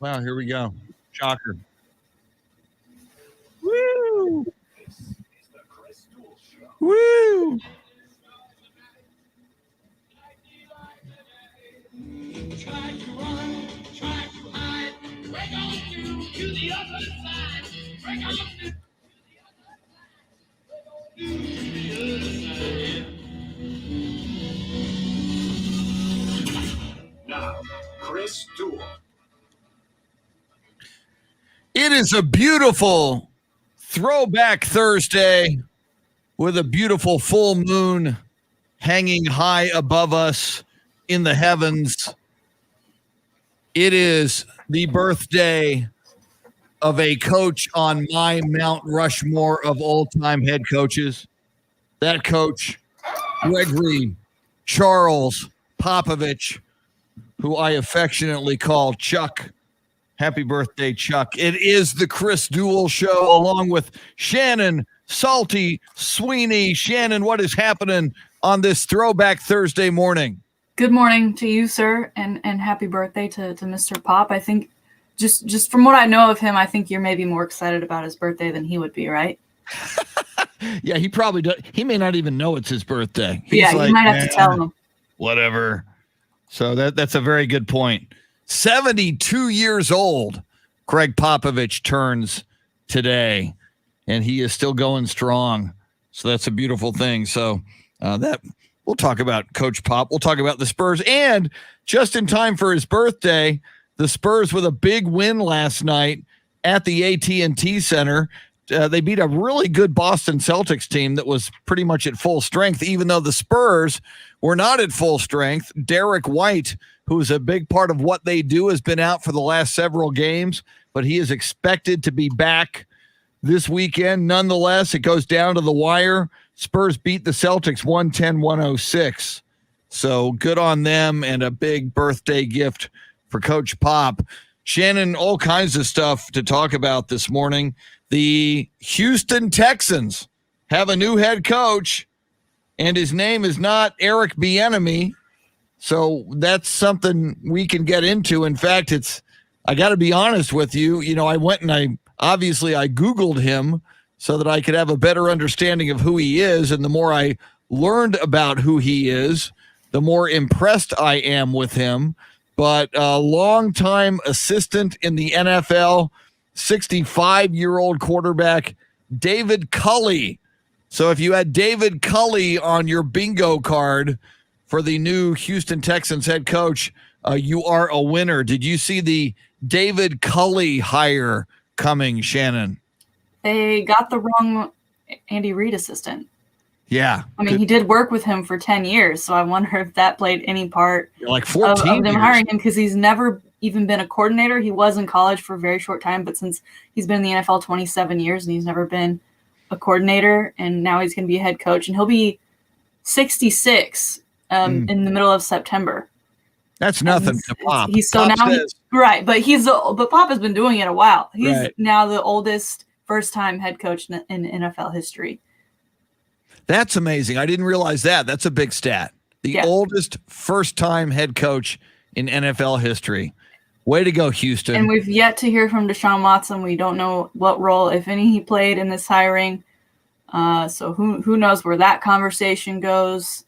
Wow, here we go. Shocker. Woo! Woo! Try to run, try to hide, break on to the other side, break on to the other side. Now, Chris Duel. It is a beautiful throwback Thursday with a beautiful full moon hanging high above us in the heavens. It is the birthday of a coach on my Mount Rushmore of all-time head coaches. That coach, Gregory Charles Popovich, who I affectionately call Chuck. Happy birthday, Chuck. It is the Chris Duel Show along with Shannon, Salty, Sweeney. Shannon, what is happening on this throwback Thursday morning? Good morning to you, sir, and happy birthday to Mr. Pop. I think just from what I know of him, I think you're maybe more excited about his birthday than he would be, right? Yeah, he probably does. He may not even know it's his birthday. He's you might have to tell him. Whatever. So that's a very good point. 72 years old, Greg Popovich turns today, and he is still going strong. So that's a beautiful thing. So that we'll talk about Coach Pop. We'll talk about the Spurs. And just in time for his birthday, the Spurs with a big win last night at the AT&T Center. They beat a really good Boston Celtics team that was pretty much at full strength, even though the Spurs were not at full strength. Derek White, who's a big part of what they do, has been out for the last several games, but he is expected to be back this weekend. Nonetheless, it goes down to the wire. Spurs beat the Celtics 110-106. So good on them, and a big birthday gift for Coach Pop. Shannon, all kinds of stuff to talk about this morning. The Houston Texans have a new head coach, and his name is not Eric Bieniemy. So that's something we can get into. In fact, I got to be honest with you. You know, I went and I Googled him so that I could have a better understanding of who he is. And the more I learned about who he is, the more impressed I am with him. But a longtime assistant in the NFL, 65-year-old quarterback, David Culley. So if you had David Culley on your bingo card for the new Houston Texans head coach, you are a winner. Did you see the David Culley hire coming, Shannon? They got the wrong Andy Reid assistant. Yeah. I mean, he did work with him for 10 years, so I wonder if that played any part like 14 of them hiring him, because he's never even been a coordinator. He was in college for a very short time, but since he's been in the NFL 27 years and he's never been a coordinator, and now he's going to be a head coach, and he'll be 66 in the middle of September. That's nothing to Pop. He's so Pop now says, right, but Pop has been doing it a while. He's now the oldest first-time head coach in NFL history. That's amazing. I didn't realize that. That's a big stat. The oldest first-time head coach in NFL history. Way to go, Houston. And we've yet to hear from Deshaun Watson. We don't know what role, if any, he played in this hiring. So who knows where that conversation goes.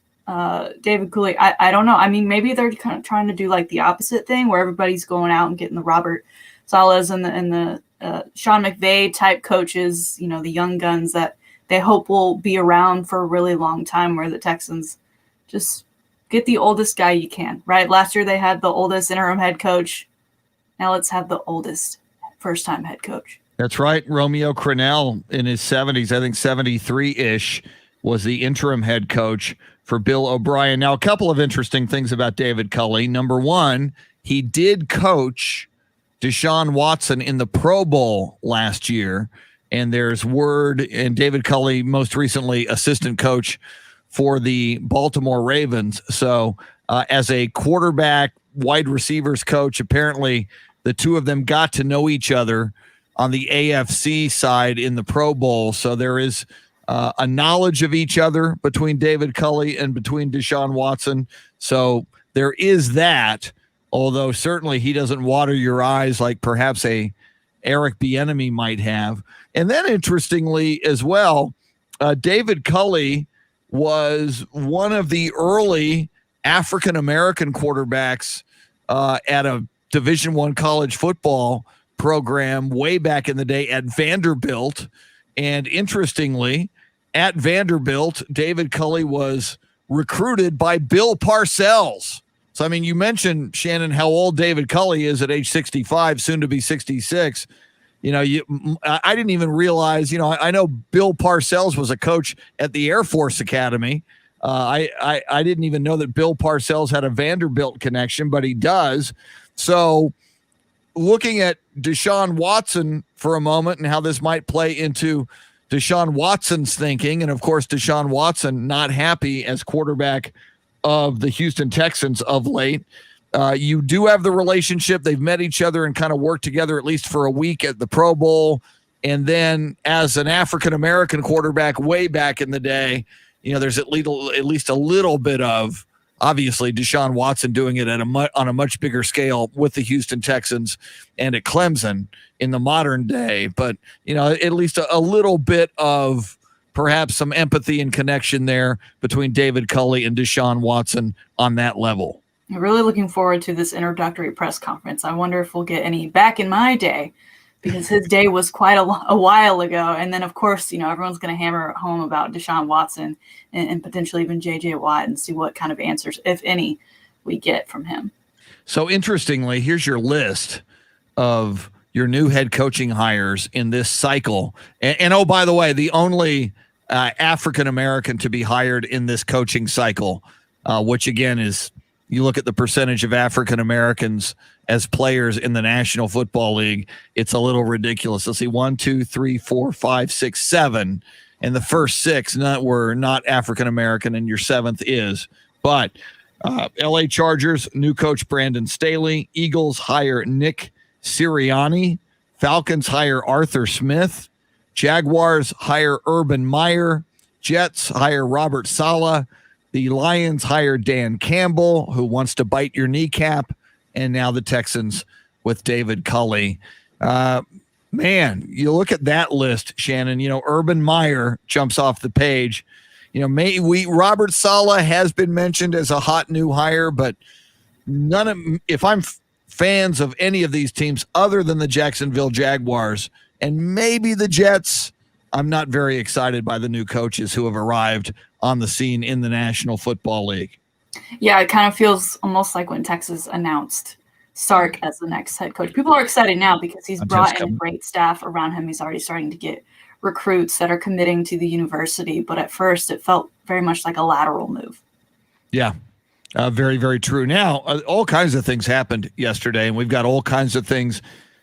David Culley, I don't know. I mean, maybe they're kind of trying to do like the opposite thing where everybody's going out and getting the Robert Salehs and the Sean McVay type coaches, you know, the young guns that they hope will be around for a really long time, where the Texans just get the oldest guy you can, right? Last year they had the oldest interim head coach. Now let's have the oldest first-time head coach. That's right. Romeo Crennel in his 70s, I think 73-ish, was the interim head coach for Bill O'Brien. Now, a couple of interesting things about David Culley. Number one, he did coach Deshaun Watson in the Pro Bowl last year. And there's word, and David Culley, most recently assistant coach for the Baltimore Ravens. So as a quarterback, wide receivers coach, apparently the two of them got to know each other on the AFC side in the Pro Bowl. So there is a knowledge of each other between David Culley and between Deshaun Watson. So there is that, although certainly he doesn't water your eyes like perhaps a Eric Bieniemy might have. And then interestingly as well, David Culley was one of the early African-American quarterbacks at a Division I college football program way back in the day at Vanderbilt. And interestingly, at Vanderbilt, David Culley was recruited by Bill Parcells. So, I mean, you mentioned, Shannon, how old David Culley is at age 65, soon to be 66. I didn't even realize, I know Bill Parcells was a coach at the Air Force Academy. I didn't even know that Bill Parcells had a Vanderbilt connection, but he does. So looking at Deshaun Watson for a moment and how this might play into Deshaun Watson's thinking, and of course, Deshaun Watson not happy as quarterback of the Houston Texans of late. You do have the relationship. They've met each other and kind of worked together at least for a week at the Pro Bowl. And then as an African-American quarterback way back in the day, there's at least a little bit of, obviously, Deshaun Watson doing it on a much bigger scale with the Houston Texans and at Clemson in the modern day. But, at least a little bit of perhaps some empathy and connection there between David Culley and Deshaun Watson on that level. I'm really looking forward to this introductory press conference. I wonder if we'll get any back in my day, because his day was quite a while ago. And then, of course, everyone's going to hammer home about Deshaun Watson and potentially even J.J. Watt and see what kind of answers, if any, we get from him. So interestingly, here's your list of your new head coaching hires in this cycle. And oh, by the way, the only African-American to be hired in this coaching cycle, which again is, you look at the percentage of African Americans as players in the National Football League, it's a little ridiculous. Let's see, 1, 2, 3, 4, 5, 6, 7. And the first 6 were not African American, and your 7th is. But LA Chargers, new coach Brandon Staley. Eagles hire Nick Sirianni. Falcons hire Arthur Smith. Jaguars hire Urban Meyer. Jets hire Robert Saleh. The Lions hired Dan Campbell, who wants to bite your kneecap. And now the Texans with David Culley. Man, you look at that list, Shannon, Urban Meyer jumps off the page. Robert Saleh has been mentioned as a hot new hire, but if I'm fans of any of these teams other than the Jacksonville Jaguars and maybe the Jets, I'm not very excited by the new coaches who have arrived on the scene in the National Football League. Yeah, it kind of feels almost like when Texas announced Sark as the next head coach. People are excited now because he's brought in a great staff around him. He's already starting to get recruits that are committing to the university. But at first, it felt very much like a lateral move. Yeah, very, very true. Now, all kinds of things happened yesterday, and we've got all kinds of things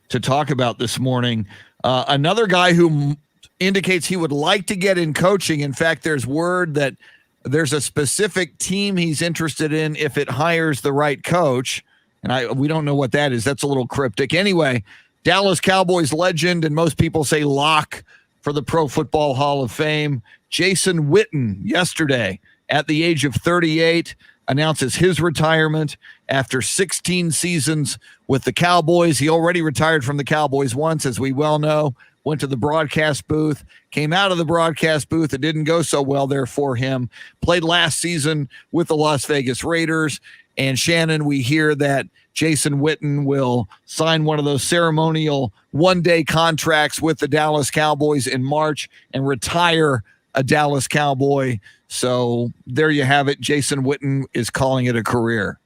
to talk about this morning. Another guy who indicates he would like to get in coaching. In fact, there's word that there's a specific team he's interested in if it hires the right coach. And we don't know what that is. That's a little cryptic. Anyway, Dallas Cowboys legend, and most people say lock for the Pro Football Hall of Fame, Jason Witten, yesterday at the age of 38, announces his retirement after 16 seasons with the Cowboys. He already retired from the Cowboys once, as we well know. Went to the broadcast booth, came out of the broadcast booth. It didn't go so well there for him. Played last season with the Las Vegas Raiders. And Shannon, we hear that Jason Witten will sign one of those ceremonial one-day contracts with the Dallas Cowboys in March and retire a Dallas Cowboy. So there you have it. Jason Witten is calling it a career.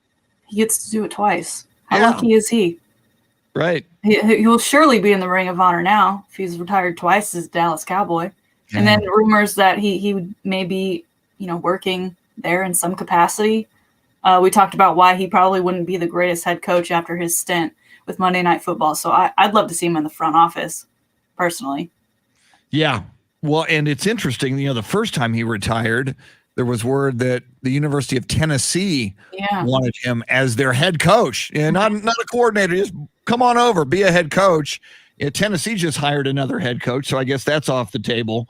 He gets to do it twice. How lucky is he? Right. He'll surely be in the Ring of Honor now if he's retired twice as a Dallas Cowboy. Yeah. And then rumors that he may be, working there in some capacity. We talked about why he probably wouldn't be the greatest head coach after his stint with Monday Night Football. So I'd love to see him in the front office, personally. Yeah. Well, and it's interesting, the first time he retired, there was word that the University of Tennessee wanted him as their head coach. And not a coordinator, just come on over, be a head coach. Yeah, Tennessee just hired another head coach, so I guess that's off the table.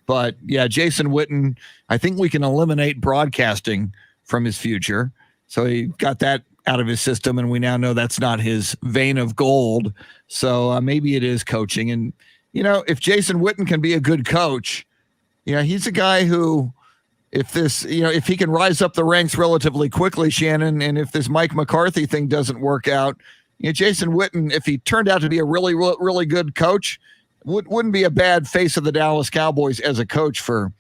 But, yeah, Jason Witten, I think we can eliminate broadcasting from his future. So he got that out of his system, and we now know that's not his vein of gold. So maybe it is coaching. And, if Jason Witten can be a good coach, he's a guy who, if he can rise up the ranks relatively quickly, Shannon, and if this Mike McCarthy thing doesn't work out, Jason Witten, if he turned out to be a really, really good coach, wouldn't be a bad face of the Dallas Cowboys as a coach for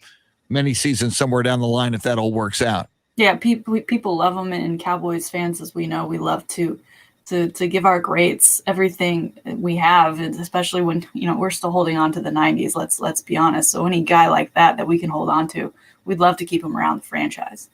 many seasons somewhere down the line if that all works out. Yeah, people love him, and Cowboys fans, as we know, we love to give our greats everything we have, and especially when we're still holding on to the 90s. Let's be honest. So any guy like that we can hold on to, we'd love to keep him around the franchise.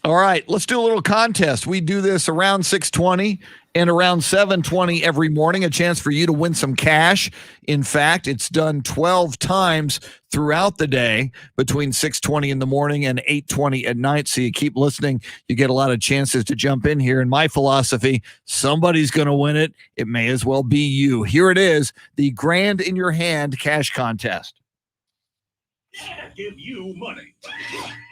All right, let's do a little contest. We do this around 6:20 and around 7:20 every morning, a chance for you to win some cash. In fact, it's done 12 times throughout the day between 6:20 in the morning and 8:20 at night. So you keep listening. You get a lot of chances to jump in here. And my philosophy, somebody's going to win it. It may as well be you. Here it is, the Grand in Your Hand cash contest. Give you money.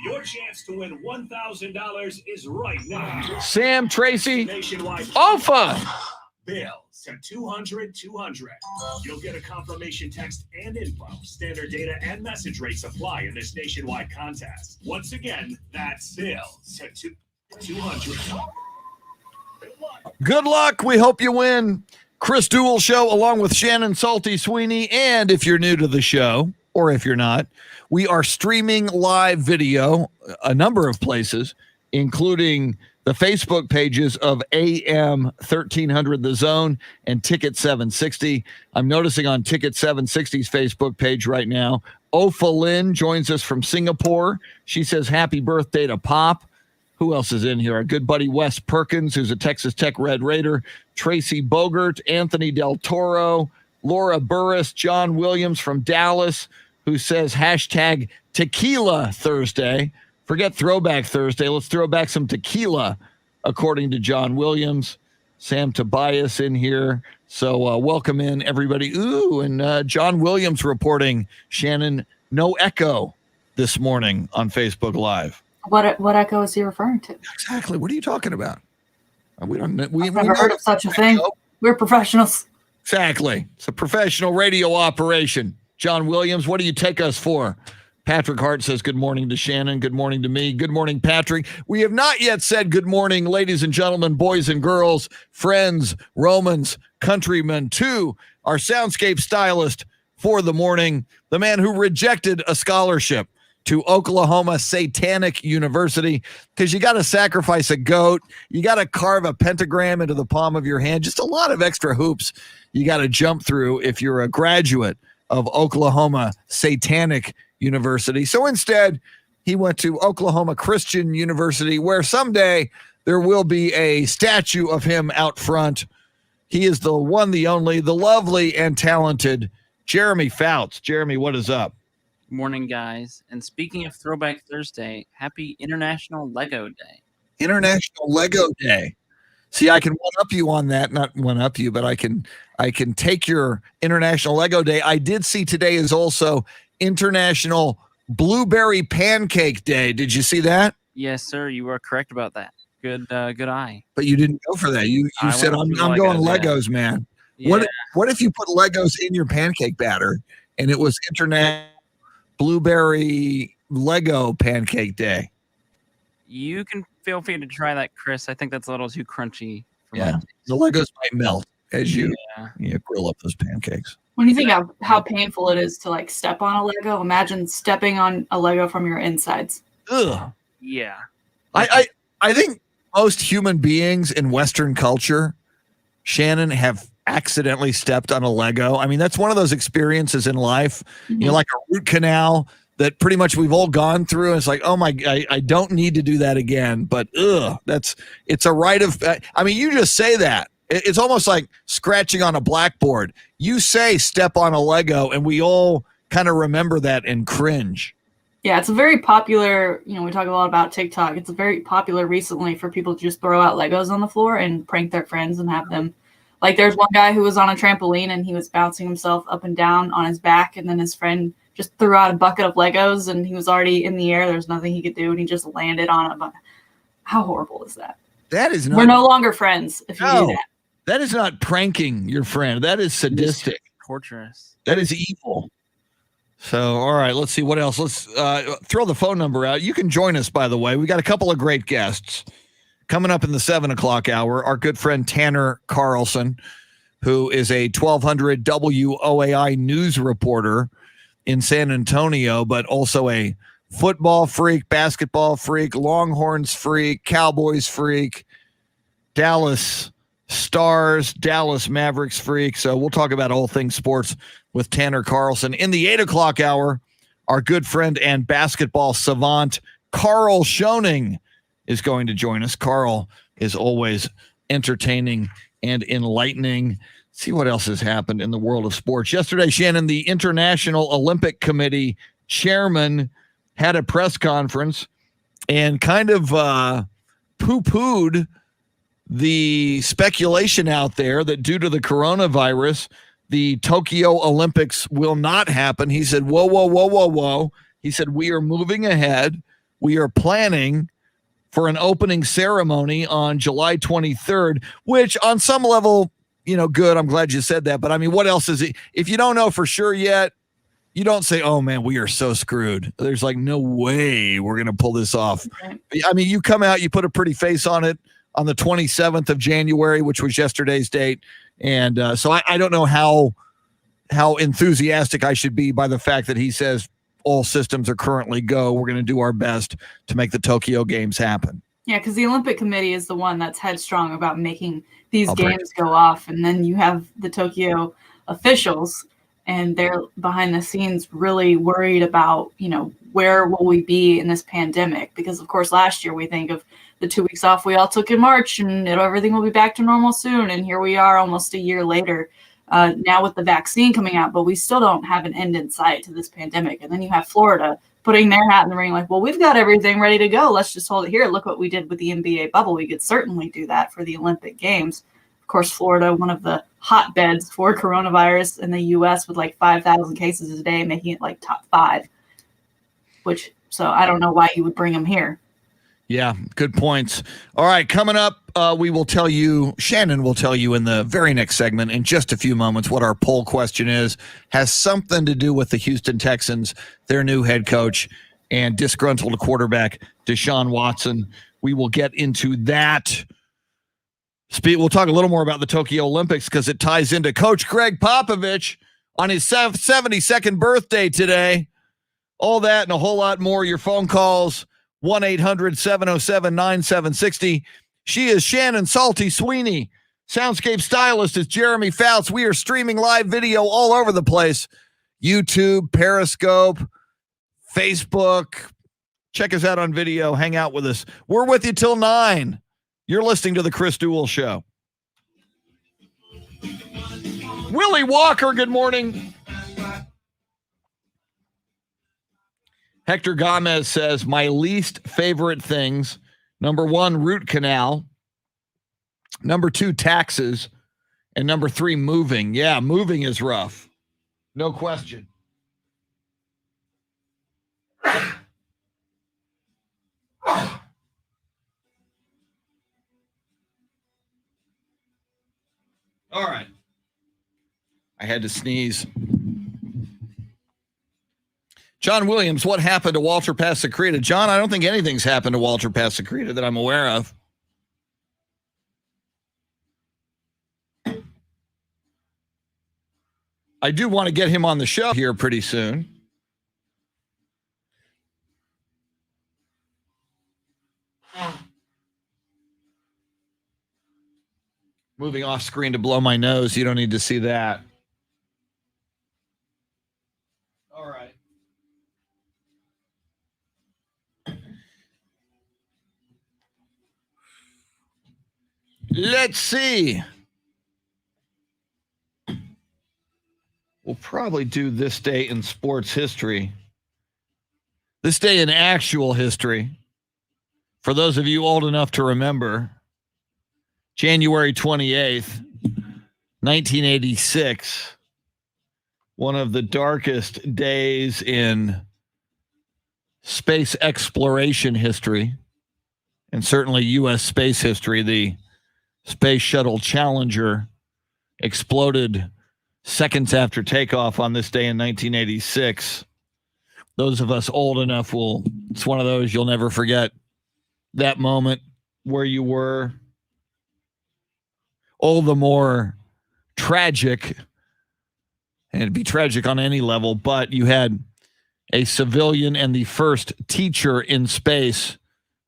Your chance to win $1,000 is right now. Sam, Tracy, Nationwide Ofa. bills to 200-200. You'll get a confirmation text and info. Standard data and message rates apply in this nationwide contest. Once again, that's bills to 200. Good luck. We hope you win. Chris Duel Show along with Shannon Salty Sweeney. And if you're new to the show, or if you're not, we are streaming live video a number of places, including the Facebook pages of AM 1300 The Zone and Ticket 760. I'm noticing on Ticket 760's Facebook page right now, Ofa Lynn joins us from Singapore. She says, happy birthday to Pop. Who else is in here? Our good buddy Wes Perkins, who's a Texas Tech Red Raider, Tracy Bogert, Anthony Del Toro, Laura Burris, John Williams from Dallas, who says hashtag Tequila Thursday. Forget Throwback Thursday. Let's throw back some tequila, according to John Williams. Sam Tobias in here. So welcome in, everybody. Ooh, and John Williams reporting, Shannon, no echo this morning on Facebook Live. What echo is he referring to? Exactly. What are you talking about? I've never heard of such a thing. We're professionals. Exactly. It's a professional radio operation. John Williams, what do you take us for? Patrick Hart says good morning to Shannon. Good morning to me. Good morning, Patrick. We have not yet said good morning, ladies and gentlemen, boys and girls, friends, Romans, countrymen, to our soundscape stylist for the morning, the man who rejected a scholarship to Oklahoma Satanic University, because you got to sacrifice a goat. You got to carve a pentagram into the palm of your hand. Just a lot of extra hoops you got to jump through if you're a graduate of Oklahoma Satanic University. So instead, he went to Oklahoma Christian University, where someday there will be a statue of him out front. He is the one, the only, the lovely and talented Jeremy Fouts. Jeremy, what is up? Morning, guys. And speaking of Throwback Thursday, happy International Lego Day. International Lego Day. See, I can one-up you on that. Not one-up you, but I can take your International Lego Day. I did see today is also International Blueberry Pancake Day. Did you see that? Yes, sir. You are correct about that. Good eye. But you didn't go for that. You said, I'm going Legos, man. Yeah. What if you put Legos in your pancake batter and it was International Blueberry Lego Pancake Day? You can feel free to try that, Chris. I think that's a little too crunchy. Yeah, the Legos might melt as you grill up those pancakes. When you think of how painful it is to like step on a Lego, imagine stepping on a Lego from your insides. Ugh. Yeah. I think most human beings in Western culture, Shannon, have accidentally stepped on a Lego. I mean, that's one of those experiences in life, Mm-hmm. Like a root canal that pretty much we've all gone through. And it's like, oh my, I don't need to do that again. But it's a rite of, I mean, you just say that. It's almost like scratching on a blackboard. You say step on a Lego and we all kind of remember that and cringe. Yeah, it's a very popular, we talk a lot about TikTok. It's very popular recently for people to just throw out Legos on the floor and prank their friends and have them. Like there's one guy who was on a trampoline and he was bouncing himself up and down on his back. And then his friend just threw out a bucket of Legos and he was already in the air. There's nothing he could do. And he just landed on it. But how horrible is that? That is We're not. no longer friends if you do No, that. that is not pranking your friend. That is sadistic. Torturous. That is evil. So, all right, let's see what else. Let's throw the phone number out. You can join us, by the way. We got a couple of great guests coming up in the 7 o'clock hour. Our good friend Tanner Carlson, who is a 1200 WOAI news reporter in San Antonio, but also a football freak, basketball freak, Longhorns freak, Cowboys freak, Dallas Stars, Dallas Mavericks freak. So we'll talk about all things sports with Tanner Carlson. In the 8 o'clock hour, our good friend and basketball savant, Carl Schoening, is going to join us. Carl is always entertaining and enlightening. See what else has happened in the world of sports. Yesterday, Shannon, the International Olympic Committee chairman, had a press conference and kind of poo-pooed the speculation out there that due to the coronavirus, the Tokyo Olympics will not happen. He said, whoa, whoa, whoa, whoa, whoa. He said, we are moving ahead. We are planning for an opening ceremony on July 23rd, which on some level, good. I'm glad you said that. But I mean, what else is it? If you don't know for sure yet, you don't say, oh man, we are so screwed. There's like no way we're going to pull this off. Okay. I mean, you come out, you put a pretty face on it on the 27th of January, which was yesterday's date. And so I don't know how enthusiastic I should be by the fact that he says all systems are currently go. We're going to do our best to make the Tokyo Games happen. Yeah, because the Olympic Committee is the one that's headstrong about making these games go off. And then you have the Tokyo officials, and they're behind the scenes really worried about, where will we be in this pandemic? Because, of course, last year we think of the 2 weeks off we all took in March and everything will be back to normal soon. And here we are almost a year later now with the vaccine coming out, but we still don't have an end in sight to this pandemic. And then you have Florida putting their hat in the ring like, well, we've got everything ready to go. Let's just hold it here. Look what we did with the NBA bubble. We could certainly do that for the Olympic Games. Of course, Florida, one of the hotbeds for coronavirus in the U.S. with like 5,000 cases a day, making it like top 5, so I don't know why you would bring them here. Yeah, good points. All right, coming up, Shannon will tell you in the very next segment in just a few moments what our poll question is. Has something to do with the Houston Texans, their new head coach, and disgruntled quarterback Deshaun Watson. We will get into that. We'll talk a little more about the Tokyo Olympics because it ties into Coach Greg Popovich on his 72nd birthday today. All that and a whole lot more. Your phone calls, 1-800-707-9760. She is Shannon Salty Sweeney. Soundscape stylist is Jeremy Fouts. We are streaming live video all over the place. YouTube, Periscope, Facebook. Check us out on video. Hang out with us. We're with you till 9. You're listening to the Chris Duel Show. Willie Walker, good morning. Hector Gomez says, my least favorite things. Number 1, root canal. Number 2, taxes. And number 3, moving. Yeah, moving is rough. No question. All right. I had to sneeze. John Williams, what happened to Walter Pasacreta? John, I don't think anything's happened to Walter Pasacreta that I'm aware of. I do want to get him on the show here pretty soon. Moving off screen to blow my nose. You don't need to see that. All right. Let's see. We'll probably do this day in sports history. This day in actual history. For those of you old enough to remember, January 28th, 1986, one of the darkest days in space exploration history. and certainly U.S. space history. The Space Shuttle Challenger exploded seconds after takeoff on this day in 1986. Those of us old enough it's one of those you'll never forget that moment where you were. All the more tragic, and it'd be tragic on any level, but you had a civilian and the first teacher in space,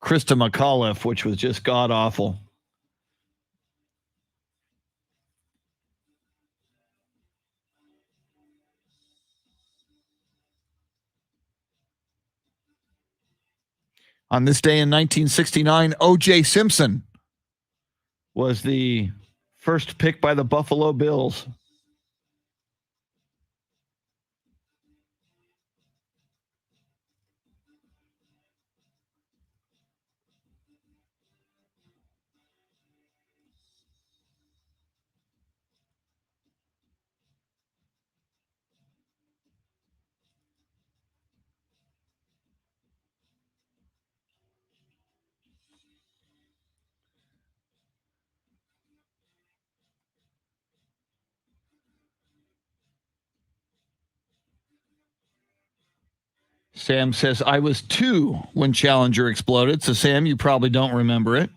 Krista McAuliffe, which was just god-awful. On this day in 1969, O.J. Simpson was the first pick by the Buffalo Bills. Sam says, I was 2 when Challenger exploded. So, Sam, you probably don't remember it.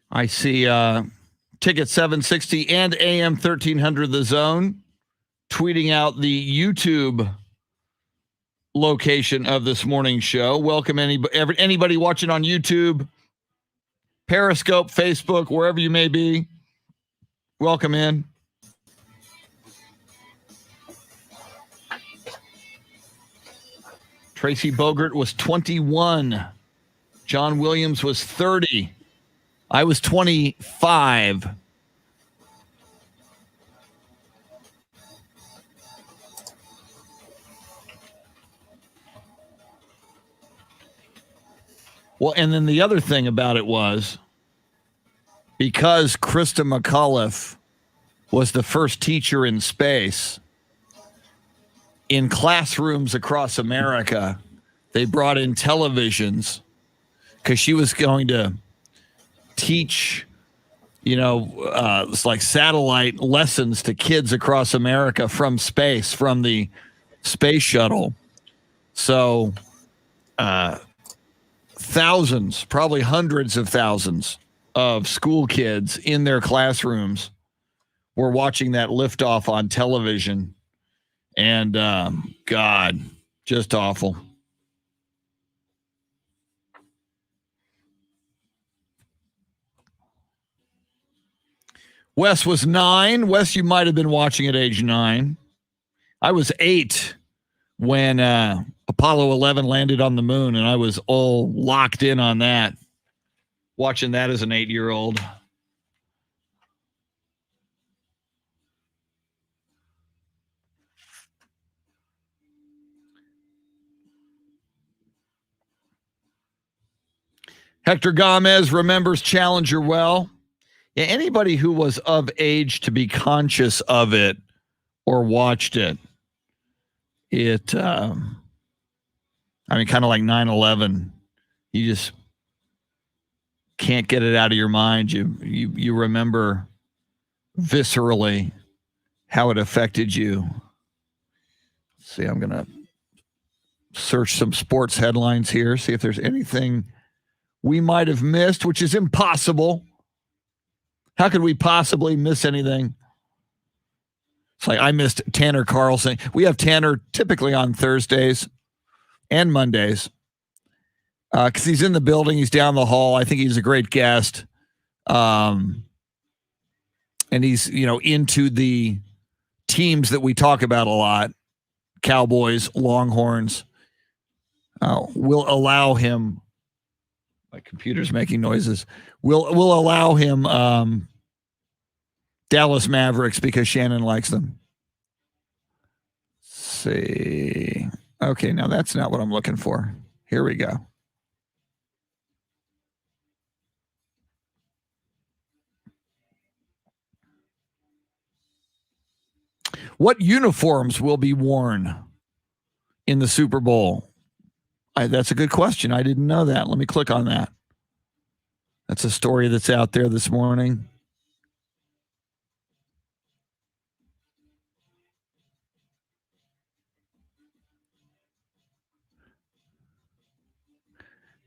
I see Ticket 760 and AM 1300 The Zone tweeting out the YouTube location of this morning's show. Welcome anybody watching on YouTube, Periscope, Facebook, wherever you may be. Welcome in. Tracy Bogert was 21. John Williams was 30. I was 25. Well, and then the other thing about it was, because Krista McAuliffe was the first teacher in space, in classrooms across America, they brought in televisions because she was going to teach, it's like satellite lessons to kids across America from space, from the space shuttle. So, thousands, probably hundreds of thousands of school kids in their classrooms were watching that liftoff on television. And God, just awful. Wes was 9. Wes, you might have been watching at age 9. I was 8 when Apollo 11 landed on the moon, and I was all locked in on that, watching that as an 8-year-old. Hector Gomez remembers Challenger well. Yeah, anybody who was of age to be conscious of it or watched it, kind of like 9/11, you just can't get it out of your mind. You remember viscerally how it affected you. Let's see, I'm going to search some sports headlines here, see if there's anything we might have missed, which is impossible. How could we possibly miss anything? It's like I missed Tanner Carlson. We have Tanner typically on Thursdays and Mondays because he's in the building. He's down the hall. I think he's a great guest. And he's, into the teams that we talk about a lot, Cowboys, Longhorns, will allow him. My computer's making noises. Will allow him Dallas Mavericks because Shannon likes them. Let's see. Okay, now that's not what I'm looking for. Here we go. What uniforms will be worn in the Super Bowl? That's a good question. I didn't know that. Let me click on that. That's a story that's out there this morning.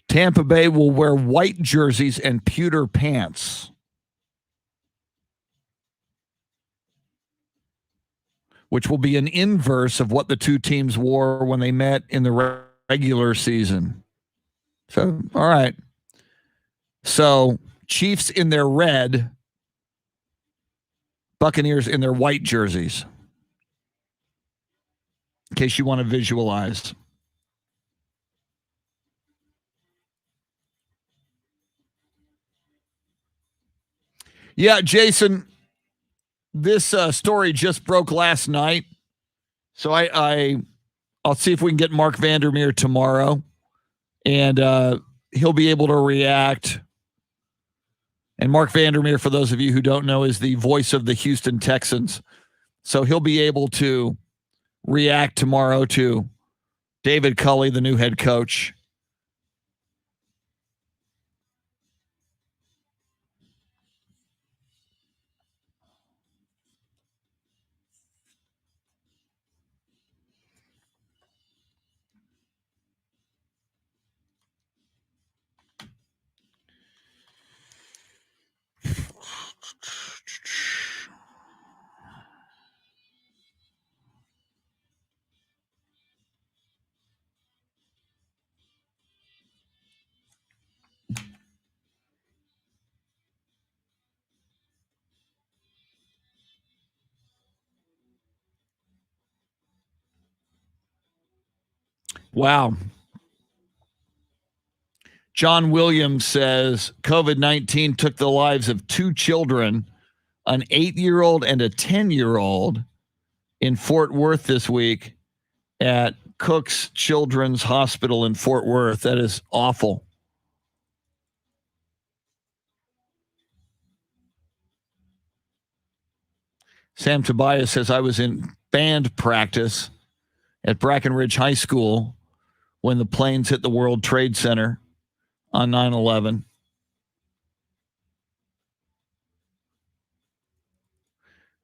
Tampa Bay will wear white jerseys and pewter pants, which will be an inverse of what the two teams wore when they met in the regular season. So, all right. So, Chiefs in their red, Buccaneers in their white jerseys, in case you want to visualize. Yeah, Jason, this story just broke last night. So I'll see if we can get Mark Vandermeer tomorrow, and he'll be able to react. And Mark Vandermeer, for those of you who don't know, is the voice of the Houston Texans. So he'll be able to react tomorrow to David Culley, the new head coach. Wow. John Williams says COVID-19 took the lives of two children, an 8-year-old and a 10-year-old, in Fort Worth this week at Cook's Children's Hospital in Fort Worth. That is awful. Sam Tobias says, I was in band practice at Brackenridge High School when the planes hit the World Trade Center on 9/11.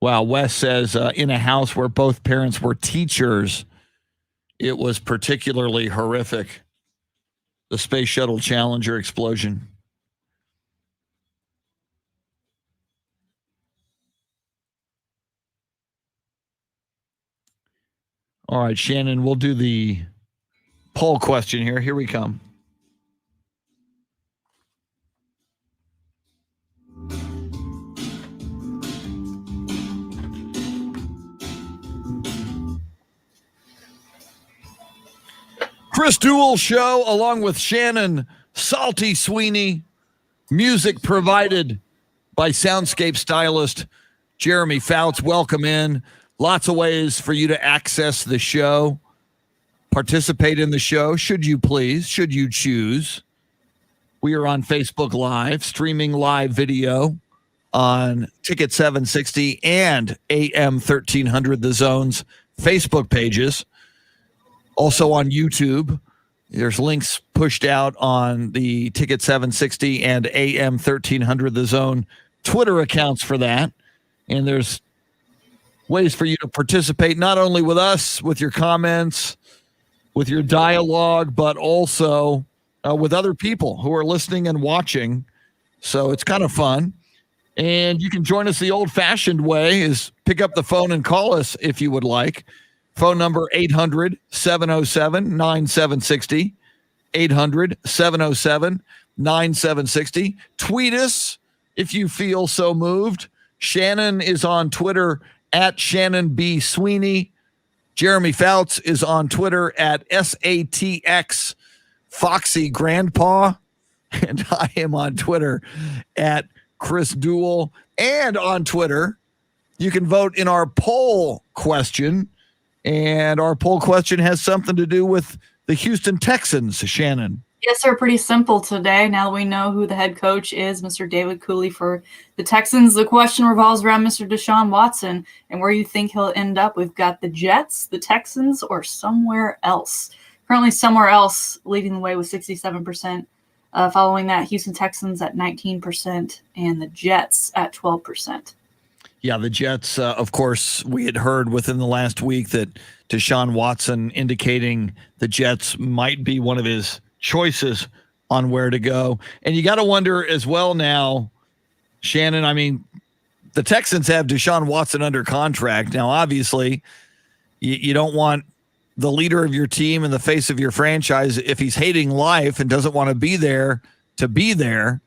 Wow, Wes says, in a house where both parents were teachers, it was particularly horrific. The Space Shuttle Challenger explosion. All right, Shannon, we'll do the poll question here. Here we come. Chris Duel Show, along with Shannon Salty Sweeney. Music provided by soundscape stylist Jeremy Fouts. Welcome in. Lots of ways for you to access the show, participate in the show, should you please, should you choose. We are on Facebook Live, streaming live video on Ticket 760 and AM 1300, the Zone's Facebook pages. Also on YouTube. There's links pushed out on the Ticket 760 and AM 1300, the Zone Twitter accounts for that. And there's ways for you to participate, not only with us, with your comments, with your dialogue, but also with other people who are listening and watching. So it's kind of fun. And you can join us the old-fashioned way, is pick up the phone and call us if you would like. Phone number 800-707-9760. 800-707-9760. Tweet us if you feel so moved. Shannon is on Twitter at Shannon B. Sweeney. Jeremy Fouts is on Twitter at SATX Foxy Grandpa. And I am on Twitter at Chris Duel. And on Twitter, you can vote in our poll question. And our poll question has something to do with the Houston Texans, Shannon. Yes, sir. Pretty simple today. Now we know who the head coach is, Mr. David Cooley for the Texans. The question revolves around Mr. Deshaun Watson and where you think he'll end up. We've got the Jets, the Texans, or somewhere else. Currently somewhere else leading the way with 67%. Following that, Houston Texans at 19% and the Jets at 12%. Yeah, the Jets, of course, we had heard within the last week that Deshaun Watson indicating the Jets might be one of his choices on where to go. And you got to wonder as well now, Shannon, I mean, the Texans have Deshaun Watson under contract. Now, obviously, you don't want the leader of your team in the face of your franchise, if he's hating life and doesn't want to be there, to be there.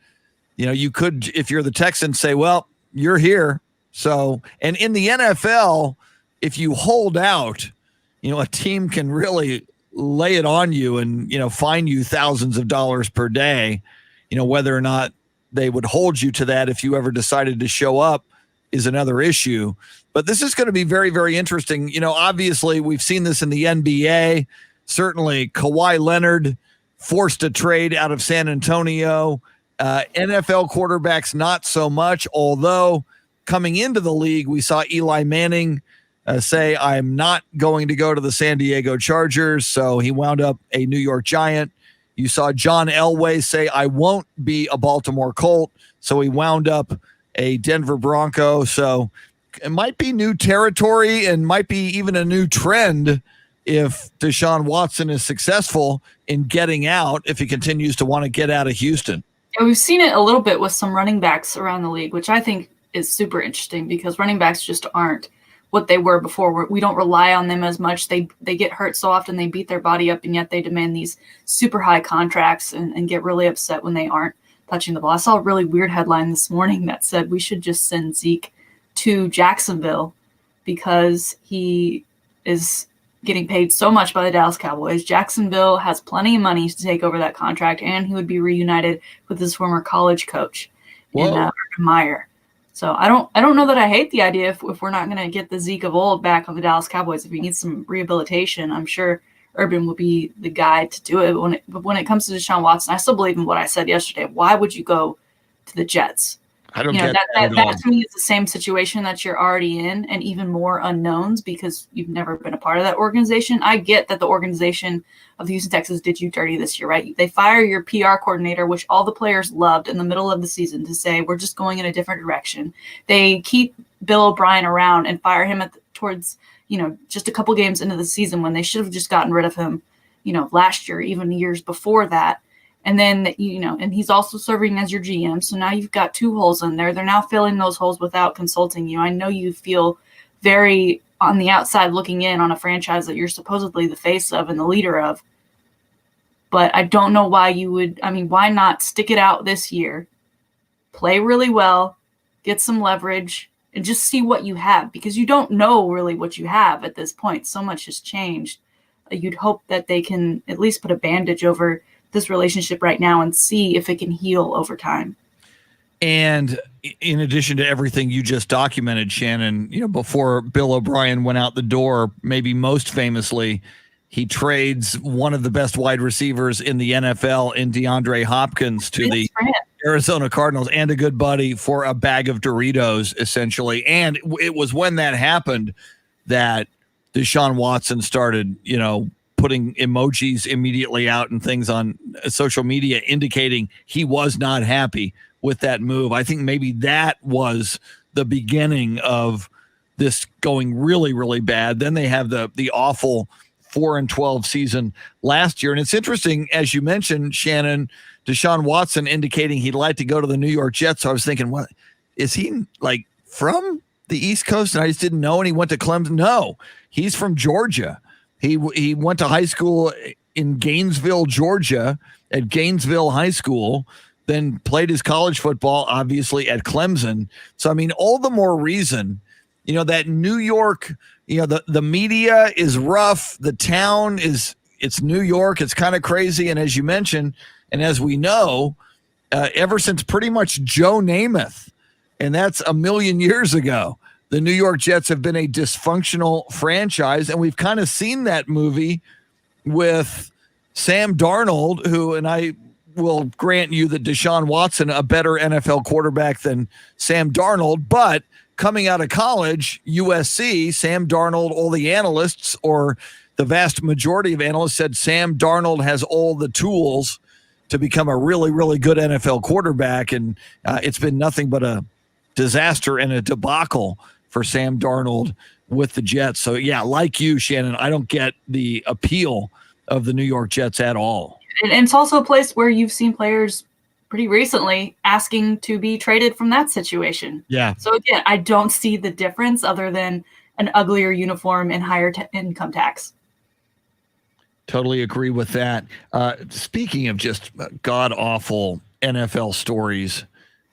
You know, you could, if you're the Texans, say, well, you're here. So, and in the NFL, if you hold out, you know, a team can really lay it on you and, you know, fine you thousands of dollars per day. You know, whether or not they would hold you to that if you ever decided to show up is another issue. But this is going to be very, very interesting. You know, obviously we've seen this in the NBA. Certainly Kawhi Leonard forced a trade out of San Antonio. NFL quarterbacks, not so much, although coming into the league, we saw Eli Manning say, I'm not going to go to the San Diego Chargers. So he wound up a New York Giant. You saw John Elway say, I won't be a Baltimore Colt. So he wound up a Denver Bronco. So it might be new territory and might be even a new trend if Deshaun Watson is successful in getting out, if he continues to want to get out of Houston. Yeah, we've seen it a little bit with some running backs around the league, which I think is super interesting because running backs just aren't what they were before. We don't rely on them as much. They get hurt so often, they beat their body up, and yet they demand these super high contracts and get really upset when they aren't touching the ball. I saw a really weird headline this morning that said we should just send Zeke to Jacksonville because he is getting paid so much by the Dallas Cowboys. Jacksonville has plenty of money to take over that contract, and he would be reunited with his former college coach in Urban Meyer. So I don't know that I hate the idea if we're not going to get the Zeke of old back on the Dallas Cowboys. If he needs some rehabilitation, I'm sure Urban will be the guy to do it. But when it comes to Deshaun Watson, I still believe in what I said yesterday. Why would you go to the Jets? I don't get that to me is the same situation that you're already in, and even more unknowns because you've never been a part of that organization. I get that the organization of the Houston Texans did you dirty this year, right? They fire your PR coordinator, which all the players loved in the middle of the season, to say we're just going in a different direction. They keep Bill O'Brien around and fire him towards just a couple games into the season when they should have just gotten rid of him, last year, even years before that. And then, and he's also serving as your GM. So now you've got two holes in there. They're now filling those holes without consulting you. I know you feel very on the outside looking in on a franchise that you're supposedly the face of and the leader of. But I don't know why you would. I mean, why not stick it out this year, play really well, get some leverage, and just see what you have? Because you don't know really what you have at this point. So much has changed. You'd hope that they can at least put a bandage over this relationship right now and see if it can heal over time. And in addition to everything you just documented, Shannon, before Bill O'Brien went out the door, maybe most famously, he trades one of the best wide receivers in the NFL in DeAndre Hopkins to the Arizona Cardinals, and a good buddy, for a bag of Doritos, essentially. And it was when that happened that Deshaun Watson started, putting emojis immediately out and things on social media indicating he was not happy with that move. I think maybe that was the beginning of this going really, really bad. Then they have the awful 4-12 season last year. And it's interesting, as you mentioned, Shannon, Deshaun Watson indicating he'd like to go to the New York Jets. So I was thinking, what is he like from the East Coast? And I just didn't know. And he went to Clemson. No, he's from Georgia. He went to high school in Gainesville, Georgia, at Gainesville High School, then played his college football, obviously, at Clemson. So, I mean, all the more reason, that New York, the media is rough. The town it's New York. It's kind of crazy. And as you mentioned, and as we know, ever since pretty much Joe Namath, and that's a million years ago, the New York Jets have been a dysfunctional franchise. And we've kind of seen that movie with Sam Darnold, who, and I will grant you that Deshaun Watson, a better NFL quarterback than Sam Darnold, but coming out of college, USC, Sam Darnold, all the analysts, or the vast majority of analysts, said Sam Darnold has all the tools to become a really, really good NFL quarterback. And it's been nothing but a disaster and a debacle for Sam Darnold with the Jets. So, yeah, like you, Shannon, I don't get the appeal of the New York Jets at all. And it's also a place where you've seen players pretty recently asking to be traded from that situation. Yeah. So, again, I don't see the difference other than an uglier uniform and higher income tax. Totally agree with that. Speaking of just god-awful NFL stories,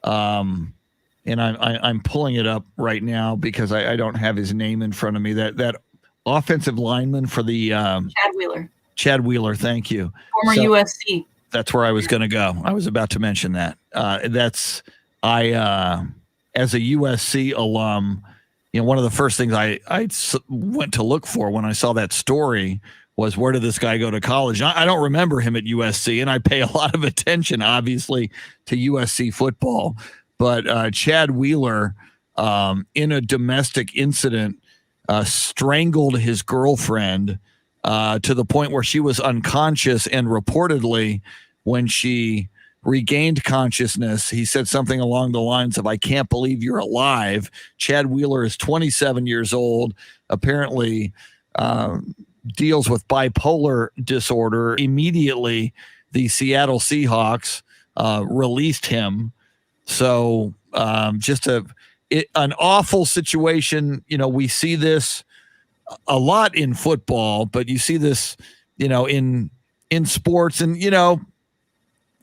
and I'm pulling it up right now because I don't have his name in front of me. That offensive lineman for the Chad Wheeler, thank you. Former USC. That's where I was going to go. I was about to mention that. As a USC alum, one of the first things I went to look for when I saw that story was, where did this guy go to college? I don't remember him at USC, and I pay a lot of attention, obviously, to USC football. But Chad Wheeler, in a domestic incident, strangled his girlfriend to the point where she was unconscious, and reportedly, when she regained consciousness, he said something along the lines of, "I can't believe you're alive." Chad Wheeler is 27 years old, apparently deals with bipolar disorder. Immediately, the Seattle Seahawks released him. So just an awful situation. We see this a lot in football, but you see this, in sports, and,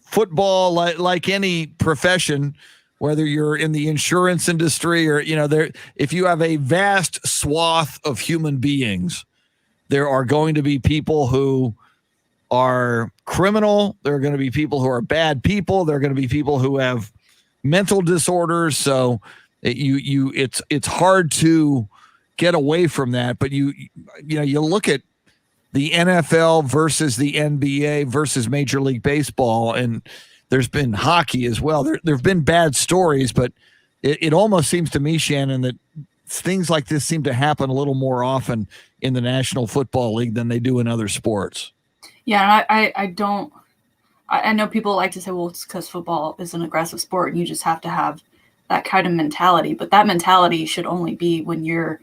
football, like any profession, whether you're in the insurance industry or, if you have a vast swath of human beings, there are going to be people who are criminal. There are going to be people who are bad people. There are going to be people who have mental disorders. So it's hard to get away from that. But you look at the NFL versus the NBA versus Major League Baseball, and there's been hockey as well. There have been bad stories, but it almost seems to me, Shannon, that things like this seem to happen a little more often in the National Football League than they do in other sports. Yeah, and I know people like to say, well, it's because football is an aggressive sport and you just have to have that kind of mentality. But that mentality should only be when you're,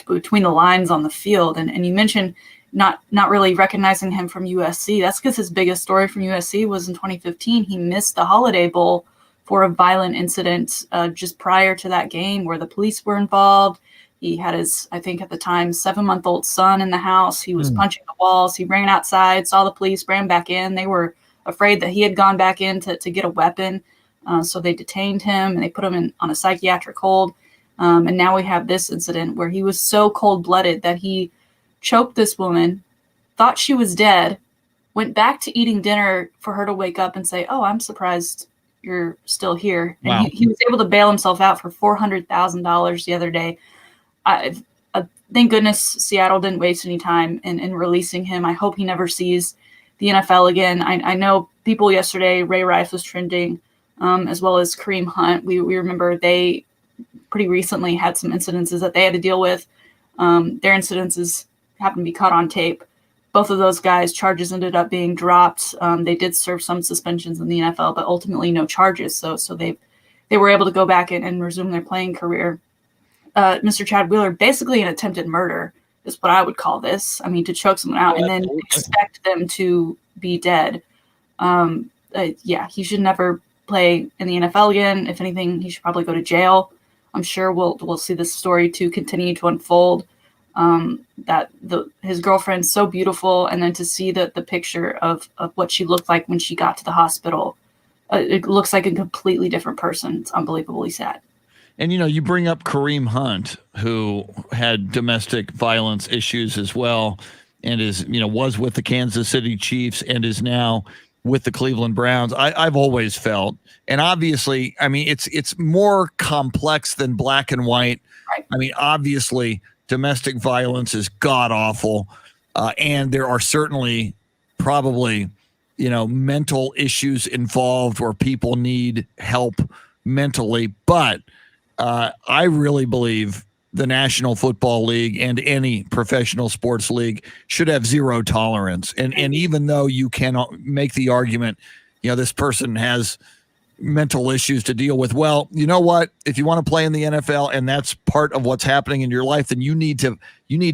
between the lines on the field. And you mentioned not really recognizing him from USC. That's because his biggest story from USC was in 2015. He missed the Holiday Bowl for a violent incident just prior to that game where the police were involved. He had his, I think at the time, 7-month-old son in the house. He was punching the walls. He ran outside, saw the police, ran back in. They were afraid that he had gone back in to get a weapon. So they detained him and they put him on a psychiatric hold. And now we have this incident where he was so cold-blooded that he choked this woman, thought she was dead, went back to eating dinner for her to wake up and say, "Oh, I'm surprised you're still here." And Wow. he was able to bail himself out for $400,000 the other day. Thank goodness Seattle didn't waste any time in releasing him. I hope he never sees the NFL again. I know people yesterday, Ray Rice was trending, as well as Kareem Hunt. We remember they pretty recently had some incidences that they had to deal with. Their incidences happened to be caught on tape. Both of those guys, charges ended up being dropped. They did serve some suspensions in the NFL, but ultimately no charges. So they were able to go back and resume their playing career. Mr. Chad Wheeler, basically an attempted murder is what I would call this. I mean, to choke someone out and then expect them to be dead. He should never play in the NFL again. If anything, he should probably go to jail. I'm sure we'll see this story to continue to unfold. That his girlfriend's so beautiful, and then to see the picture of what she looked like when she got to the hospital, it looks like a completely different person. It's unbelievably sad. And, you bring up Kareem Hunt, who had domestic violence issues as well, and was with the Kansas City Chiefs and is now with the Cleveland Browns. I've always felt, and obviously, it's more complex than black and white. Right. Obviously, domestic violence is god awful, and there are certainly probably, mental issues involved where people need help mentally, but I really believe the National Football League and any professional sports league should have zero tolerance. And even though you cannot make the argument, this person has mental issues to deal with. Well, you know what? If you want to play in the NFL and that's part of what's happening in your life, then you need to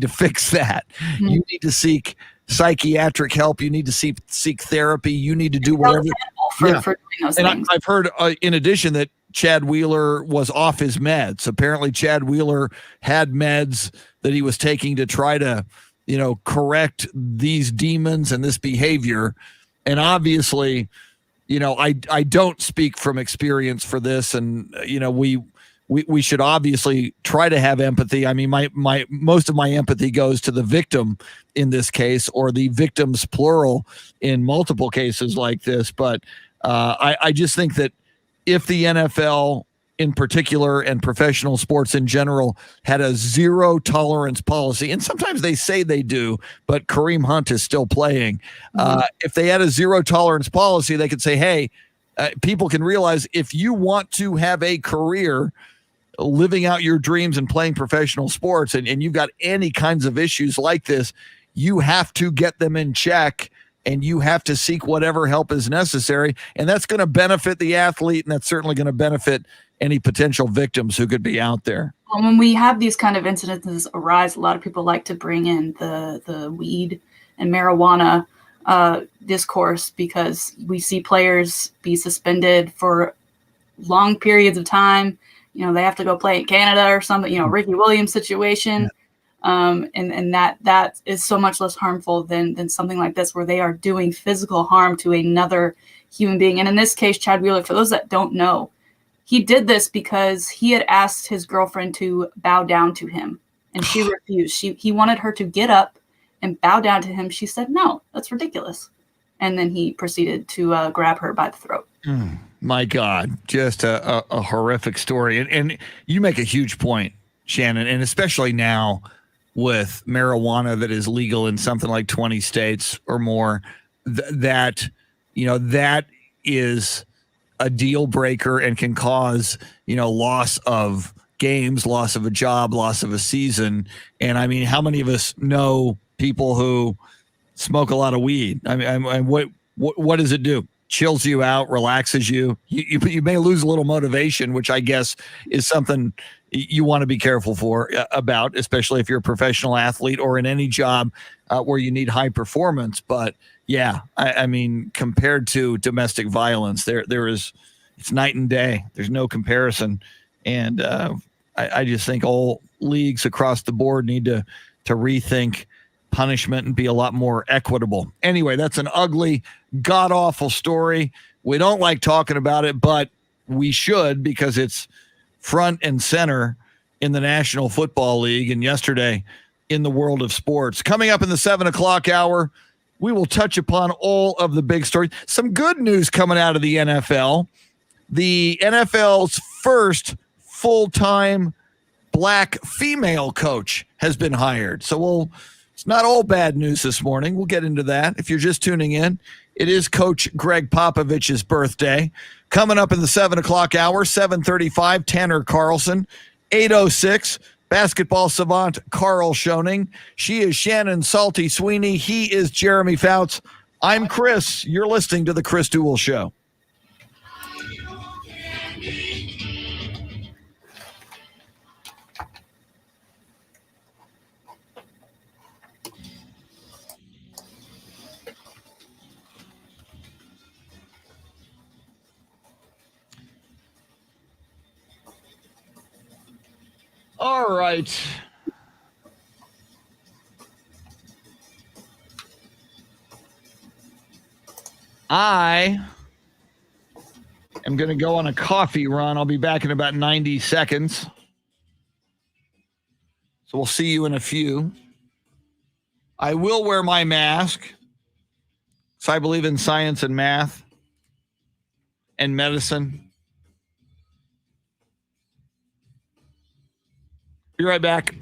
fix that. Mm-hmm. You need to seek psychiatric help. You need to seek therapy. You need to do whatever. For doing those things. I've heard, in addition, that Chad Wheeler was off his meds. Apparently, Chad Wheeler had meds that he was taking to try to, correct these demons and this behavior. And obviously, I don't speak from experience for this, and we should obviously try to have empathy. My most of my empathy goes to the victim in this case, or the victims plural in multiple cases like this. But I just think that if the NFL in particular and professional sports in general had a zero tolerance policy, and sometimes they say they do, but Kareem Hunt is still playing. If they had a zero tolerance policy, they could say, hey, people can realize if you want to have a career living out your dreams and playing professional sports, and you've got any kinds of issues like this, you have to get them in check. And you have to seek whatever help is necessary. And that's going to benefit the athlete, and that's certainly going to benefit any potential victims who could be out there. When we have these kind of incidences arise, a lot of people like to bring in the weed and marijuana discourse, because we see players be suspended for long periods of time. They have to go play in Canada or something, Ricky Williams situation. Yeah. And that is so much less harmful than something like this, where they are doing physical harm to another human being. And in this case, Chad Wheeler, for those that don't know, he did this because he had asked his girlfriend to bow down to him, and she refused. He wanted her to get up and bow down to him. She said, no, that's ridiculous. And then he proceeded to grab her by the throat. My God, just a horrific story. And you make a huge point, Shannon, and especially now with marijuana that is legal in something like 20 states or more, that is a deal breaker and can cause, loss of games, loss of a job, loss of a season. And how many of us know people who smoke a lot of weed? What does it do? Chills you out, relaxes you. You may lose a little motivation, which I guess is something you want to be careful about, especially if you're a professional athlete or in any job where you need high performance. But yeah, compared to domestic violence, it's night and day. There's no comparison. And I just think all leagues across the board need to rethink punishment and be a lot more equitable. Anyway, that's an ugly, god-awful story. We don't like talking about it, but we should, because it's front and center in the National Football League and yesterday in the world of sports. Coming up in the 7 o'clock hour, we will touch upon all of the big stories. Some good news coming out of the NFL. The NFL's first full-time black female coach has been hired. So it's not all bad news this morning. We'll get into that. If you're just tuning in, it is Coach Greg Popovich's birthday. Coming up in the 7 o'clock hour, 7:35, Tanner Carlson. 8:06, basketball savant Carl Schoening. She is Shannon Salty Sweeney. He is Jeremy Fouts. I'm Chris. You're listening to the Chris Duel Show. All right. I I'm going to go on a coffee run. I'll be back in about 90 seconds. So we'll see you in a few. I will wear my mask. So I believe in science and math and medicine. Be right back.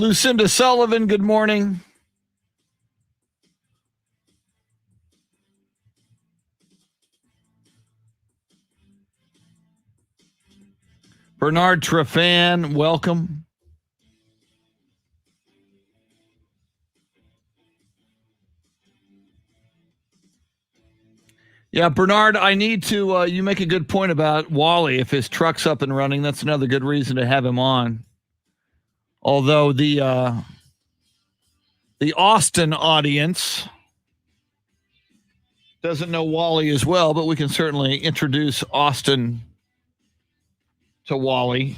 Lucinda Sullivan, good morning. Bernard Trefan, welcome. Yeah, Bernard, I need to. You make a good point about Wally. If his truck's up and running, that's another good reason to have him on. Although the Austin audience doesn't know Wally as well, but we can certainly introduce Austin to Wally.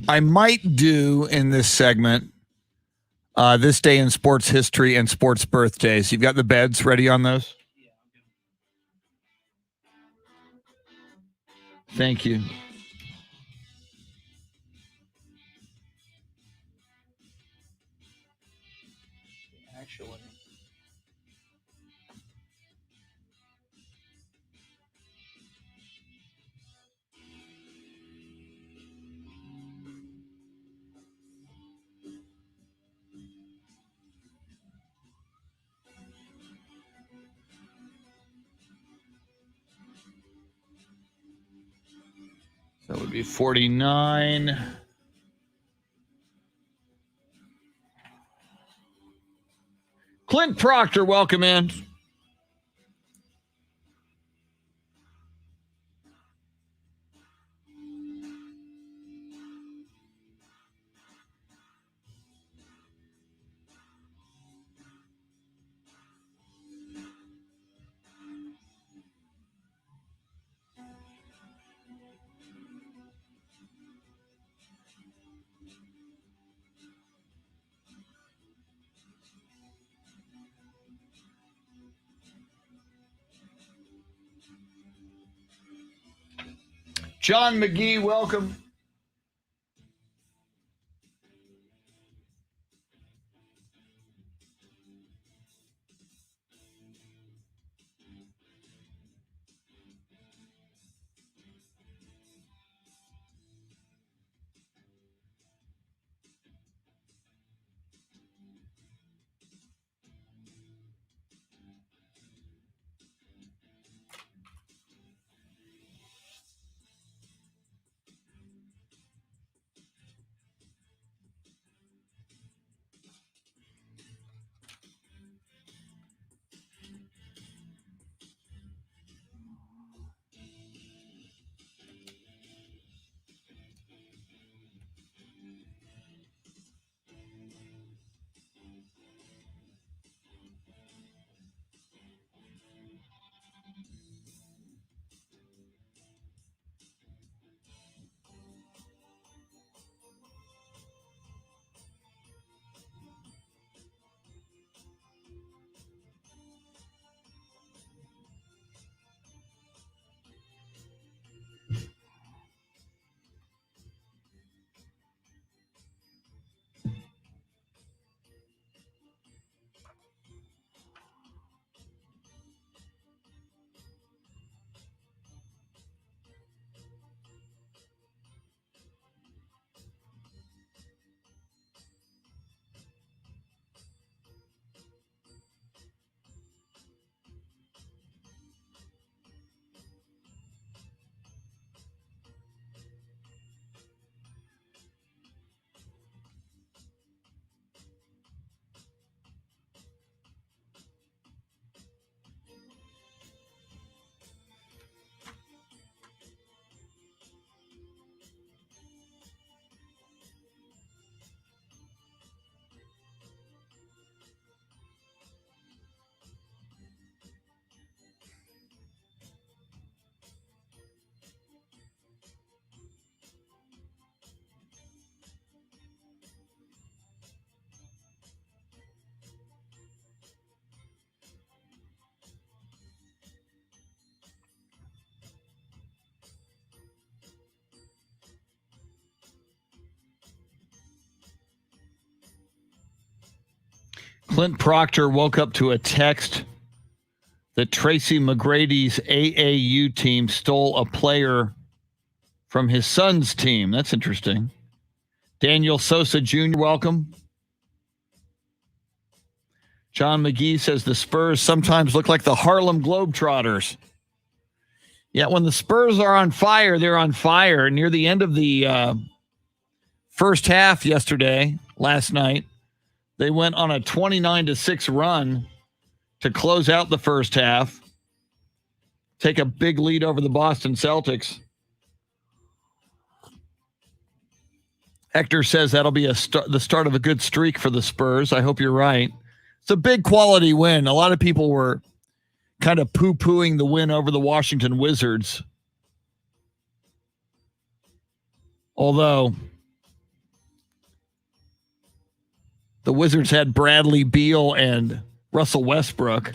I might do in this segment this day in sports history and sports birthdays. You've got the beds ready on those? Thank you. Actually, that would be 49. Clint Proctor, welcome in. John McGee, welcome. Clint Proctor woke up to a text that Tracy McGrady's AAU team stole a player from his son's team. That's interesting. Daniel Sosa Jr., welcome. John McGee says the Spurs sometimes look like the Harlem Globetrotters. Yeah, when the Spurs are on fire, they're on fire. Near the end of the first half last night, they went on a 29-6 run to close out the first half, take a big lead over the Boston Celtics. Hector says that'll be the start of a good streak for the Spurs. I hope you're right. It's a big quality win. A lot of people were kind of poo-pooing the win over the Washington Wizards. Although the Wizards had Bradley Beal and Russell Westbrook.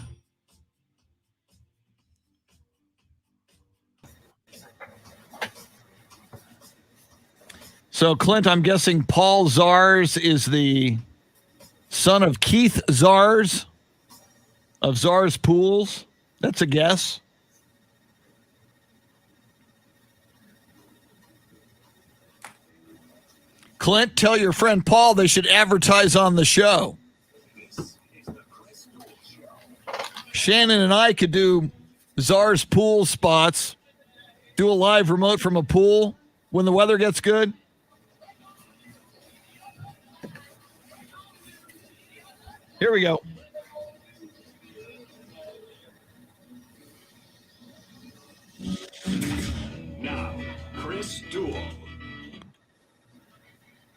So, Clint, I'm guessing Paul Zars is the son of Keith Zars of Zars Pools. That's a guess. Clint, tell your friend Paul they should advertise on the show. Shannon and I could do Zars Pool spots, do a live remote from a pool when the weather gets good. Here we go. Now, Chris Duel.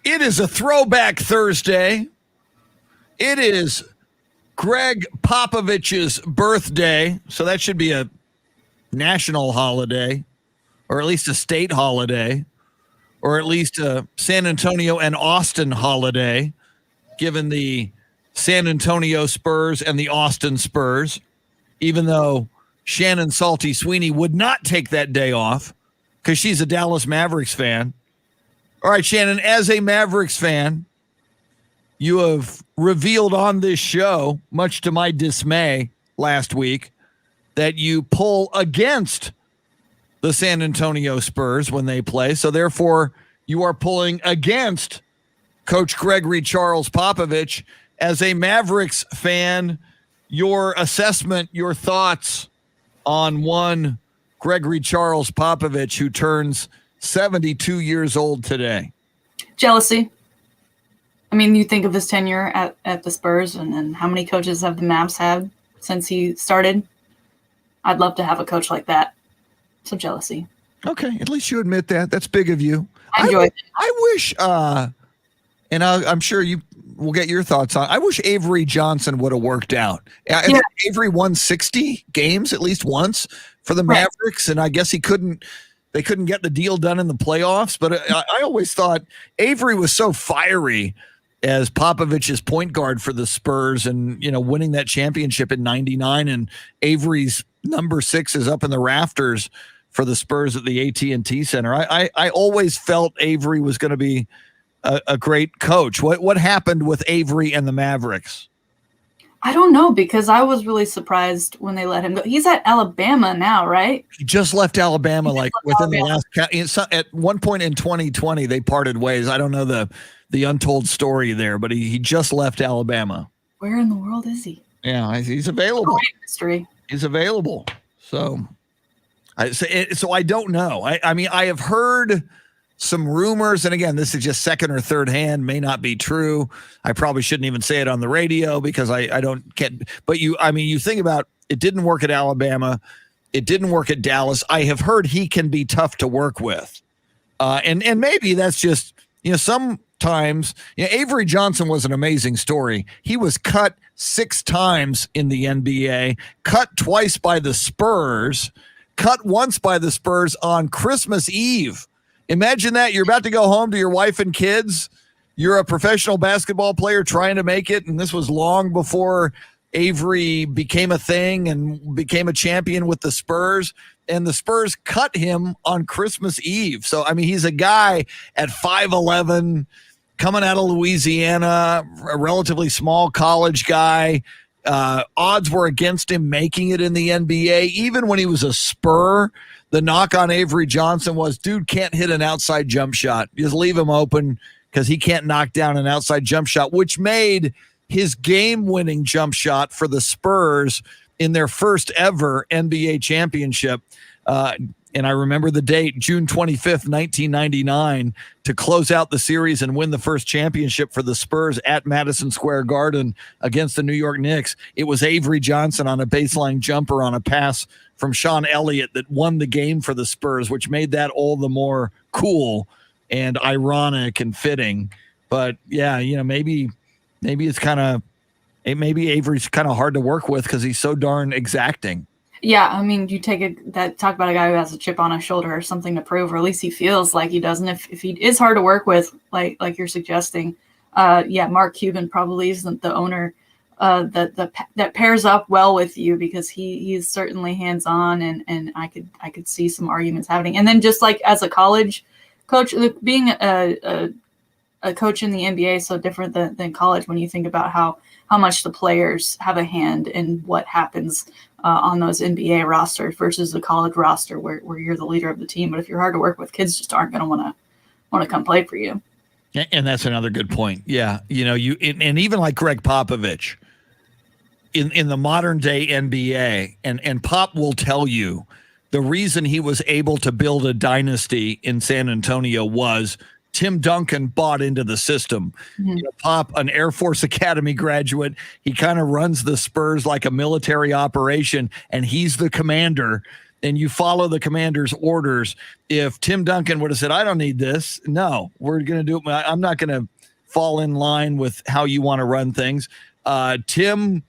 It is a throwback Thursday. It is Greg Popovich's birthday, so that should be a national holiday, or at least a state holiday, or at least a San Antonio and Austin holiday, given the San Antonio Spurs and the Austin Spurs, even though Shannon Salty Sweeney would not take that day off because she's a Dallas Mavericks fan. All right, Shannon, as a Mavericks fan, you have revealed on this show, much to my dismay last week, that you pull against the San Antonio Spurs when they play. So therefore, you are pulling against Coach Gregory Charles Popovich. As a Mavericks fan, your assessment, your thoughts on one Gregory Charles Popovich who turns 72 years old today. Jealousy. I mean, you think of his tenure at the Spurs and how many coaches have the Mavs had since he started. I'd love to have a coach like that. So jealousy. Okay, at least you admit that. That's big of you. I enjoy it. I wish, and I'm sure you will get your thoughts on. I wish Avery Johnson would have worked out. I think Avery won 60 games at least once for the Mavericks, and I guess they couldn't get the deal done in the playoffs. But I always thought Avery was so fiery as Popovich's point guard for the Spurs, and winning that championship in '99. And Avery's number 6 is up in the rafters for the Spurs at the AT&T Center. I always felt Avery was going to be a great coach. What happened with Avery and the Mavericks? I don't know, because I was really surprised when they let him go. He's at Alabama now, right? He just left Alabama within the last – at one point in 2020, they parted ways. I don't know the untold story there, but he just left Alabama. Where in the world is he? Yeah, he's available. Mystery. He's available. So I don't know. I mean, I have heard – some rumors, and again, this is just second or third hand, may not be true. I probably shouldn't even say it on the radio because I don't get, but you think about it, didn't work at Alabama. It didn't work at Dallas. I have heard he can be tough to work with. And maybe that's just, sometimes, Avery Johnson was an amazing story. He was cut 6 times in the NBA, cut twice by the Spurs, cut once by the Spurs on Christmas Eve. Imagine that. You're about to go home to your wife and kids. You're a professional basketball player trying to make it, and this was long before Avery became a thing and became a champion with the Spurs, and the Spurs cut him on Christmas Eve. So, I mean, he's a guy at 5'11", coming out of Louisiana, a relatively small college guy. Odds were against him making it in the NBA, even when he was a Spur. The knock on Avery Johnson was, dude can't hit an outside jump shot. Just leave him open because he can't knock down an outside jump shot, which made his game-winning jump shot for the Spurs in their first ever NBA championship. And I remember the date, June 25th, 1999, to close out the series and win the first championship for the Spurs at Madison Square Garden against the New York Knicks. It was Avery Johnson on a baseline jumper on a pass from Sean Elliott that won the game for the Spurs, which made that all the more cool and ironic and fitting. But yeah, maybe it's maybe Avery's kind of hard to work with because he's so darn exacting. Yeah, I mean, you talk about a guy who has a chip on his shoulder or something to prove, or at least he feels like he doesn't. If he is hard to work with, like you're suggesting, Mark Cuban probably isn't the owner that pairs up well with you, because he is certainly hands on, and I could see some arguments happening. And then just like as a college coach, being a coach in the NBA is so different than college when you think about how much the players have a hand in what happens on those NBA rosters versus the college roster where you're the leader of the team. But if you're hard to work with, kids just aren't going to want to come play for you. And that's another good point. Yeah. And even like Greg Popovich in the modern day NBA, and Pop will tell you the reason he was able to build a dynasty in San Antonio was Tim Duncan bought into the system. Mm-hmm. Pop, an Air Force Academy graduate, he kind of runs the Spurs like a military operation, and he's the commander, and you follow the commander's orders. If Tim Duncan would have said, I don't need this, no, we're going to do it. I'm not going to fall in line with how you want to run things. Tim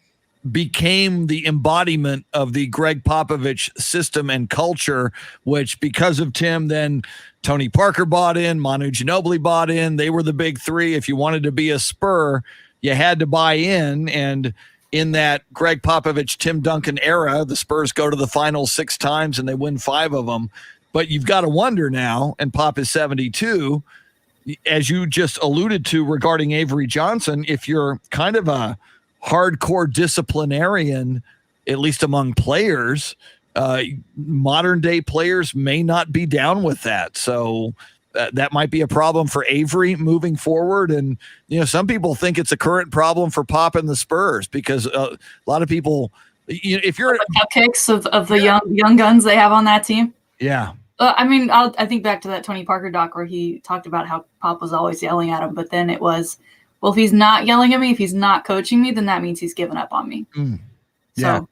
became the embodiment of the Greg Popovich system and culture, which because of Tim, then Tony Parker bought in, Manu Ginobili bought in. They were the big three. If you wanted to be a Spur, you had to buy in. And in that Greg Popovich, Tim Duncan era, the Spurs go to the finals 6 times and they win 5 of them. But you've got to wonder now, and Pop is 72, as you just alluded to regarding Avery Johnson, if you're kind of a hardcore disciplinarian, at least among players, modern day players may not be down with that. So that might be a problem for Avery moving forward. And, some people think it's a current problem for Pop and the Spurs because a lot of people, if you're the cupcakes of the young guns they have on that team. Yeah. I think back to that Tony Parker doc where he talked about how Pop was always yelling at him, but then it was, well, if he's not yelling at me, if he's not coaching me, then that means he's given up on me. Yeah. So,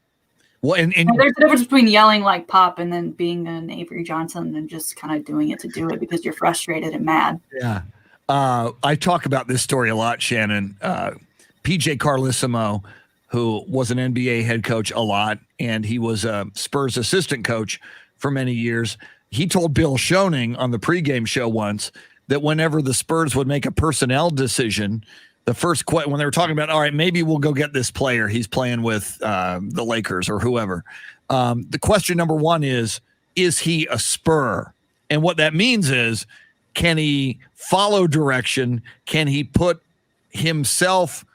well, and there's a difference between yelling like Pop and then being an Avery Johnson and just kind of doing it to do it because you're frustrated and mad. Yeah. I talk about this story a lot, Shannon. PJ Carlissimo, who was an NBA head coach a lot, and he was a Spurs assistant coach for many years. He told Bill Schoening on the pregame show once that whenever the Spurs would make a personnel decision, the first question when they were talking about, all right, maybe we'll go get this player, he's playing with the Lakers or whoever. The question number one is he a Spur? And what that means is, can he follow direction? Can he put himself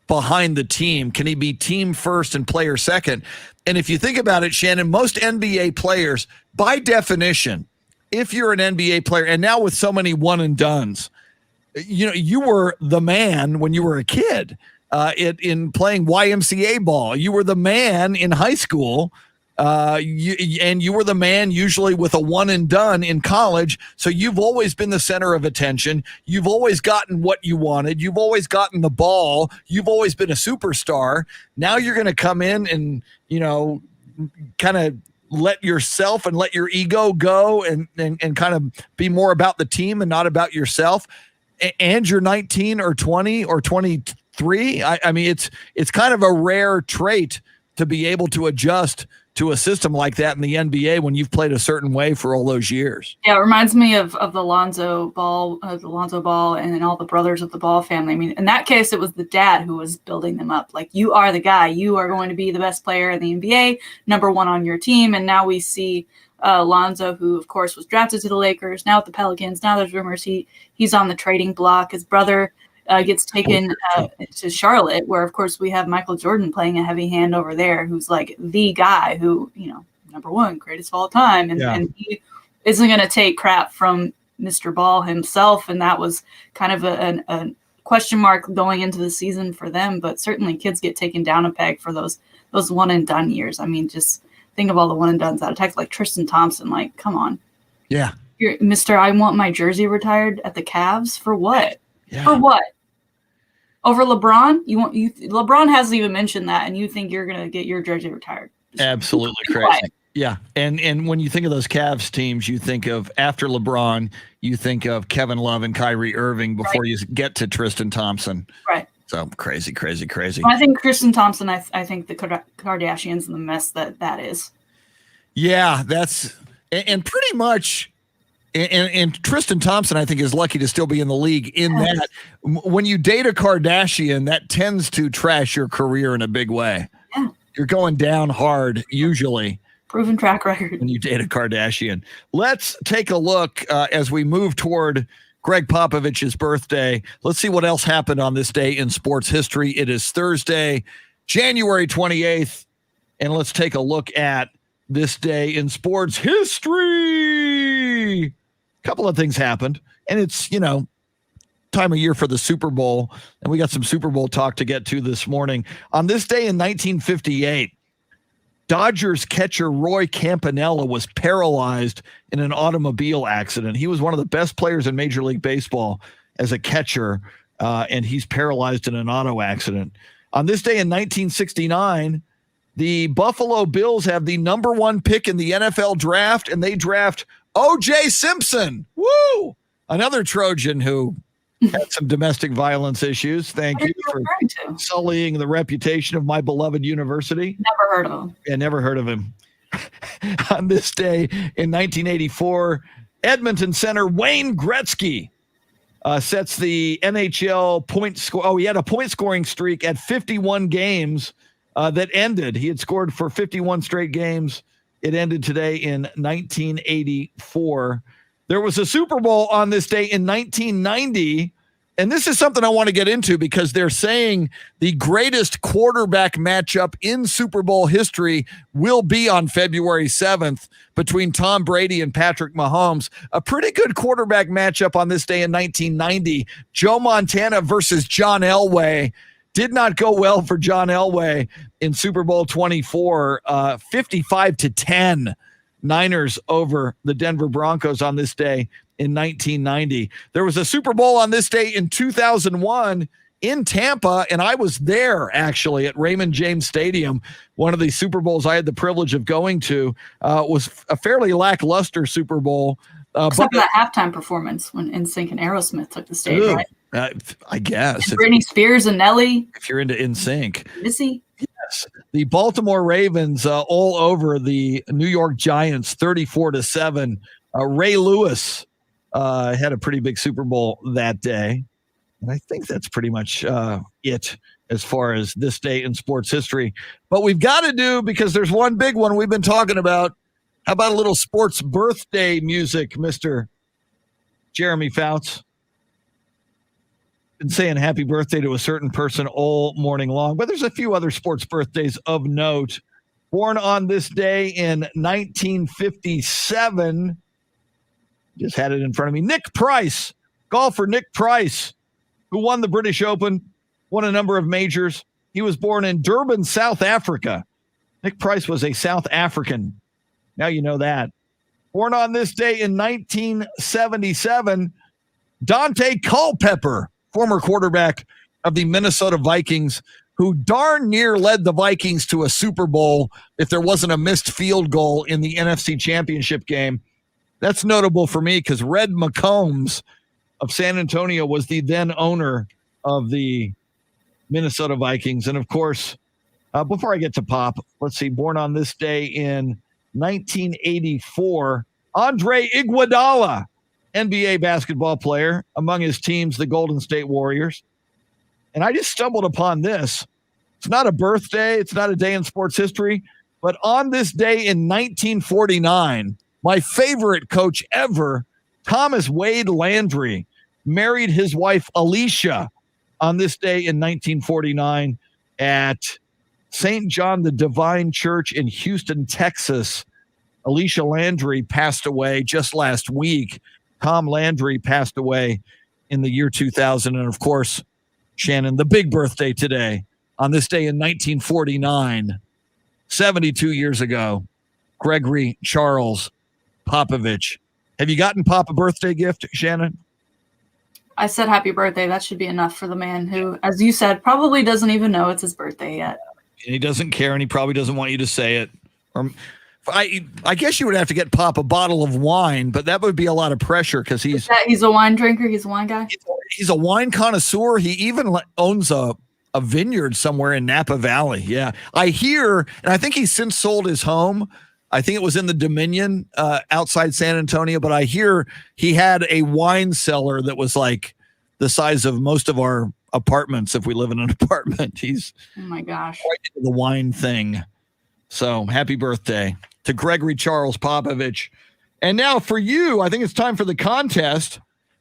behind the team? Can he be team first and player second? And if you think about it, Shannon, most NBA players, by definition, if you're an NBA player, and now with so many one and dones, you were the man when you were a kid in playing YMCA ball. You were the man in high school, and you were the man usually with a one and done in college. So you've always been the center of attention. You've always gotten what you wanted. You've always gotten the ball. You've always been a superstar. Now you're going to come in and, kind of let yourself and let your ego go and kind of be more about the team and not about yourself. And you're 19 or 20 or 23. I mean, it's kind of a rare trait to be able to adjust to a system like that in the NBA when you've played a certain way for all those years. Yeah, it reminds me of the Lonzo Ball, and then all the brothers of the Ball family. I mean, in that case, it was the dad who was building them up. Like, you are the guy. You are going to be the best player in the NBA, number one on your team. And now we see Lonzo, who, of course, was drafted to the Lakers, now with the Pelicans. Now there's rumors he's on the trading block. His brother gets taken to Charlotte, where, of course, we have Michael Jordan playing a heavy hand over there, who's like the guy who, number one, greatest of all time. And he isn't going to take crap from Mr. Ball himself. And that was kind of question mark going into the season for them, but certainly kids get taken down a peg for those one and done years. I mean, just think of all the one and dones out of Texas, like Tristan Thompson. Like, come on. Yeah. You're Mr. I want my jersey retired at the Cavs for what? Yeah. For what? Over LeBron? LeBron hasn't even mentioned that, and you think you're gonna get your jersey retired? Absolutely crazy. Yeah. And when you think of those Cavs teams, you think of after LeBron, you think of Kevin Love and Kyrie Irving before you get to Tristan Thompson. Right. So crazy. I think Tristan Thompson, I think the Kardashians and the mess that is. Yeah, that's and pretty much and Tristan Thompson, I think, is lucky to still be in the league in that when you date a Kardashian, that tends to trash your career in a big way. Yeah. You're going down hard usually. Proven track record. When you date a Kardashian. Let's take a look as we move toward Greg Popovich's birthday. Let's see what else happened on this day in sports history. It is Thursday, January 28th, and let's take a look at this day in sports history. A couple of things happened, and it's, time of year for the Super Bowl, and we got some Super Bowl talk to get to this morning. On this day in 1958, Dodgers catcher Roy Campanella was paralyzed in an automobile accident. He was one of the best players in Major League Baseball as a catcher, and he's paralyzed in an auto accident. On this day in 1969, the Buffalo Bills have the number 1 pick in the NFL draft, and they draft O.J. Simpson. Woo! Another Trojan who had some domestic violence issues. Thank you for sullying the reputation of my beloved university. Never heard of him. Yeah, never heard of him. On this day in 1984, Edmonton center Wayne Gretzky sets the NHL point score. Oh, he had a point scoring streak at 51 games that ended. He had scored for 51 straight games. It ended today in 1984. There was a Super Bowl on this day in 1990. And this is something I want to get into because they're saying the greatest quarterback matchup in Super Bowl history will be on February 7th between Tom Brady and Patrick Mahomes. A pretty good quarterback matchup on this day in 1990. Joe Montana versus John Elway. Did not go well for John Elway in Super Bowl 24, 55-10. Niners over the Denver Broncos on this day in 1990. There was a Super Bowl on this day in 2001 in Tampa, and I was there actually at Raymond James Stadium. One of the Super Bowls I had the privilege of going to was a fairly lackluster Super Bowl. Except for that halftime performance when NSYNC and Aerosmith took the stage, right? I guess. And Britney Spears and Nelly. If you're into NSYNC. Missy. Yes. The Baltimore Ravens all over the New York Giants, 34-7. Ray Lewis had a pretty big Super Bowl that day. And I think that's pretty much it as far as this day in sports history. But we've got to do, because there's one big one we've been talking about. How about a little sports birthday music, Mr. Jeremy Fouts? Been saying happy birthday to a certain person all morning long, but there's a few other sports birthdays of note. Born on this day in 1957, just had it in front of me, Nick Price, golfer Nick Price, who won the British Open, won a number of majors. He was born in Durban, South Africa. Nick Price was a South African. Now you know that. Born on this day in 1977, Dante Culpepper, former quarterback of the Minnesota Vikings, who darn near led the Vikings to a Super Bowl if there wasn't a missed field goal in the NFC Championship game. That's notable for me because Red McCombs of San Antonio was the then owner of the Minnesota Vikings. And, of course, before I get to Pop, let's see, born on this day in 1984, Andre Iguodala, NBA basketball player, among his teams, the Golden State Warriors. And I just stumbled upon this. It's not a birthday. It's not a day in sports history. But on this day in 1949, my favorite coach ever, Thomas Wade Landry, married his wife, Alicia, on this day in 1949 at St. John the Divine Church in Houston, Texas. Alicia Landry passed away just last week. Tom Landry passed away in the year 2000. And, of course, Shannon, the big birthday today on this day in 1949, 72 years ago, Gregory Charles Popovich. Have you gotten Pop a birthday gift, Shannon? I said happy birthday. That should be enough for the man who, as you said, probably doesn't even know it's his birthday yet. And he doesn't care, and he probably doesn't want you to say it. Or I guess you would have to get Pop a bottle of wine, but that would be a lot of pressure because he's a wine drinker. He's a wine guy. He's a wine connoisseur. He even owns a vineyard somewhere in Napa Valley. Yeah, I hear, and I think he's since sold his home. I think it was in the Dominion outside San Antonio, but I hear he had a wine cellar that was like the size of most of our apartments if we live in an apartment. He's oh my gosh, right into the wine thing. So happy birthday to Gregory Charles Popovich. And now for you, I think it's time for the contest.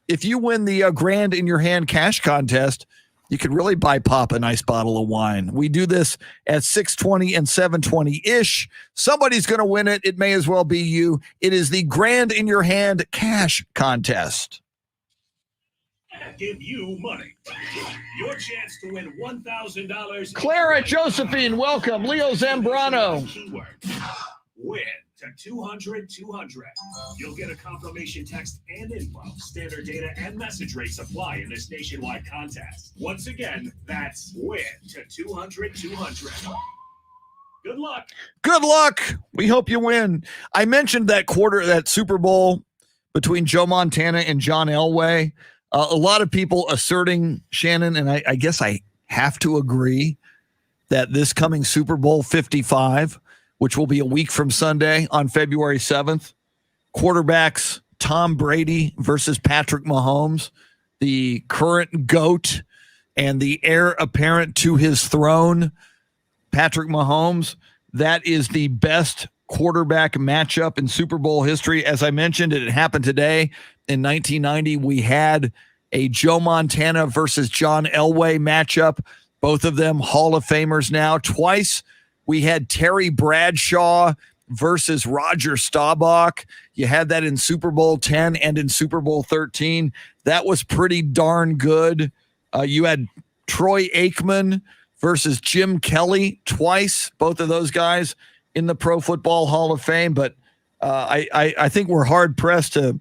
If you win the Grand in Your Hand cash contest, you could really buy Pop a nice bottle of wine. We do this at 6:20 and 7:20-ish. Somebody's going to win it. It may as well be you. It is the Grand in Your Hand cash contest. Give you money. Your chance to win $1,000. Clara Josephine, welcome. Leo Zambrano. Keyword. Win to 200-200. You'll get a confirmation text and info. Standard data and message rates apply in this nationwide contest. Once again, that's win to 200-200. Good luck. Good luck. We hope you win. I mentioned that Super Bowl between Joe Montana and John Elway. A lot of people asserting, Shannon, and I guess I have to agree, that this coming Super Bowl 55, which will be a week from Sunday on February 7th, quarterbacks Tom Brady versus Patrick Mahomes, the current GOAT and the heir apparent to his throne, Patrick Mahomes. That is the best quarterback matchup in Super Bowl history. As I mentioned, it happened today. In 1990, we had a Joe Montana versus John Elway matchup. Both of them Hall of Famers now. Twice we had Terry Bradshaw versus Roger Staubach. You had that in Super Bowl 10 and in Super Bowl 13. That was pretty darn good. You had Troy Aikman versus Jim Kelly twice. Both of those guys in the Pro Football Hall of Fame. But I think we're hard pressed to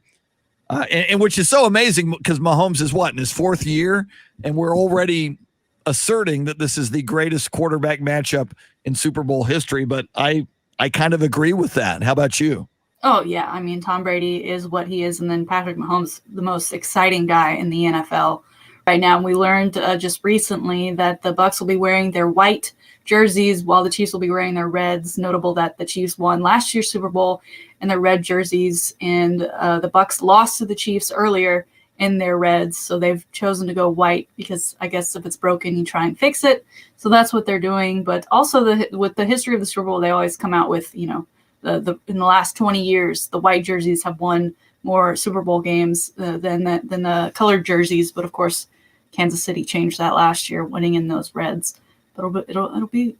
and which is so amazing because Mahomes is in his fourth year, and we're already asserting that this is the greatest quarterback matchup in Super Bowl history. But I kind of agree with that. How about you? Oh, yeah. I mean, Tom Brady is what he is, and then Patrick Mahomes, the most exciting guy in the NFL right now. We learned just recently that the Bucs will be wearing their white jerseys while the Chiefs will be wearing their reds. Notable that the Chiefs won last year's Super Bowl in their red jerseys, and the Bucs lost to the Chiefs earlier in their reds, so they've chosen to go white because I guess if it's broken, you try and fix it. So that's what they're doing. But also with the history of the Super Bowl, they always come out with, you know, the in the last 20 years, the white jerseys have won more Super Bowl games than the colored jerseys. But of course, Kansas City changed that last year, winning in those reds. But it'll be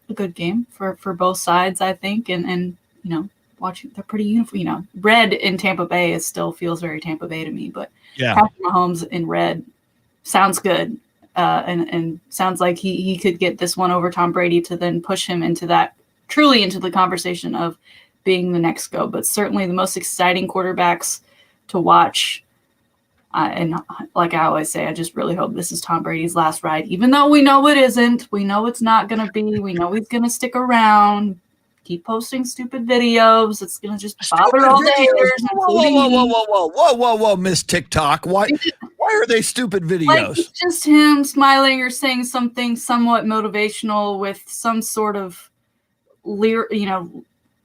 a good game for both sides, I think. And you know, watching, they're pretty uniform. You know, red in Tampa Bay still feels very Tampa Bay to me. But yeah, Patrick Mahomes in red sounds good, and sounds like he could get this one over Tom Brady to then push him into the conversation of being the next GOAT. But certainly the most exciting quarterbacks to watch. And like I always say, I just really hope this is Tom Brady's last ride, even though we know it isn't. We know it's not going to be. We know he's going to stick around, keep posting stupid videos. It's going to just bother all the haters. Whoa, Miss TikTok. Why are they stupid videos? Like, it's just him smiling or saying something somewhat motivational with some sort of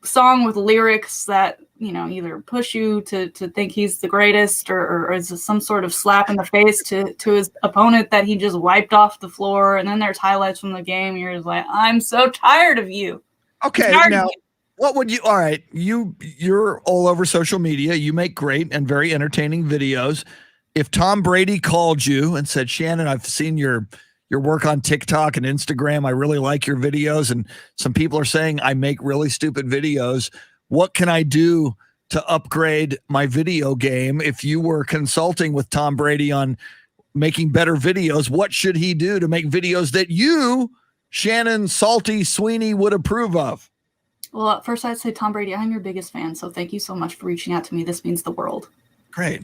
song with lyrics that, you know, either push you to think he's the greatest or is some sort of slap in the face to his opponent that he just wiped off the floor. And then there's highlights from the game. You're just like, I'm so tired of you. Okay, now what would you? All right, you're all over social media. You make great and very entertaining videos. If Tom Brady called you and said, Shannon, I've seen your work on TikTok and Instagram. I really like your videos, and some people are saying I make really stupid videos. What can I do to upgrade my video game? If you were consulting with Tom Brady on making better videos. What should he do to make videos that you, Shannon, Salty, Sweeney, would approve of? Well, at first I'd say, Tom Brady, I'm your biggest fan, so thank you so much for reaching out to me. This means the world. Great.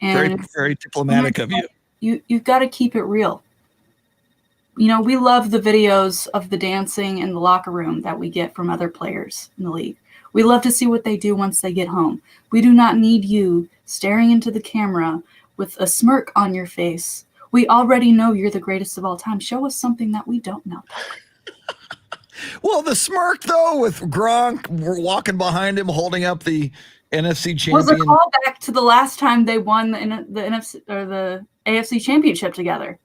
And Very, very diplomatic of you. You've got to keep it real. You know, we love the videos of the dancing in the locker room that we get from other players in the league. We love to see what they do once they get home. We do not need you staring into the camera with a smirk on your face. We already know you're the greatest of all time. Show us something that we don't know. Well, the smirk, though, with Gronk walking behind him, holding up the NFC champion. Was a callback to the last time they won the NFC or the AFC championship together.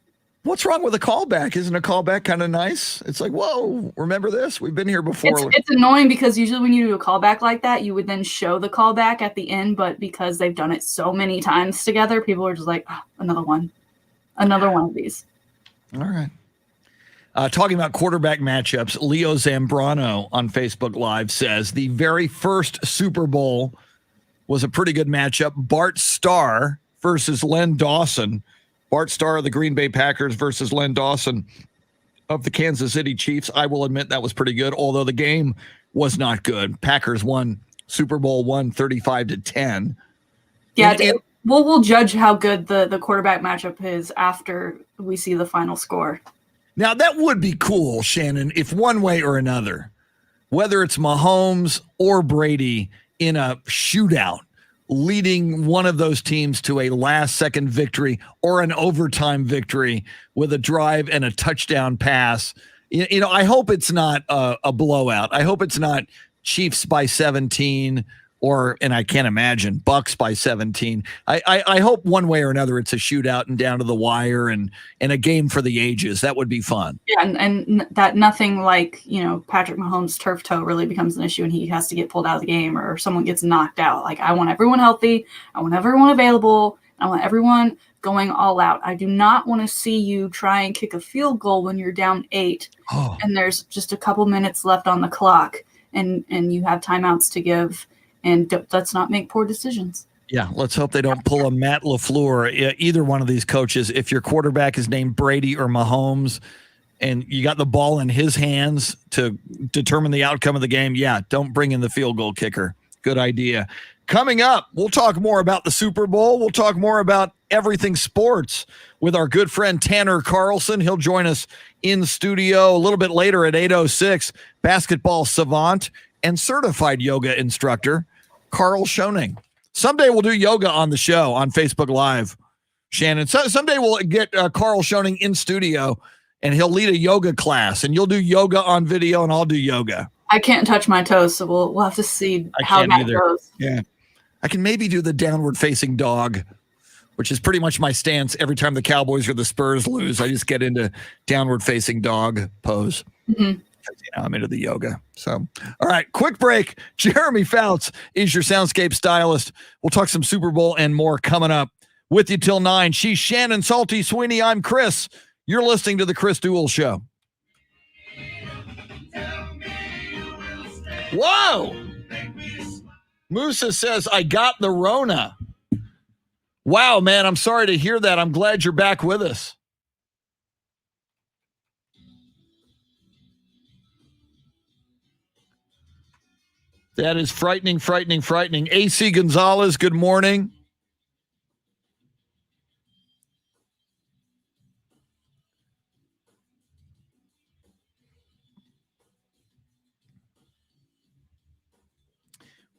What's wrong with a callback? Isn't a callback kind of nice? It's like, whoa, remember this? We've been here before. It's annoying because usually when you do a callback like that, you would then show the callback at the end. But because they've done it so many times together, people are just like, oh, another one of these. All right. Talking about quarterback matchups, Leo Zambrano on Facebook Live says the very first Super Bowl was a pretty good matchup. Bart Starr versus Len Dawson. Bart Starr of the Green Bay Packers versus Len Dawson of the Kansas City Chiefs. I will admit that was pretty good, although the game was not good. Packers won Super Bowl 35-10. Yeah, we'll judge how good the quarterback matchup is after we see the final score. Now, that would be cool, Shannon, if one way or another, whether it's Mahomes or Brady in a shootout, leading one of those teams to a last-second victory or an overtime victory with a drive and a touchdown pass. You know, I hope it's not a blowout. I hope it's not Chiefs by 17 and I can't imagine Bucks by 17. I hope one way or another it's a shootout and down to the wire and a game for the ages. That would be fun. Yeah, and that nothing like, you know, Patrick Mahomes' turf toe really becomes an issue and he has to get pulled out of the game or someone gets knocked out. Like, I want everyone healthy. I want everyone available. I want everyone going all out. I do not want to see you try and kick a field goal when you're down 8 and there's just a couple minutes left on the clock and you have timeouts to give. And let's not make poor decisions. Yeah, let's hope they don't pull a Matt LaFleur, either one of these coaches. If your quarterback is named Brady or Mahomes and you got the ball in his hands to determine the outcome of the game, yeah, don't bring in the field goal kicker. Good idea. Coming up, we'll talk more about the Super Bowl. We'll talk more about everything sports with our good friend Tanner Carlson. He'll join us in studio a little bit later at 8:06. Basketball savant and certified yoga instructor, Carl Schoening. Someday we'll do yoga on the show on Facebook Live, Shannon. So someday we'll get Carl Schoening in studio, and he'll lead a yoga class, and you'll do yoga on video, and I'll do yoga. I can't touch my toes, so we'll have to see how that goes. Yeah, I can maybe do the downward-facing dog, which is pretty much my stance every time the Cowboys or the Spurs lose. I just get into downward-facing dog pose. Mm-hmm. You know, I'm into the yoga. So, all right, quick break. Jeremy Fouts is your soundscape stylist. We'll talk some Super Bowl and more coming up. With you till 9. She's Shannon, Salty, Sweeney. I'm Chris. You're listening to the Chris Duel Show. Whoa! Musa says, I got the Rona. Wow, man, I'm sorry to hear that. I'm glad you're back with us. That is frightening, frightening, frightening. AC Gonzalez, good morning.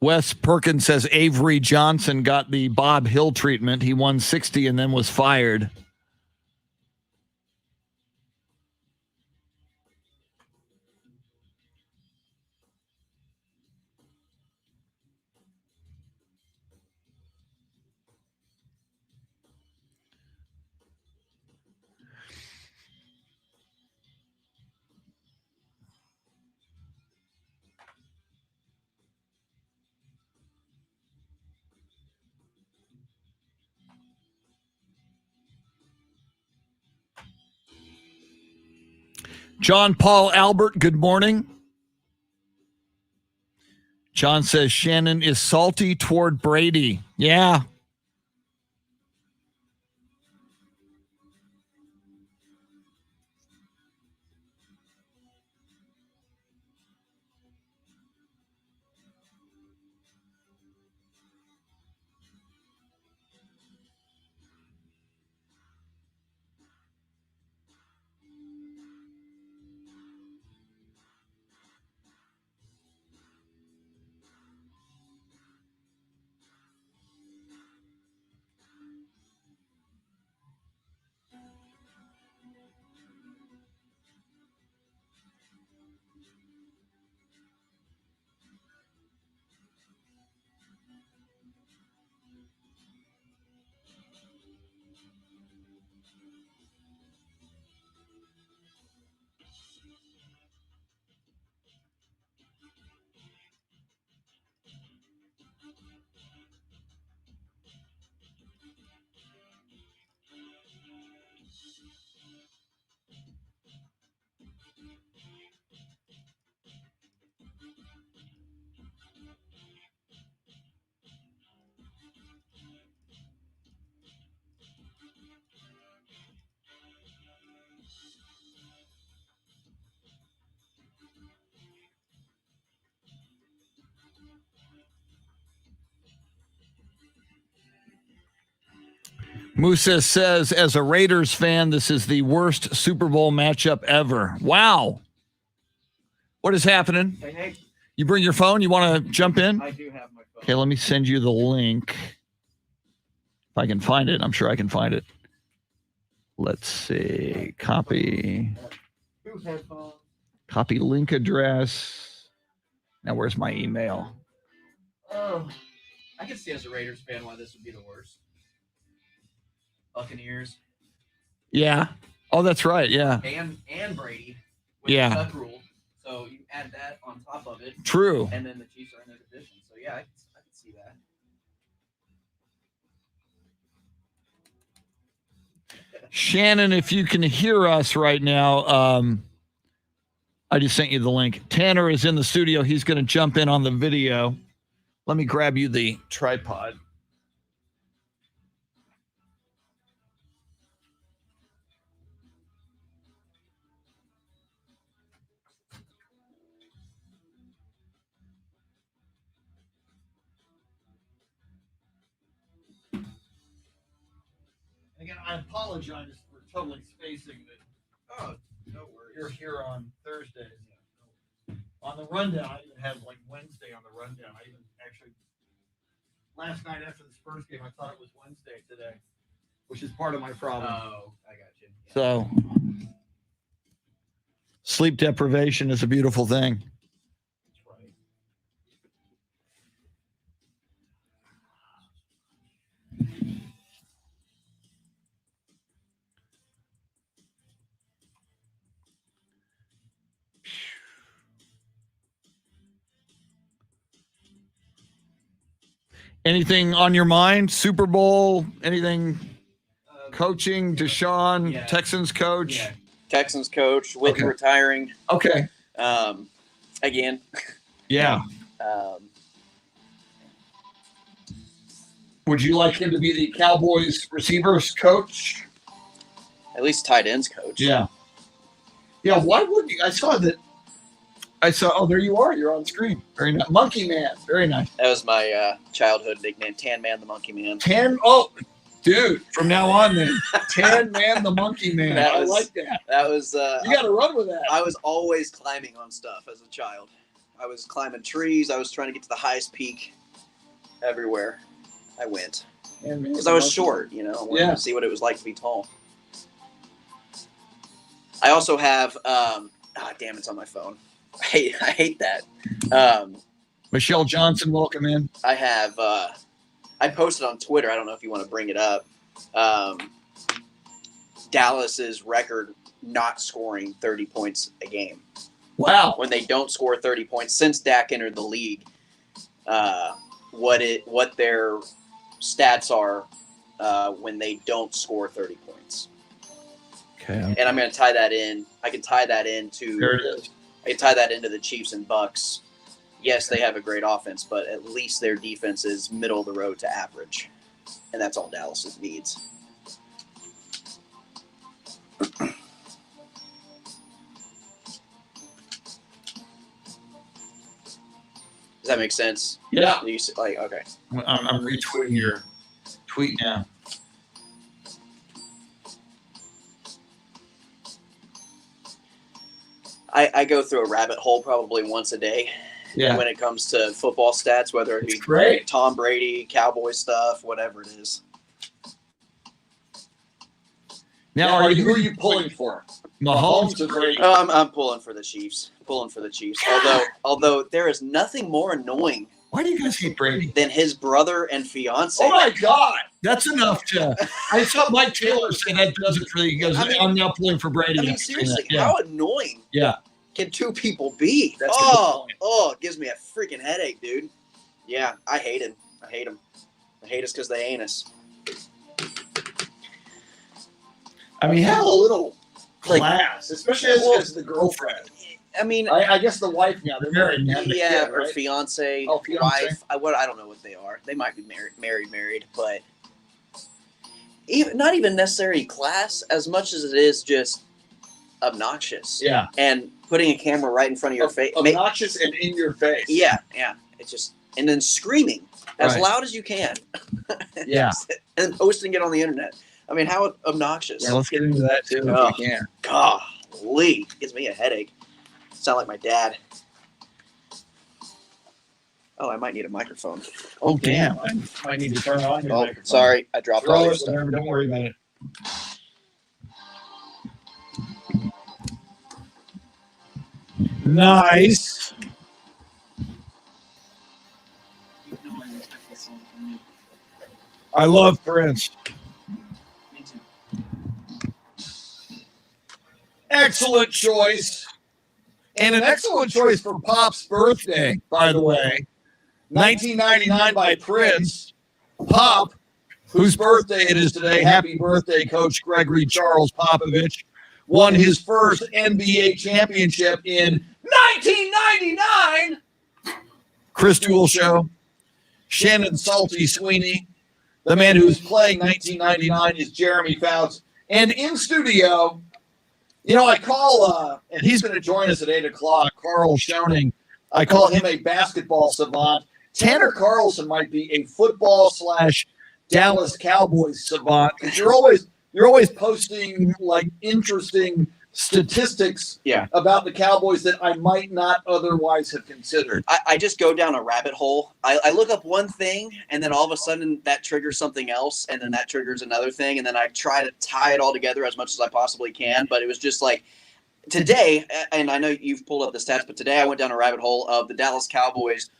Wes Perkins says Avery Johnson got the Bob Hill treatment. He won 60 and then was fired. John Paul Albert, good morning. John says Shannon is salty toward Brady. Yeah. Musa says, as a Raiders fan, this is the worst Super Bowl matchup ever. Wow. What is happening? Hey, You bring your phone? You want to jump in? I do have my phone. Okay, let me send you the link. If I can find it, I'm sure I can find it. Let's see. Copy. Who's headphones? Copy link address. Now, where's my email? Oh, I can see as a Raiders fan why this would be the worst. Buccaneers Yeah. Oh, that's right. Yeah. and Brady. With Yeah. the Tuck rule. So you add that on top of it. True. And then the Chiefs are in their division. So yeah, I can see that. Shannon, if you can hear us right now, I just sent you the link. Tanner is in the studio. He's going to jump in on the video. Let me grab you the tripod. Again, I apologize for totally spacing that. Oh, no worries. You're here on Thursdays. On the rundown, I even had like Wednesday on the rundown. I even actually, last night after the Spurs game, I thought it was Wednesday today, which is part of my problem. Oh, I got you. Yeah. So, sleep deprivation is a beautiful thing. That's right. Anything on your mind? Super Bowl? Anything? Coaching? Deshaun? Yeah. Texans coach? Yeah. Texans coach with Okay. retiring Okay. again. Yeah. Would you like him to be the Cowboys receivers coach? At least tight ends coach. Yeah. Yeah. Why wouldn't you? I saw that. Oh, there you are. You're on screen. Very nice. Monkey Man. Very nice. That was my childhood nickname, Tan Man the Monkey Man. Oh, dude. From now on, then. Tan Man the Monkey Man. That I was- like that. That was You got to run with that. I was always climbing on stuff as a child. I was climbing trees. I was trying to get to the highest peak everywhere I went. Because I was short, I wanted Yeah. to see what it was like to be tall. I also have damn, it's on my phone. I hate that. Michelle Johnson, welcome in. I have I posted on Twitter, I don't know if you want to bring it up. Dallas's record not scoring 30 points a game. Wow. When they don't score 30 points since Dak entered the league, what their stats are when they don't score 30 points. Okay. And I'm going to tie that in. I can tie that into There it is. I can tie that into the Chiefs and Bucks. Yes, they have a great offense, but at least their defense is middle of the road to average. And that's all Dallas needs. Does that make sense? Yeah. Okay. I'm retweeting your tweet now. I go through a rabbit hole probably once a day Yeah. when it comes to football stats, whether it It's be great. Tom Brady, Cowboy stuff, whatever it is. Now, who are you pulling for? Mahomes or Brady? Oh, I'm pulling for the Chiefs. Although there is nothing more annoying Why do you guys hate Brady? than his brother and fiance. Oh my God, that's enough to. I saw Mike Taylor say that does it for you. He goes, I mean- I'm now pulling for Brady. I mean, after saying seriously, that. Yeah. how annoying Yeah. can two people be? That's a good point. It gives me a freaking headache, dude. Yeah, I hate him. I hate us because they ain't us. I mean, have a little Like- class, especially as the girlfriend. I mean, I guess the wife now. They're married now. They yeah, kid, or right? fiance, Oh, fiance. wife. I don't know what they are. They might be married, but not even necessarily class as much as it is just obnoxious. Yeah. And putting a camera right in front of your face. Obnoxious and in your face. Yeah. It's just, and then screaming as Right. loud as you can. Yeah. And posting it on the internet. I mean, how obnoxious. Yeah, let's get into that too Oh. if we can. Golly, gives me a headache. Sound like my dad. Oh, I might need a microphone. Oh, damn. I might need to turn on your Oh, microphone. sorry. I dropped all Throw your it, stuff. whatever. Don't worry about it. Nice. I love Prince. Me too. Excellent choice. And an excellent choice for Pop's birthday, by the way. 1999 by Prince. Pop, whose birthday it is today. Happy birthday, Coach Gregory Charles Popovich. Won his first NBA championship in 1999. Chris Duel Show. Shannon Salty Sweeney. The man who's playing 1999 is Jeremy Fouts. And in studio, you know, I call, and he's going to join us at 8 o'clock, Carl Schoening. I call him a basketball savant. Tanner Carlson might be a football / Dallas Cowboys savant. Because you're always posting like interesting statistics about the Cowboys that I might not otherwise have considered. I just go down a rabbit hole. I look up one thing, and then all of a sudden that triggers something else, and then that triggers another thing, and then I try to tie it all together as much as I possibly can. But it was just like today, and I know you've pulled up the stats, but today I went down a rabbit hole of the Dallas Cowboys,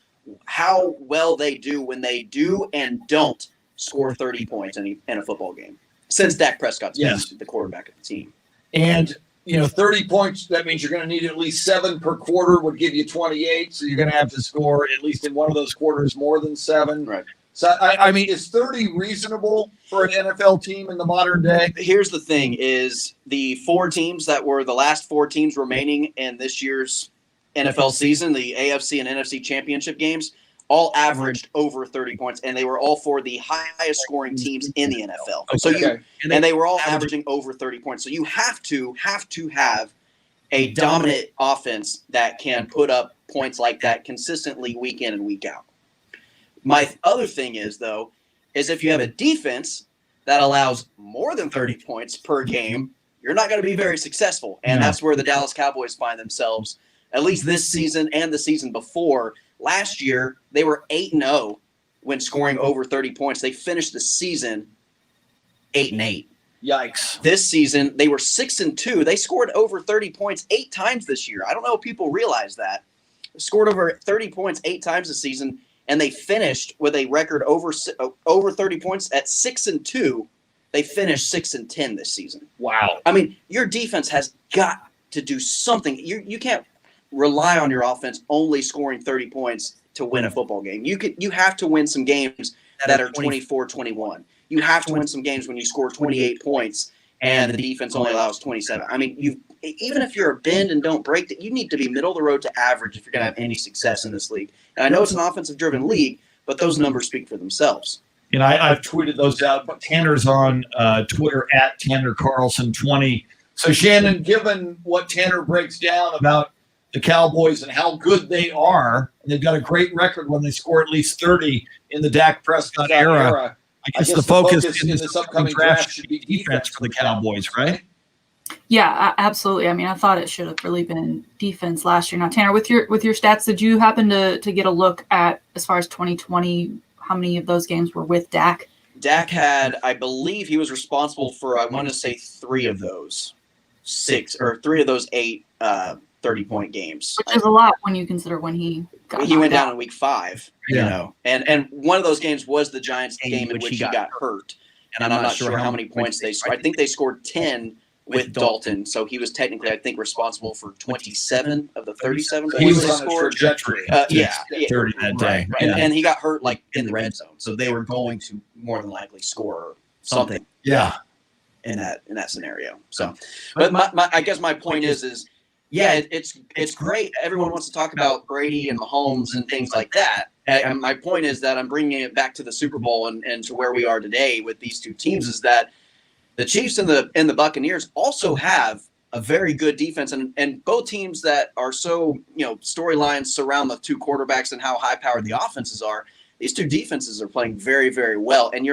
how well they do when they do and don't score 30 points in a football game since Dak Prescott's been the quarterback of the team. And 30 points, that means you're going to need at least 7 per quarter, would give you 28. So you're going to have to score at least in one of those quarters more than 7. Right. So, I mean, is 30 reasonable for an NFL team in the modern day? Here's the thing is the 4 teams that were the last 4 teams remaining in this year's NFL season, the AFC and NFC championship games, all averaged over 30 points, and they were all for the highest scoring teams in the NFL. So and they were all averaging over 30 points. So you have to have a dominant offense that can put up points like that consistently week in and week out. My other thing is, though, is if you have a defense that allows more than 30 points per game, you're not going to be very successful. And that's where the Dallas Cowboys find themselves, at least this season and the season before. Last year, they were 8-0 when scoring over 30 points. They finished the season 8-8. Yikes. This season, they were 6-2. They scored over 30 points 8 times this year. I don't know if people realize that. They scored over 30 points 8 times this season, and they finished with a record over 30 points at 6-2. They finished 6-10 this season. Wow. I mean, your defense has got to do something. You can't rely on your offense only scoring 30 points to win a football game. You have to win some games that are 24-21. You have to win some games when you score 28 points and the defense only allows 27. I mean, even if you're a bend and don't break, you need to be middle of the road to average if you're going to have any success in this league. And I know it's an offensive-driven league, but those numbers speak for themselves. And I've tweeted those out, but Tanner's on Twitter at TannerCarlson20. So, Shannon, given what Tanner breaks down about the Cowboys and how good they are, and they've got a great record when they score at least 30 in the Dak Prescott era, I guess the focus in this upcoming draft should be defense for the Cowboys, right? Yeah, absolutely. I mean, I thought it should have really been defense last year. Now, Tanner, with your stats, did you happen to get a look at, as far as 2020, how many of those games were with Dak? Dak had, I believe he was responsible for, I want to say 3 of those 3 of those 8 30-point games. Which is a lot when you consider when he went down in week 5, and one of those games was the Giants game in which he got hurt. And I'm not sure how many points they scored. I think they scored 10 with Dalton, so he was technically, I think, responsible for 27 of the 37 He points was they on a scored. trajectory. 30 that day. Right. And he got hurt like in the red zone, so they were going to more than likely score something. Yeah. In that scenario. So, but I guess my point is it's great. Everyone wants to talk about Brady and Mahomes and things like that. And my point is that I'm bringing it back to the Super Bowl and to where we are today with these two teams, is that the Chiefs and the Buccaneers also have a very good defense, and both teams that are so, storylines surround the two quarterbacks and how high powered the offenses are. These two defenses are playing very, very well, and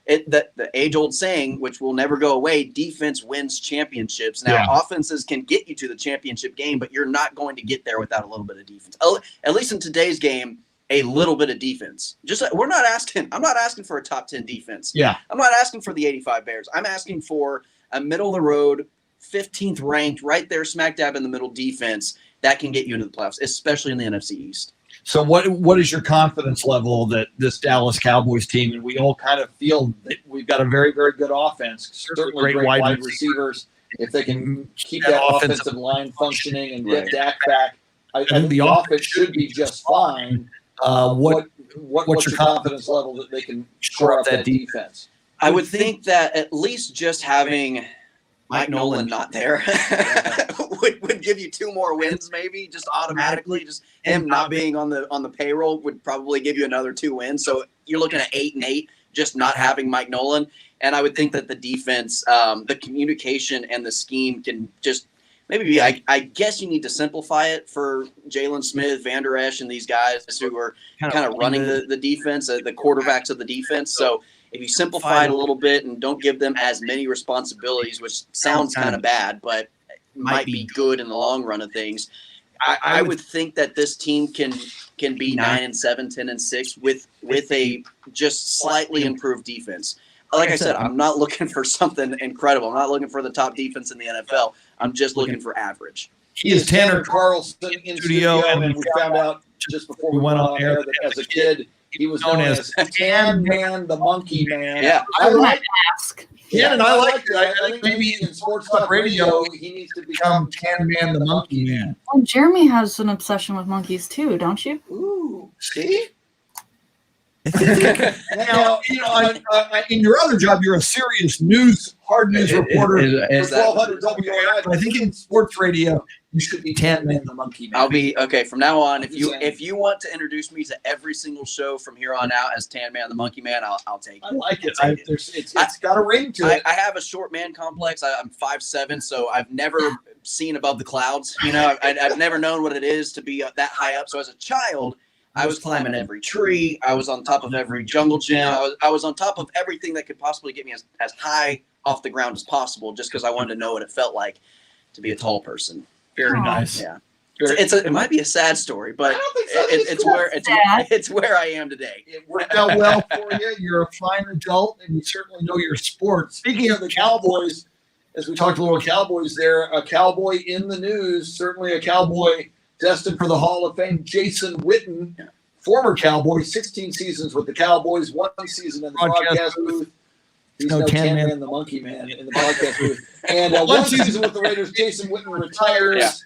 the age-old saying, which will never go away, defense wins championships. Now, offenses can get you to the championship game, but you're not going to get there without a little bit of defense. At least in today's game, a little bit of defense. I'm not asking for a top 10 defense. Yeah. I'm not asking for the 85 Bears. I'm asking for a middle-of-the-road, 15th ranked, right there, smack dab in the middle defense that can get you into the playoffs, especially in the NFC East. So what is your confidence level that this Dallas Cowboys team, and we all kind of feel that we've got a very, very good offense, certainly great wide receivers. If they can keep that offensive line functioning and get Dak back, I think the offense should be just fine. What's your confidence level that they can shore up that defense? I would think that at least just having Mike Nolan not there would give you 2 more wins, maybe just automatically. Just him not being on the payroll would probably give you another 2 wins. So you're looking at 8-8, just not having Mike Nolan. And I would think that the defense, the communication and the scheme can just maybe be. I guess you need to simplify it for Jalen Smith, Van Der Esch, and these guys who are kind of running the defense, the quarterbacks of the defense. So if you simplify it a little bit and don't give them as many responsibilities, which sounds kind of bad, but might be good in the long run of things, I would think that this team can be 9-7, 10-6 with a just slightly improved defense. Like I said, I'm not looking for something incredible. I'm not looking for the top defense in the NFL. I'm just looking for average. He is Tanner Carlson in studio, and we found out just before we went on air that as a kid, he was known as Tan Man, the Monkey Man. Yeah. I like Ask. Yeah, and I like it. I think maybe in sports talk radio, he needs to become Tan Man, the Monkey Man. Well, Jeremy has an obsession with monkeys too, don't you? Ooh, see? Now, in your other job, you're a serious hard news reporter for 1200 WRI. I think in sports radio, you should be Tan Man the Monkey Man. I'll be okay from now on. If you want to introduce me to every single show from here on out as Tan Man the Monkey Man, I'll take it. I like it. It's got a ring to it. I have a short man complex. I'm 5'7", so I've never seen above the clouds. I've never known what it is to be that high up. So as a child, I was climbing every tree. I was on top of every jungle gym. I was on top of everything that could possibly get me as high off the ground as possible, just because I wanted to know what it felt like to be a tall person. Very nice. Yeah, it might be a sad story, but it's where I am today. It worked out well for you. You're a fine adult, and you certainly know your sport. Speaking of the Cowboys, as we talked a little Cowboys there, a Cowboy in the news, certainly a Cowboy destined for the Hall of Fame, Jason Witten, former Cowboy, 16 seasons with the Cowboys, 1 season in the broadcast booth. He's no Tan Man the Monkey Man in the broadcast booth. And 1 season with the Raiders, Jason Witten retires,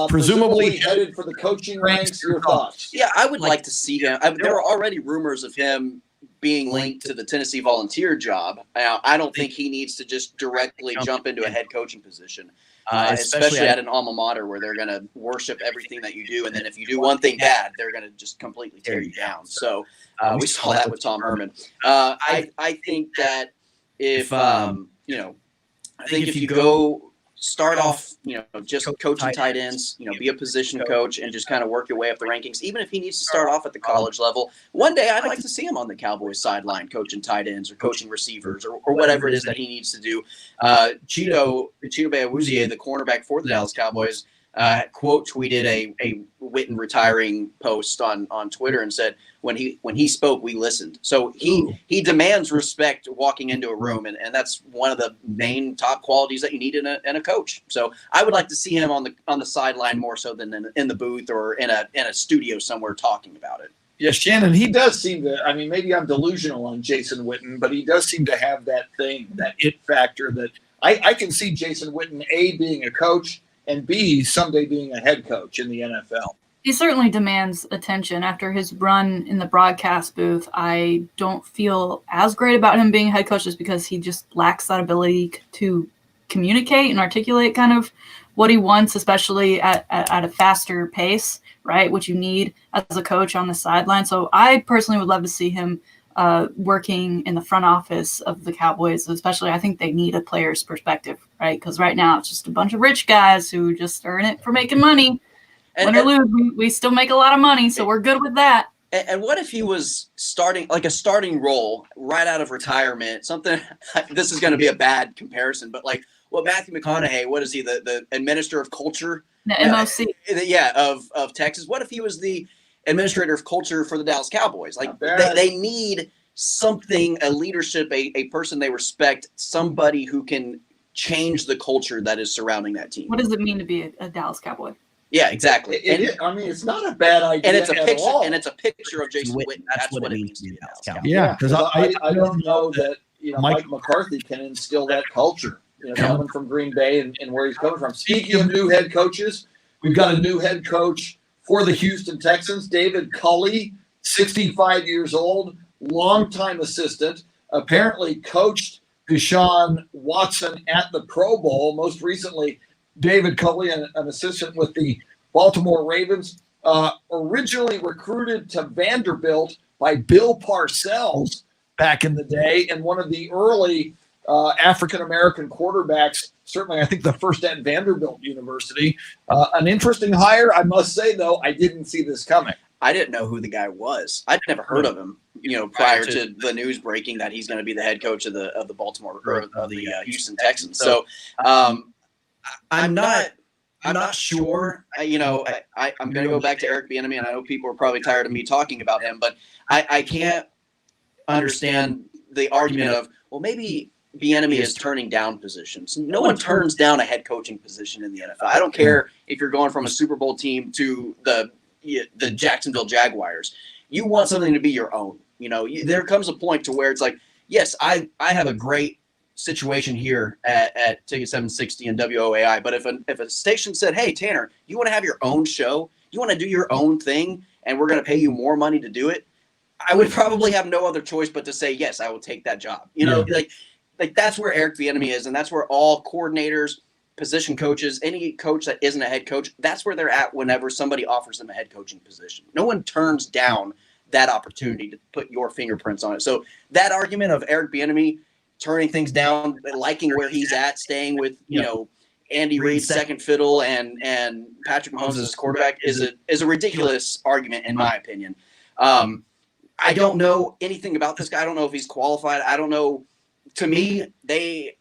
presumably headed for the coaching ranks. Your thoughts? Yeah, I would like to see him. There are already rumors of him being linked to the Tennessee Volunteer job. Now, I don't think he needs to just directly jump into a head coaching position. Especially at an alma mater where they're going to worship everything that you do. And then if you do one thing bad, they're going to just completely tear you down. So we saw that with Tom Herman. I think that if you go start off, just coaching tight ends, be a position coach and just kind of work your way up the rankings. Even if he needs to start off at the college level, one day I'd like to see him on the Cowboys sideline coaching tight ends or coaching receivers or whatever it is that he needs to do. Chido Awuzie, the cornerback for the Dallas Cowboys, quote tweeted a Witten retiring post on Twitter and said, when he spoke, we listened. So he demands respect walking into a room, and that's one of the main top qualities that you need in a coach. So I would like to see him on the sideline more so than in the booth or in a studio somewhere talking about it. Yeah, Shannon, he does seem to, maybe I'm delusional on Jason Witten, but he does seem to have that thing, that it factor that I can see Jason Witten, A, being a coach, and B, someday being a head coach in the NFL. He certainly demands attention. After his run in the broadcast booth, I don't feel as great about him being a head coach just because he just lacks that ability to communicate and articulate kind of what he wants, especially at a faster pace, right, which you need as a coach on the sideline. So I personally would love to see him working in the front office of the Cowboys, especially. I think they need a player's perspective, right? Because right now it's just a bunch of rich guys who just are in it for making money. Win or lose, we still make a lot of money, so we're good with that. And what if he was starting like a starting role right out of retirement? Something. This is going to be a bad comparison, but like what Matthew McConaughey? What is he? The administrator of culture? The MOC. Yeah, of Texas. What if he was the administrator of culture for the Dallas Cowboys? Like they need something, a leadership, a person they respect, somebody who can change the culture that is surrounding that team. What does it mean to be a Dallas Cowboy? Yeah, exactly. I mean, it's not a bad idea. And it's a picture. All. And it's a picture of Jason Witten. That's what it means to be a Dallas Cowboy. Yeah, because I don't know that Mike McCarthy can instill that culture. Coming from Green Bay and where he's coming from. Speaking of new head coaches, we've got a new head coach for the Houston Texans, David Culley, 65 years old, longtime assistant, apparently coached Deshaun Watson at the Pro Bowl. Most recently, David Culley, an assistant with the Baltimore Ravens, originally recruited to Vanderbilt by Bill Parcells back in the day, and one of the early African-American quarterbacks, certainly I think the first at Vanderbilt University. An interesting hire, I must say, though, I didn't see this coming. I didn't know who the guy was. I'd never heard of him, prior to the news breaking that he's going to be the head coach of the Baltimore or of the Houston Texans. So I'm not sure. I'm going to go back to Eric Bieniemy, and I know people are probably tired of me talking about him, but I can't understand the argument of, well, maybe Bieniemy is turning down positions. No one turns down a head coaching position in the NFL. I don't care if you're going from a Super Bowl team to the Jacksonville Jaguars. You want something to be your own. There comes a point to where it's like, yes, I have a great situation here at Ticket 760 and WOAI, but if a station said, hey, Tanner, you want to have your own show? You want to do your own thing, and we're going to pay you more money to do it? I would probably have no other choice but to say, yes, I will take that job. Like that's where Eric Bieniemy is, and that's where all coordinators, position coaches, any coach that isn't a head coach, that's where they're at whenever somebody offers them a head coaching position. No one turns down that opportunity to put your fingerprints on it. So that argument of Eric Bieniemy turning things down, liking where he's at, staying with Andy Reid's second fiddle and Patrick Mahomes as quarterback is a ridiculous argument in my opinion. I don't know anything about this guy. I don't know if he's qualified. I don't know. To me,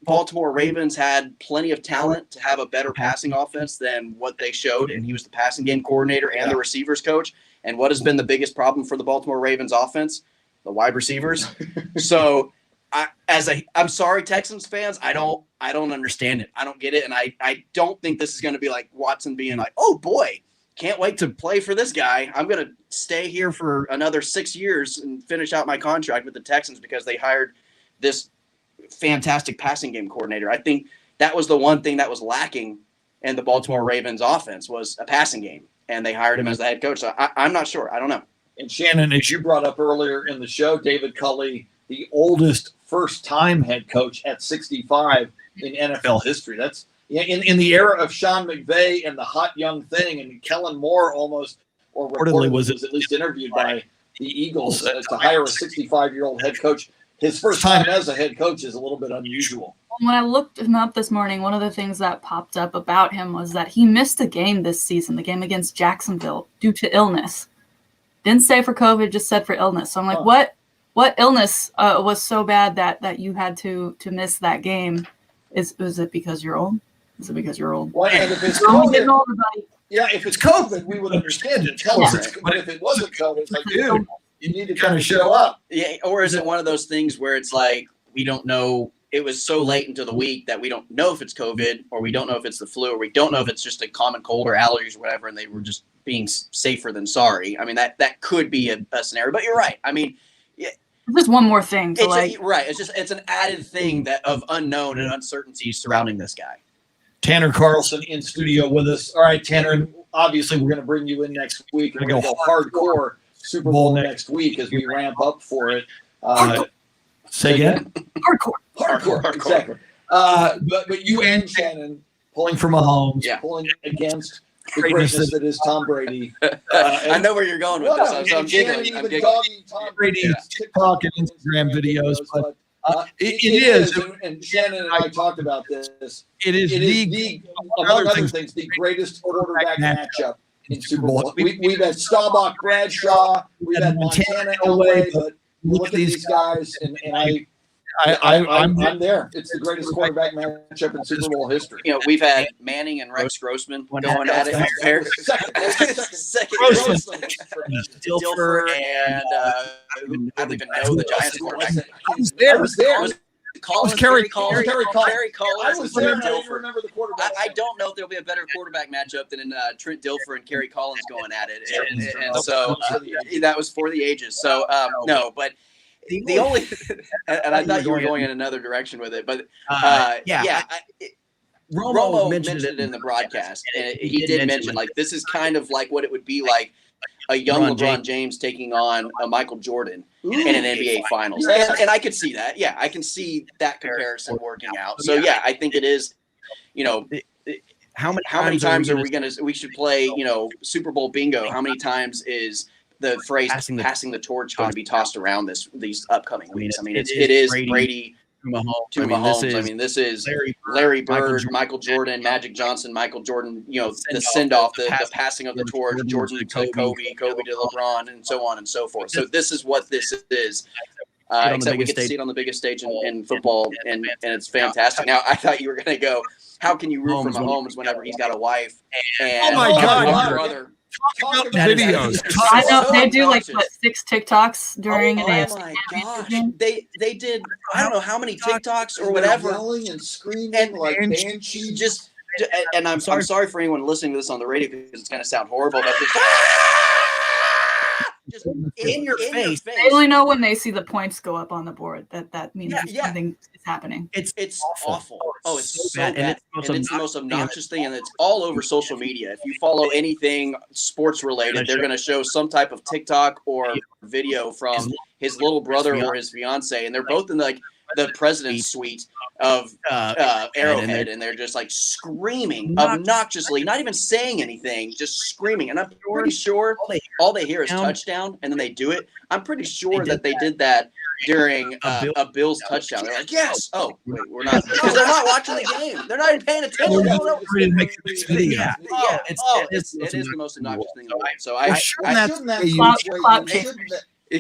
Baltimore Ravens had plenty of talent to have a better passing offense than what they showed, and he was the passing game coordinator and the receivers coach. And what has been the biggest problem for the Baltimore Ravens offense? The wide receivers. So, I'm sorry, Texans fans, I don't understand it. I don't get it, and I don't think this is going to be like Watson being like, oh boy, can't wait to play for this guy. I'm going to stay here for another 6 years and finish out my contract with the Texans because they hired this fantastic passing game coordinator. I think that was the one thing that was lacking in the Baltimore Ravens offense was a passing game, and they hired him as the head coach. So I'm not sure. I don't know. And Shannon, as you brought up earlier in the show, David Culley, the oldest first-time head coach at 65 in NFL history. That's in the era of Sean McVay and the hot young thing, and Kellen Moore almost, or reportedly was at least interviewed by the Eagles to hire a 65-year-old head coach. His first time as a head coach is a little bit unusual. When I looked him up this morning, one of the things that popped up about him was that he missed a game this season, the game against Jacksonville, due to illness. Didn't say for COVID, just said for illness. So I'm like, what illness was so bad that you had to miss that game? Was it because you're old? Is it because you're old? Well, and if it's getting older, buddy. Yeah, if it's COVID, we would understand it. Tell us. But if it wasn't COVID, it's like, dude, you need to kind of show up. Yeah, or is it one of those things where it's like we don't know? It was so late into the week that we don't know if it's COVID, or we don't know if it's the flu, or we don't know if it's just a common cold or allergies or whatever, and they were just being safer than sorry. I mean, that could be a scenario. But you're right. I mean, just one more thing. Right. It's an added thing that of unknown and uncertainty surrounding this guy. Tanner Carlson in studio with us. All right, Tanner. Obviously, we're going to bring you in next week. We're going to go hardcore Super Bowl next week as we ramp up for it. Say again? Hardcore. Exactly. But you and Shannon pulling for Mahomes, pulling against the greatness that is Tom Brady. I know where you're going with this. I'm giggling. Tom Brady's TikTok and Instagram videos, but it is. And Shannon and I talked about this. It is the among other things, the greatest quarterback matchup in Super Bowl. We've had Staubach, Bradshaw, we've had Montana, Elway, but you look at these guys, and I'm there. It's the greatest quarterback matchup in Super Bowl history. You know, we've had Manning and Rex Grossman going at it. Second Dilfer and I don't even know the Giants quarterback. I was there. Kerry Collins. I was there. I don't remember the quarterback. I don't know if there'll be a better quarterback matchup than Trent Dilfer and Kerry Collins going at it, and so that was for the ages. So no, but the only and I thought you were going in another direction with it, but Romo mentioned it in the broadcast, and he did mention like this is kind of like what it would be like a young LeBron James taking on a Michael Jordan in an NBA Finals, and I could see that. Yeah, I can see that comparison working out. So yeah, I think it is. You know, how many times are we should play? You know, Super Bowl bingo. How many times is the phrase passing the torch going to be tossed around these upcoming weeks? I mean, it is Brady to Mahomes. This is Larry Bird, Michael Jordan, Magic Johnson, Michael Jordan. You know, the send off, the passing of the torch, Jordan to Kobe, Kobe to LeBron, and so on and so forth. So this is what this is. Except we get to see it on the biggest stage in football, and it's fantastic. Now, I thought you were going to go, how can you root for Mahomes whenever he's got a wife and a brother? Talk about videos. I know they do like 6 TikToks during an AFC. Oh my gosh, they did. I don't know how many TikToks or whatever, yelling and screaming like banshees. Just, and I'm sorry for anyone listening to this on the radio because it's going to sound horrible, but just in your face. They only know when they see the points go up on the board that means something is happening. It's awful. Oh, it's so bad. And it's the most obnoxious thing, and it's all over social media. If you follow anything sports related, they're going to show some type of TikTok or video from his little brother or his fiance, and they're both in the president's suite of Arrowhead, and they're just like screaming obnoxiously, not even saying anything, just screaming. And I'm pretty sure all they hear is touchdown, and then they do it. I'm pretty sure that they did that during a Bills touchdown. They're like, yes. Oh, wait, we're not, because they're not watching the game. They're not even paying attention. It is the most obnoxious thing in the world. So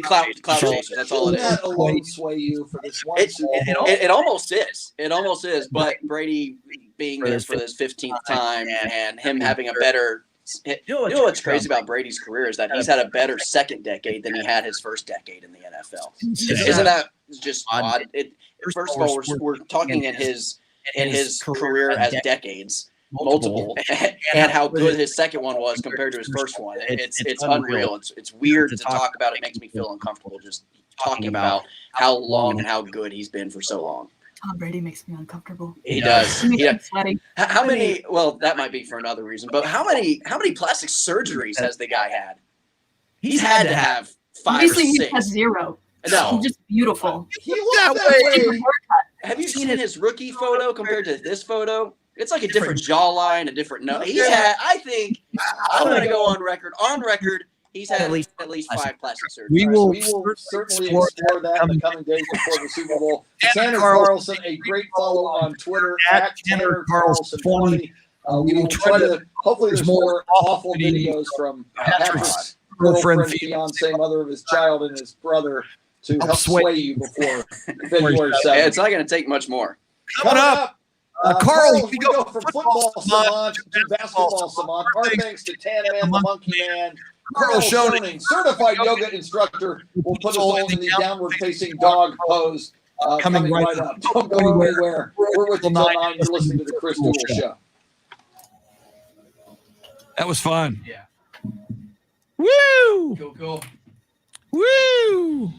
Clout chasers. That's all it is. That alone sway you for this one. It almost is. It almost is. But Brady being there for his 15th time and him having a better. You know what's crazy about Brady's career is that he's had a better second decade than he had his first decade in the NFL. Isn't that just odd? First of all, we're talking in his career as decades. Multiple, and how good his second one was compared to his first one. It's unreal. It's weird to talk about. It makes me feel uncomfortable just talking about how long and how good he's been for so long. Tom Brady makes me uncomfortable. He does. He makes me sweaty. How many? Well, that might be for another reason. But how many plastic surgeries has the guy had? He's had to have 5 or 6. He has 0. No, he's just beautiful. He looks that way. Have you seen his rookie photo compared to this photo? It's like a different jawline, a different nose. He's had, I think, I'm going to go on record. On record, he's had at least 5 plastic surgeries. We will certainly explore that in the coming days before the Super Bowl. Tanner Carlson, a great follow on Twitter at Tanner Carlson 20. We will try to. Hopefully, there's more awful videos from Patrick's girlfriend, fiance, mother of his child, and his brother to help sway you before February 7th. It's not going to take much more. Coming up. Carl, we go from football savant to basketball savant. Our thanks to Tan Man, the Monkey Man, Carl Schoening, certified yoga instructor, will put us all in the downward-facing dog pose. Coming right up. Don't go anywhere. We're with you till 9. You're listening to the Chris Duel Show. That was fun. Yeah. Woo! Cool. Woo!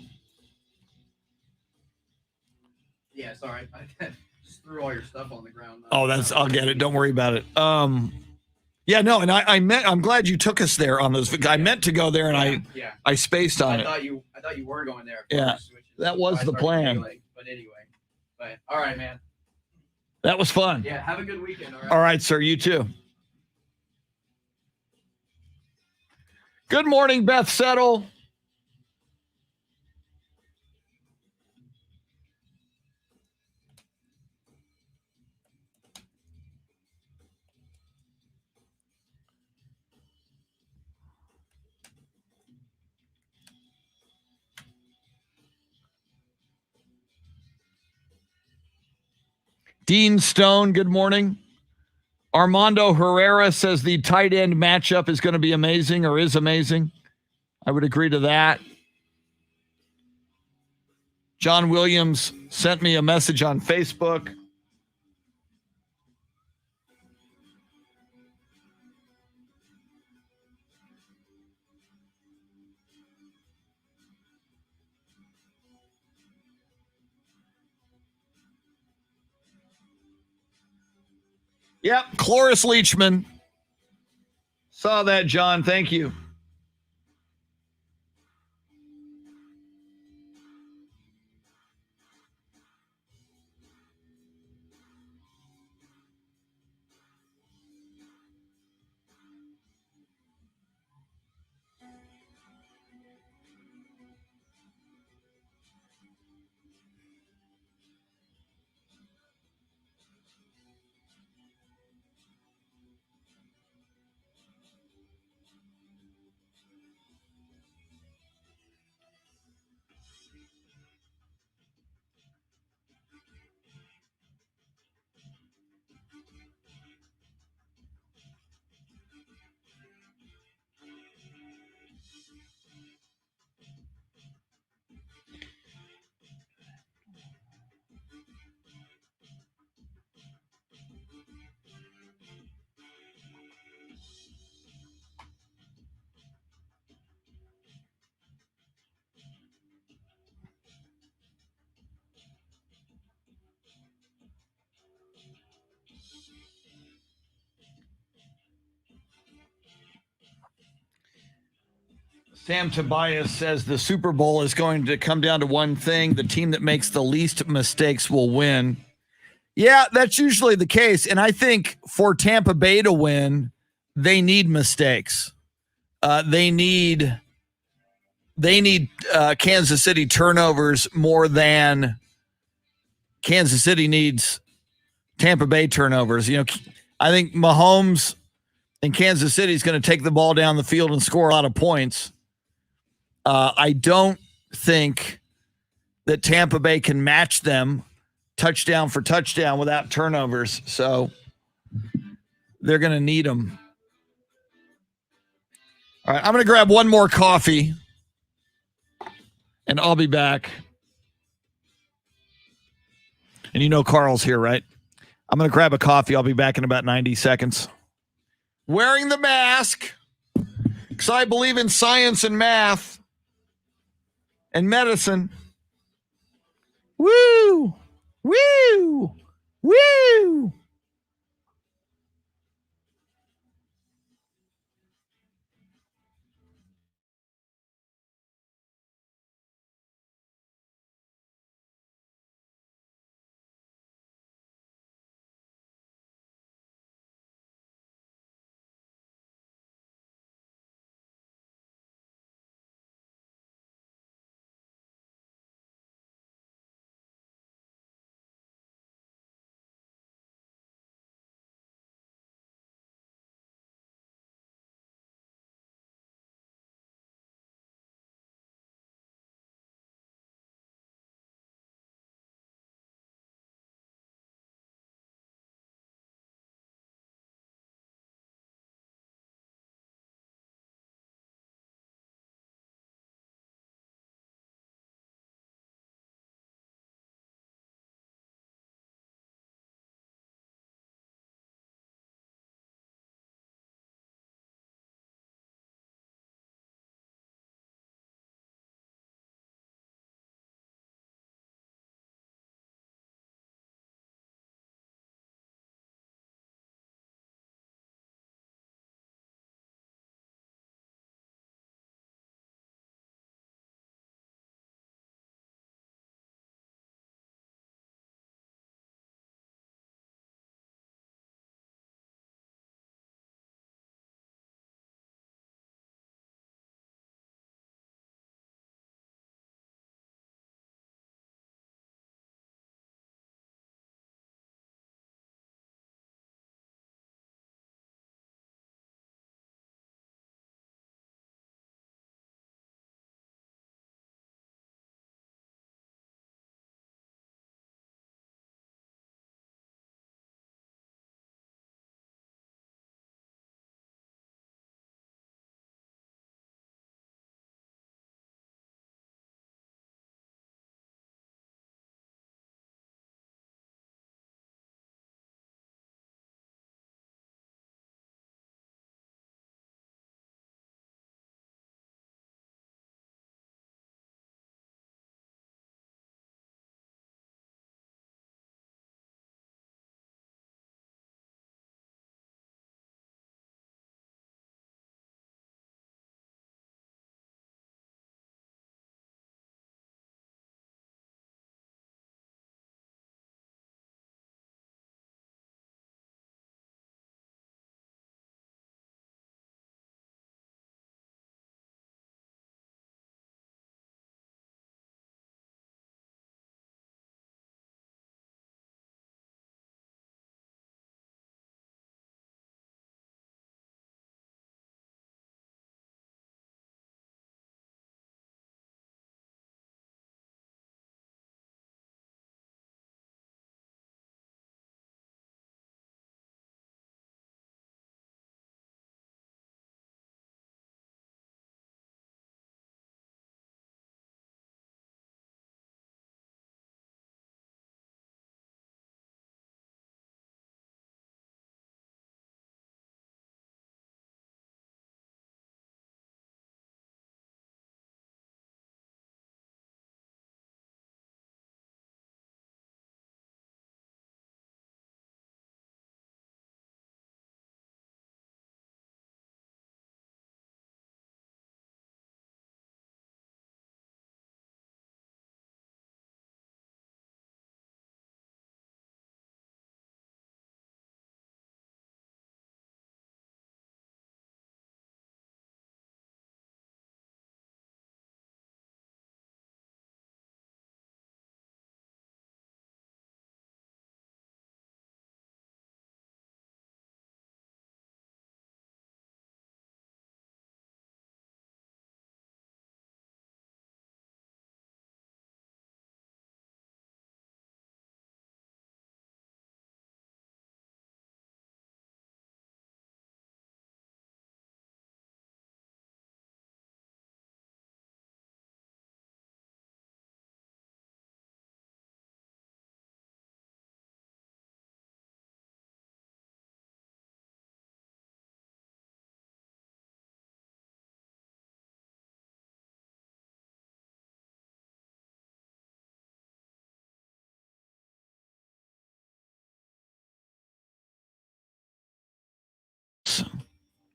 Yeah, sorry. I just threw all your stuff on the ground. Oh, I'll get it. Don't worry about it. Yeah, no, and I'm glad you took us there on those. I meant to go there, and I spaced on it. I thought you were going there. Yeah, that was the plan. But all right, man. That was fun. Yeah, have a good weekend. All right, sir. You too. Good morning, Beth Settle. Dean Stone, good morning. Armando Herrera says the tight end matchup is going to be amazing or is amazing. I would agree to that. John Williams sent me a message on Facebook. Yep, Cloris Leachman. Saw that, John. Thank you. Sam Tobias says the Super Bowl is going to come down to one thing. The team that makes the least mistakes will win. Yeah, that's usually the case. And I think for Tampa Bay to win, they need mistakes. They need Kansas City turnovers more than Kansas City needs Tampa Bay turnovers. You know, I think Mahomes and Kansas City is going to take the ball down the field and score a lot of points. I don't think that Tampa Bay can match them touchdown for touchdown without turnovers. So they're going to need them. All right, I'm going to grab one more coffee and I'll be back. And you know Carl's here, right? I'm going to grab a coffee. I'll be back in about 90 seconds. Wearing the mask because I believe in science and math and medicine. Woo! Woo! Woo!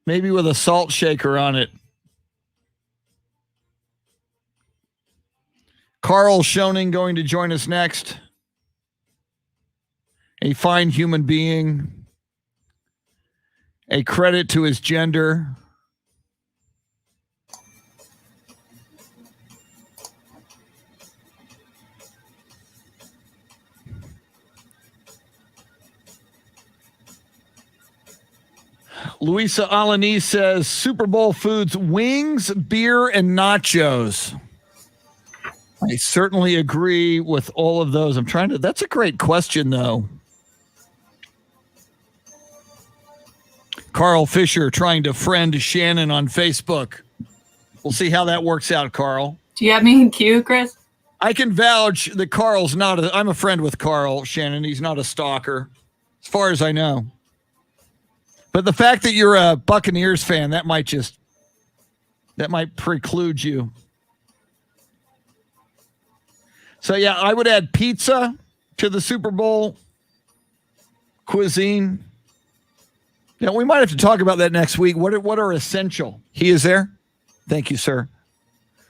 Maybe with a salt shaker on it. Carl Schoening going to join us next. A fine human being. A credit to his gender. Luisa Alani says Super Bowl foods, wings, beer, and nachos. I certainly agree with all of those. That's a great question, though. Carl Fisher trying to friend Shannon on Facebook. We'll see how that works out, Carl. Do you have me in queue, Chris? I can vouch that Carl's I'm a friend with Carl, Shannon. He's not a stalker, as far as I know. But the fact that you're a Buccaneers fan, that might preclude you. So, yeah, I would add pizza to the Super Bowl cuisine. Yeah, we might have to talk about that next week. What are essential? He is there? Thank you, sir.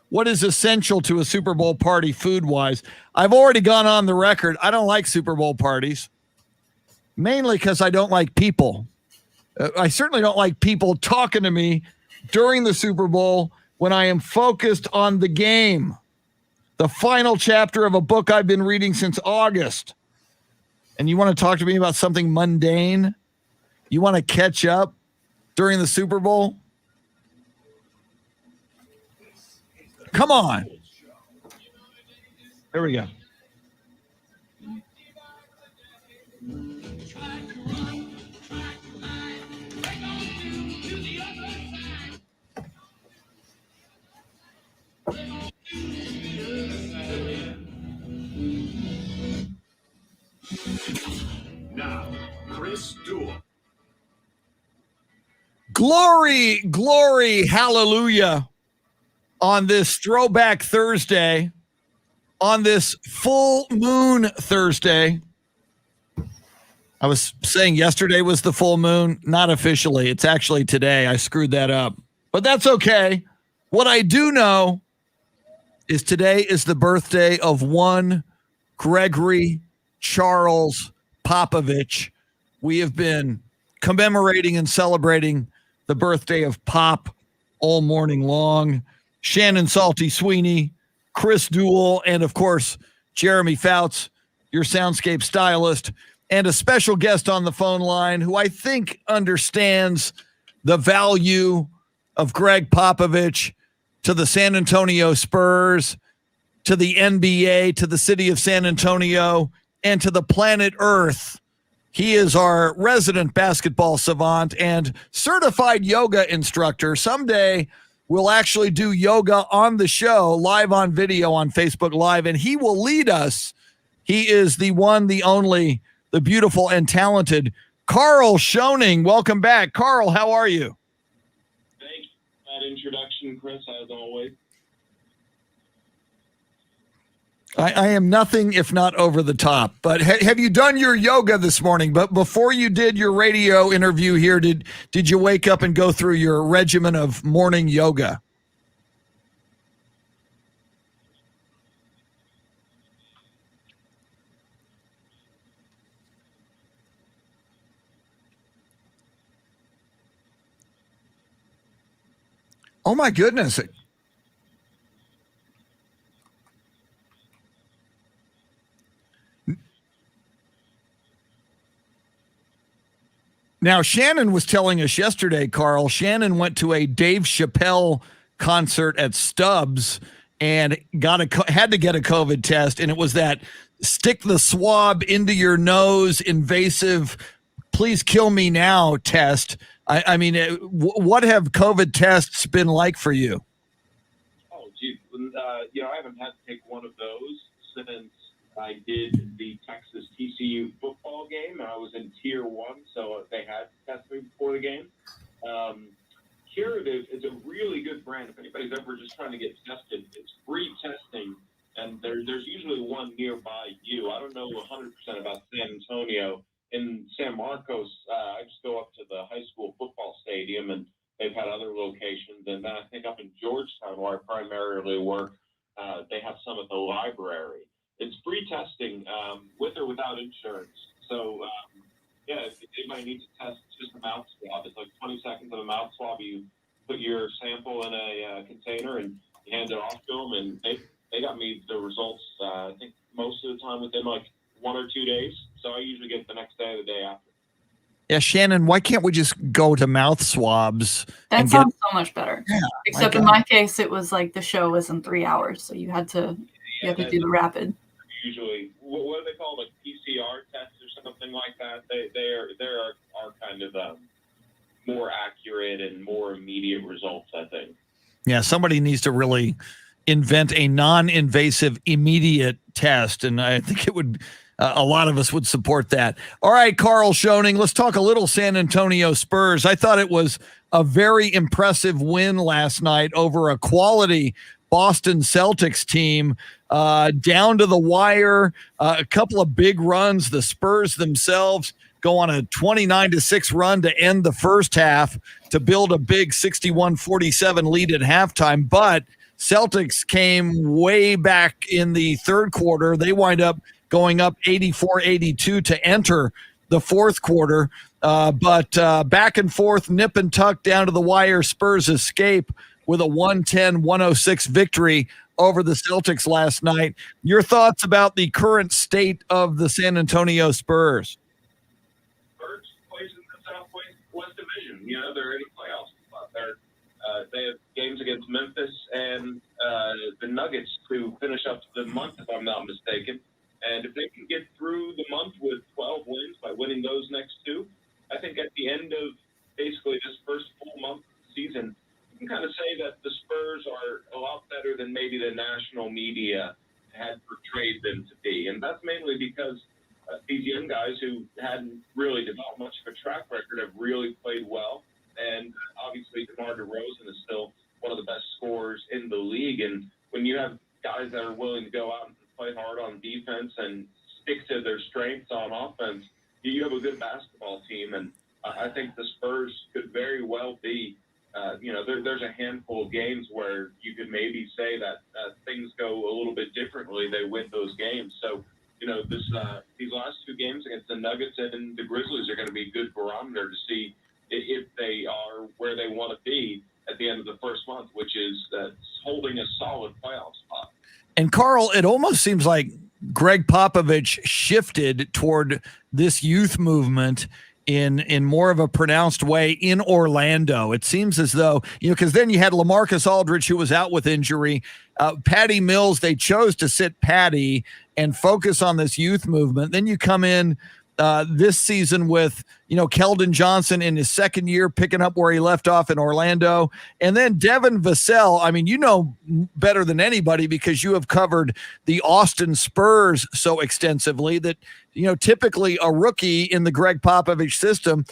What is essential to a Super Bowl party food-wise? I've already gone on the record. I don't like Super Bowl parties, mainly because I don't like people. I certainly don't like people talking to me during the Super Bowl when I am focused on the game. The final chapter of a book I've been reading since August. And you want to talk to me about something mundane? You want to catch up during the Super Bowl? Come on. There we go. Now, Chris Duel. Glory, glory, hallelujah. On this Throwback Thursday, on this full moon Thursday. I was saying yesterday was the full moon. Not officially. It's actually today. I screwed that up. But that's okay. What I do know is today is the birthday of one Gregory Charles Popovich. We have been commemorating and celebrating the birthday of Pop all morning long. Shannon Salty Sweeney, Chris Duel, and of course, Jeremy Fouts, your soundscape stylist, and a special guest on the phone line who I think understands the value of Greg Popovich to the San Antonio Spurs, to the NBA, to the city of San Antonio, and to the planet Earth. He is our resident basketball savant and certified yoga instructor. Someday we'll actually do yoga on the show, live on video on Facebook Live, and he will lead us. He is the one, the only, the beautiful and talented Carl Schoening. Welcome back. Carl, how are you? Thank you for that introduction, Chris, as always. I am nothing if not over the top. But have you done your yoga this morning? But before you did your radio interview here, did you wake up and go through your regimen of morning yoga? Oh my goodness. Now, Shannon was telling us yesterday, Carl, Shannon went to a Dave Chappelle concert at Stubbs and had to get a COVID test. And it was that stick the swab into your nose, invasive, please kill me now test. I mean, what have COVID tests been like for you? Oh, geez. I haven't had to take one of those since I did the Texas TCU football game, and I was in Tier 1, so they had to test me before the game. Curative is a really good brand. If anybody's ever just trying to get tested, it's free testing, and there's usually one nearby you. I don't know 100% about San Antonio. In San Marcos, I just go up to the high school football stadium, and where I primarily work, they have some at the library. It's free testing with or without insurance. So, yeah, if anybody needs to test just a mouth swab, it's like 20 seconds of a mouth swab. You put your sample in a container and you hand it off to them, and they got me the results, I think, most of the time within like 1 or 2 days. So I usually get it the next day or the day after. Yeah, Shannon, why can't we just go to mouth swabs? That sounds so much better. Yeah, Except in my case, it was like the show was in 3 hours, so you had to do the rapid. Usually, what do they call like PCR tests or something like that? They are kind of more accurate and more immediate results, I think. Yeah, somebody needs to really invent a non-invasive immediate test, and I think it would a lot of us would support that. All right, Carl Schoening, let's talk a little San Antonio Spurs. I thought it was a very impressive win last night over a quality Boston Celtics team, down to the wire, a couple of big runs. The Spurs themselves go on a 29-6 run to end the first half to build a big 61-47 lead at halftime. But Celtics came way back in the third quarter. They wind up going up 84-82 to enter the fourth quarter. But back and forth, nip and tuck down to the wire. Spurs escape with a 110-106 victory over the Celtics last night. Your thoughts about the current state of the San Antonio Spurs? Spurs plays in the Southwest Division. You know, they're in the playoffs. They have games against Memphis and the Nuggets to finish up the month, if I'm not mistaken. And if they can get through the month with 12 wins by winning those next two, I think at the end of basically this first full month season, you can kind of say that the Spurs are a lot better than maybe the national media had portrayed them to be. And that's mainly because these young guys who hadn't really developed much of a track record have really played well. And obviously, DeMar DeRozan is still one of the best scorers in the league. And when you have guys that are willing to go out and play hard on defense and stick to their strengths on offense, you have a good basketball team. And I think the Spurs could very well be, there's a handful of games where you could maybe say that things go a little bit differently. They win those games. So, these last two games against the Nuggets and the Grizzlies are going to be a good barometer to see if they are where they want to be at the end of the first month, which is holding a solid playoff spot. And Carl, it almost seems like Greg Popovich shifted toward this youth movement in more of a pronounced way in Orlando. It seems as though, because then you had LaMarcus Aldridge, who was out with injury. Patty Mills, they chose to sit Patty and focus on this youth movement. Then you come in this season with, Keldon Johnson in his second year, picking up where he left off in Orlando. And then Devin Vassell, I mean, better than anybody because you have covered the Austin Spurs so extensively that, typically a rookie in the Greg Popovich system,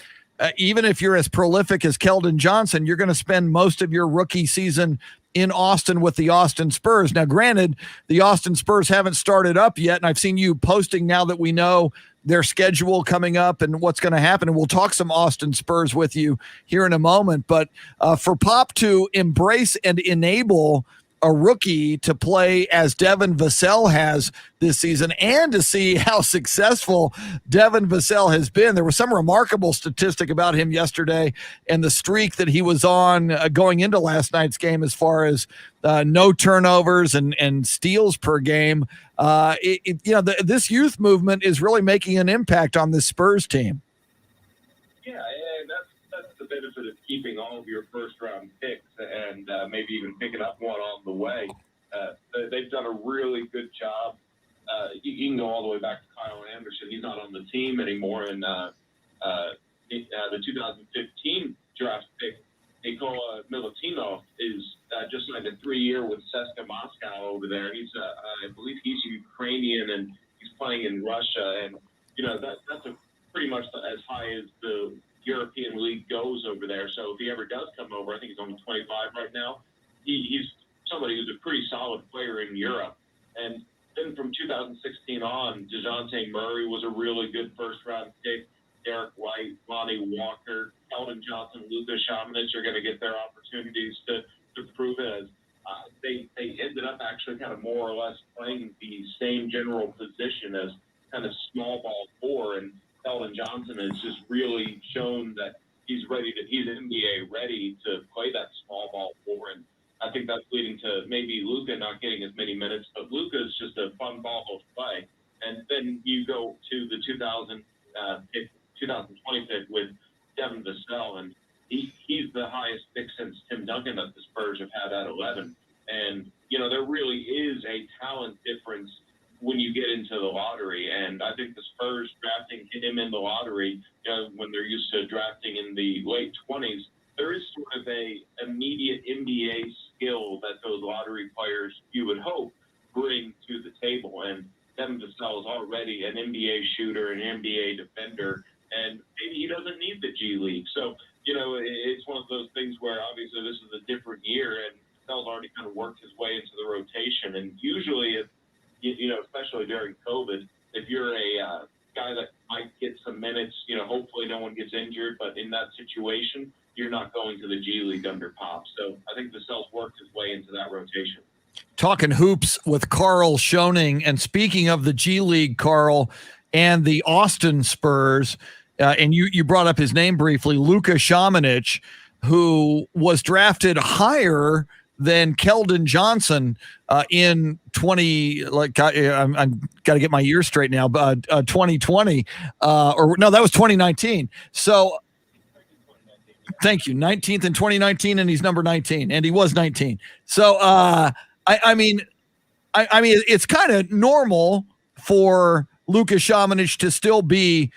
even if you're as prolific as Keldon Johnson, you're going to spend most of your rookie season in Austin with the Austin Spurs. Now, granted, the Austin Spurs haven't started up yet, and I've seen you posting now that we know their schedule coming up and what's going to happen. And we'll talk some Austin Spurs with you here in a moment. But for Pop to embrace and enable a rookie to play as Devin Vassell has this season and to see how successful Devin Vassell has been. There was some remarkable statistic about him yesterday and the streak that he was on going into last night's game as far as no turnovers and steals per game. This youth movement is really making an impact on this Spurs team. Yeah, and that's the benefit of keeping all of your first-round picks and maybe even picking up one on the way. They've done a really good job. You can go all the way back to Kyle Anderson. He's not on the team anymore. And the 2015 draft pick, Nikola Milutinov, is just signed a 3-year with CSKA Moscow over there. He's, I believe he's Ukrainian and he's playing in Russia. And, that's pretty much as high as the European League goes over there. So if he ever does come over, I think he's only 25 right now. He's somebody who's a pretty solid player in Europe. And then from 2016 on, DeJounte Murray was a really good first-round pick. Derek White, Lonnie Walker, Keldon Johnson, Luka Šamanić are going to get their opportunities to prove it they ended up actually kind of more or less playing the same general position as kind of small ball 4, and Keldon Johnson has just really shown that he's NBA ready to play that small ball 4, and I think that's leading to maybe Luka not getting as many minutes, but Luka is just a fun ball to play. And then you go to the 2020 pick with Devin Vassell, and he's the highest pick since Tim Duncan that the Spurs have had at 11. And, there really is a talent difference when you get into the lottery. And I think the Spurs drafting him in the lottery, when they're used to drafting in the late 20s, there is sort of a immediate NBA skill that those lottery players, you would hope, bring to the table. And Devin Vassell is already an NBA shooter, an NBA defender, and maybe he doesn't need the G League. So, it's one of those things where obviously this is a different year, and Vassell's already kind of worked his way into the rotation. And usually, especially during COVID, if you're a guy that might get some minutes, hopefully no one gets injured, but in that situation, you're not going to the G League under Pop. So I think Vassell's worked his way into that rotation. Talking hoops with Carl Schoening, and speaking of the G League, Carl, and the Austin Spurs, and you brought up his name briefly, Luka Šamanić, who was drafted higher than Keldon Johnson in 20. I'm got to get my years straight now. But 2020, or no, that was 2019. So. Thank you. 19th in 2019, and he's number 19, and he was 19. So, I mean, it's kind of normal for Luka Šamanić to still be,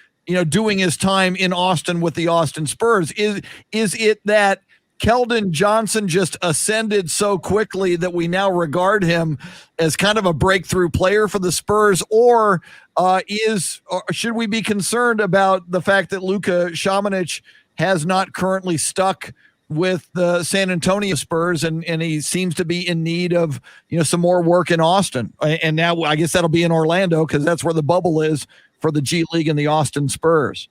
doing his time in Austin with the Austin Spurs. Is it that Keldon Johnson just ascended so quickly that we now regard him as kind of a breakthrough player for the Spurs, or should we be concerned about the fact that Luka Šamanić has not currently stuck with the San Antonio Spurs, and he seems to be in need of, some more work in Austin. And now I guess that'll be in Orlando, because that's where the bubble is for the G League and the Austin Spurs.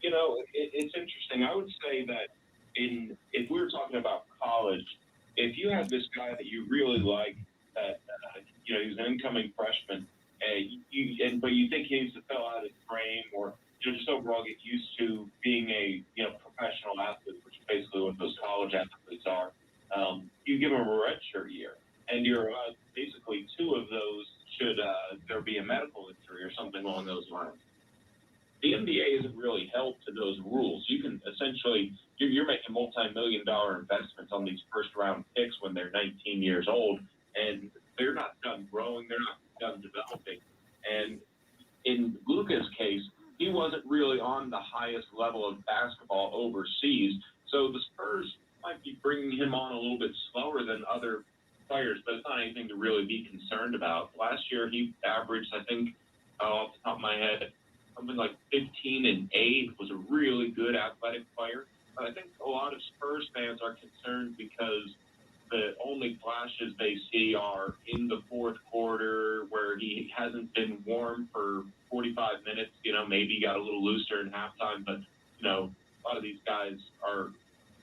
It's interesting. I would say that if we were talking about college, if you have this guy that you really like, that he's an incoming freshman, but you think he needs to fill out his frame, or just overall get used to being a professional athlete, which is basically what those college athletes are. You give them a redshirt year, and you're basically 2 of those should there be a medical injury or something along those lines. The NBA isn't really held to those rules. You can essentially you're making multi-million-dollar investments on these first-round picks when they're 19 years old, and they're not done growing, they're not done developing. And in Luka's case, he wasn't really on the highest level of basketball overseas, so the Spurs might be bringing him on a little bit slower than other players, but it's not anything to really be concerned about. Last year, he averaged, I think, off the top of my head, something like 15 and 8, was a really good athletic player. But I think a lot of Spurs fans are concerned because the only flashes they see are in the fourth quarter where he hasn't been warm for 45 minutes. Maybe he got a little looser in halftime, but, a lot of these guys are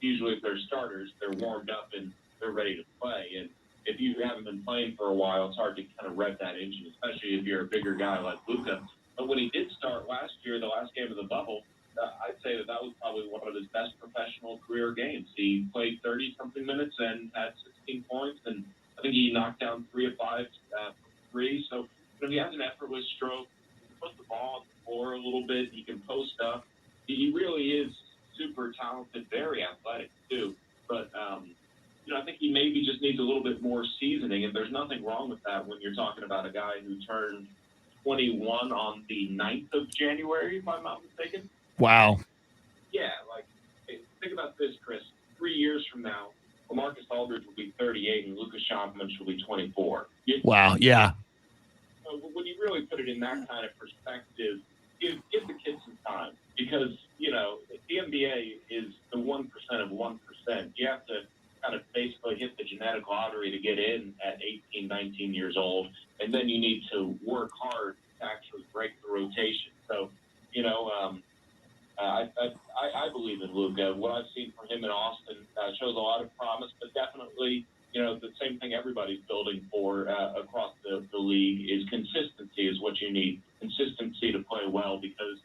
usually, if they're starters, they're warmed up and they're ready to play. And if you haven't been playing for a while, it's hard to kind of rev that engine, especially if you're a bigger guy like Luka. But when he did start last year, the last game of the bubble, I'd say that was probably one of his best professional career games. He played 30-something minutes and had 16 points, and I think he knocked down 3 of 5 from 3. So he has an effortless stroke. He can put the ball on the floor a little bit. He can post up. He really is super talented, very athletic too. But I think he maybe just needs a little bit more seasoning, and there's nothing wrong with that when you're talking about a guy who turned 21 on the 9th of January, if I'm not mistaken. Wow. Yeah, think about this, Chris. 3 years from now, LaMarcus Aldridge will be 38 and Luka Šamanić will be 24. Wow, yeah. When you really put it in that kind of perspective, give the kids some time, because, the NBA is the 1% of 1%. You have to kind of basically hit the genetic lottery to get in at 18, 19 years old, and then you need to work hard to actually break the rotation. So, I believe in Luka. What I've seen from him in Austin shows a lot of promise, but definitely the same thing everybody's building for across the league is consistency is what you need. Consistency to play well, because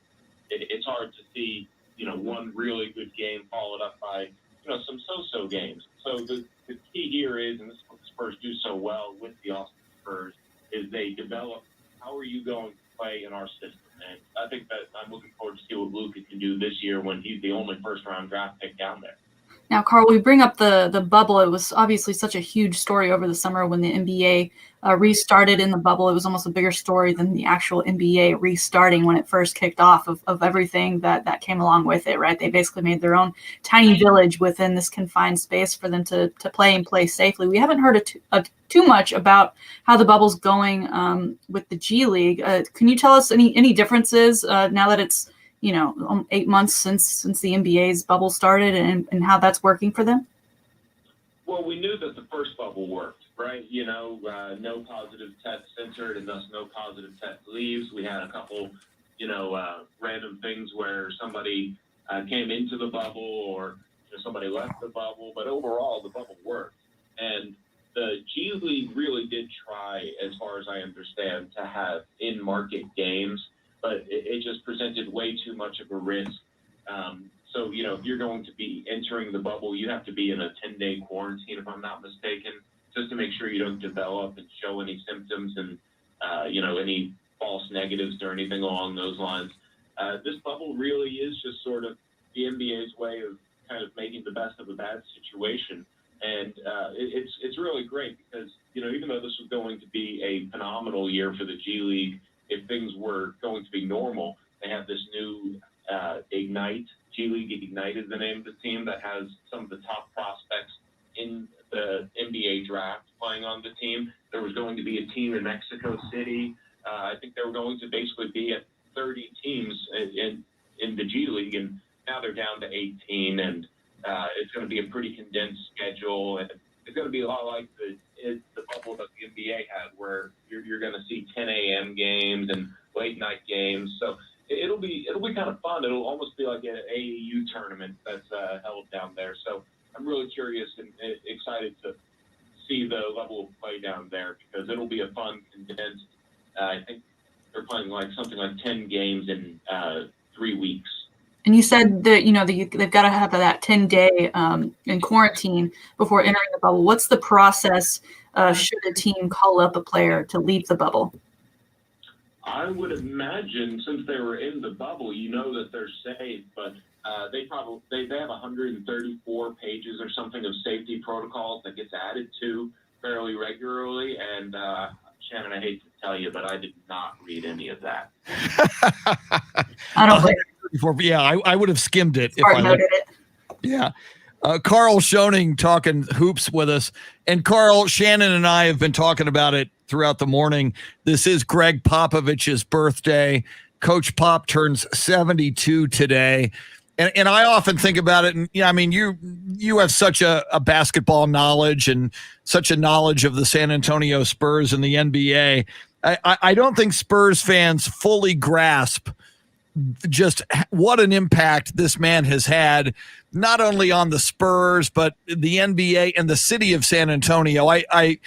it's hard to see, one really good game followed up by, some so-so games. So the key here is, and this is what the Spurs do so well with the Austin Spurs, is they develop how are you going to play in our system. And I think that I'm looking forward to see what Luka can do this year when he's the only first-round draft pick down there. Now, Carl, we bring up the bubble. It was obviously such a huge story over the summer when the NBA restarted in the bubble. It was almost a bigger story than the actual NBA restarting when it first kicked off of everything that came along with it, right? They basically made their own tiny village within this confined space for them to play and play safely. We haven't heard too much about how the bubble's going with the G League. Can you tell us any differences now that it's 8 months since the NBA's bubble started and how that's working for them? Well, we knew that the first bubble worked, right? No positive tests entered and thus no positive test leaves. We had a couple, random things where somebody came into the bubble or somebody left the bubble, but overall the bubble worked. And the G League really did try, as far as I understand, to have in-market games, but it just presented way too much of a risk. So, if you're going to be entering the bubble, you have to be in a 10-day quarantine, if I'm not mistaken, just to make sure you don't develop and show any symptoms and, any false negatives or anything along those lines. This bubble really is just sort of the NBA's way of kind of making the best of a bad situation. And it's really great because, even though this was going to be a phenomenal year for the G League, if things were going to be normal, they have this new Ignite. G League Ignite is the name of the team that has some of the top prospects in the NBA draft playing on the team. There was going to be a team in Mexico City. I think they were going to basically be at 30 teams in the G League, and now they're down to 18, and it's going to be a pretty condensed schedule, and it's going to be a lot like the bubble that the NBA had, where you're going to see 10 a.m. games and late night games. So it'll be kind of fun. It'll almost be like an AAU tournament that's held down there. So I'm really curious and excited to see the level of play down there, because it'll be a fun, condensed. I think they're playing something like 10 games in 3 weeks. And you said that they've got to have that 10-day in quarantine before entering the bubble. What's the process should a team call up a player to leave the bubble? I would imagine, since they were in the bubble, that they're safe, but they have 134 pages or something of safety protocols that gets added to fairly regularly. And Shannon, I hate to tell you, but I did not read any of that. I don't think. Yeah, I would have skimmed it if I looked. Yeah. Carl Schoening talking hoops with us. And Carl, Shannon and I have been talking about it throughout the morning. This is Greg Popovich's birthday. Coach Pop turns 72 today. And I often think about it. And you have such a basketball knowledge and such a knowledge of the San Antonio Spurs and the NBA. I don't think Spurs fans fully grasp just what an impact this man has had, not only on the Spurs, but the NBA and the city of San Antonio. I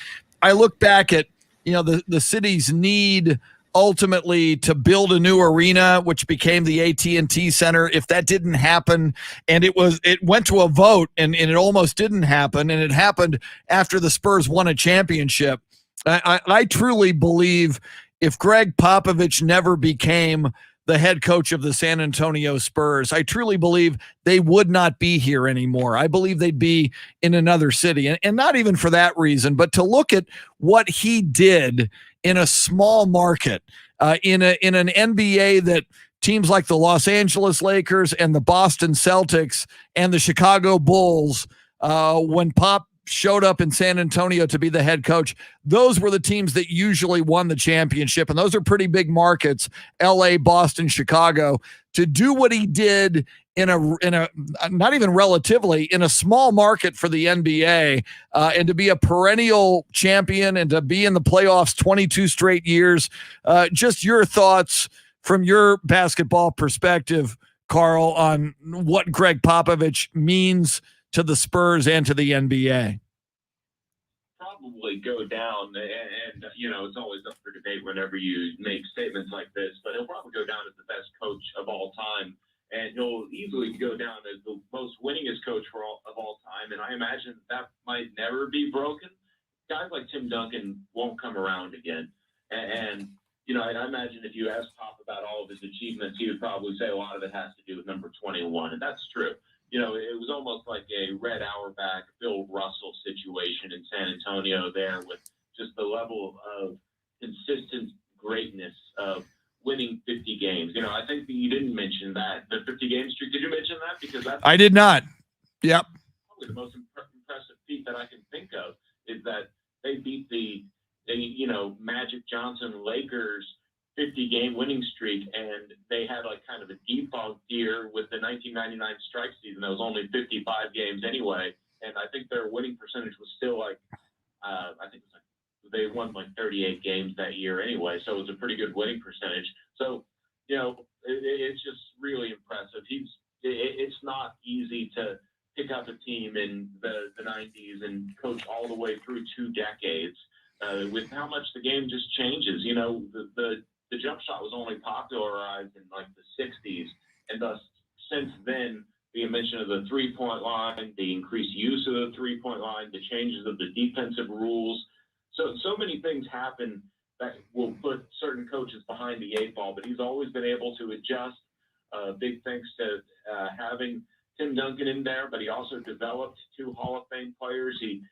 look back at, the city's need ultimately to build a new arena, which became the AT&T Center. If that didn't happen, and it went to a vote and it almost didn't happen, and it happened after the Spurs won a championship. I truly believe if Greg Popovich never became the head coach of the San Antonio Spurs, I truly believe they would not be here anymore. I believe they'd be in another city. And not even for that reason, but to look at what he did in a small market, in an NBA that teams like the Los Angeles Lakers and the Boston Celtics and the Chicago Bulls, when Pop showed up in San Antonio to be the head coach, those were the teams that usually won the championship. And those are pretty big markets, LA, Boston, Chicago. To do what he did in a not even relatively, in a small market for the NBA, and to be a perennial champion and to be in the playoffs 22 straight years, just your thoughts from your basketball perspective, Carl, on what Greg Popovich means to the Spurs and to the NBA. probably go down, and it's always up for debate whenever you make statements like this, but he'll probably go down as the best coach of all time, and he'll easily go down as the most winningest coach of all time, and I imagine that might never be broken. Guys like Tim Duncan won't come around again, and I imagine if you asked Pop about all of his achievements, he would probably say a lot of it has to do with number 21, and that's true. It was almost like a Red Auerbach, Bill Russell situation in San Antonio there with just the level of consistent greatness of winning 50 games. I think that you didn't mention that, the 50-game streak. Did you mention that? Because that's I did not. Yep. Probably the most impressive feat that I can think of is that they beat the Magic Johnson Lakers 50-game winning streak, and they had like kind of a defunct year with the 1999 strike season that was only 55 games anyway, and I think their winning percentage was still like I think it was like they won like 38 games that year anyway, so it was a pretty good winning percentage. So it's just really impressive. It's not easy to pick up a team in the 90s and coach all the way through 2 decades with how much the game just changes. The jump shot was only popularized in like the 60s, and thus since then the invention of the three-point line, the increased use of the three-point line, the changes of the defensive rules. So many things happen that will put certain coaches behind the 8 ball, but he's always been able to adjust. Big thanks to having Tim Duncan in there, but he also developed 2 Hall of Fame players. He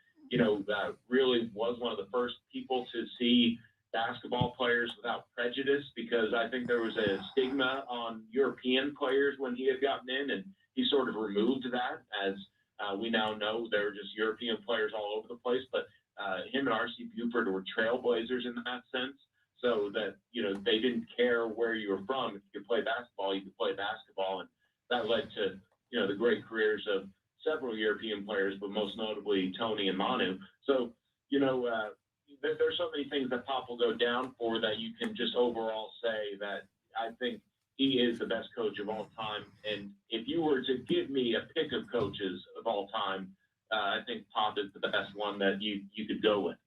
really was one of the first people to see basketball players without prejudice, because I think there was a stigma on European players when he had gotten in, and he sort of removed that. As we now know, there were just European players all over the place, but him and R.C. Buford were trailblazers in that sense, so that they didn't care where you were from. If you could play basketball, you could play basketball, and that led to the great careers of several European players, but most notably Tony and Manu. So there's so many things that Pop will go down for that you can just overall say that I think he is the best coach of all time. And if you were to give me a pick of coaches of all time, I think Pop is the best one that you could go with.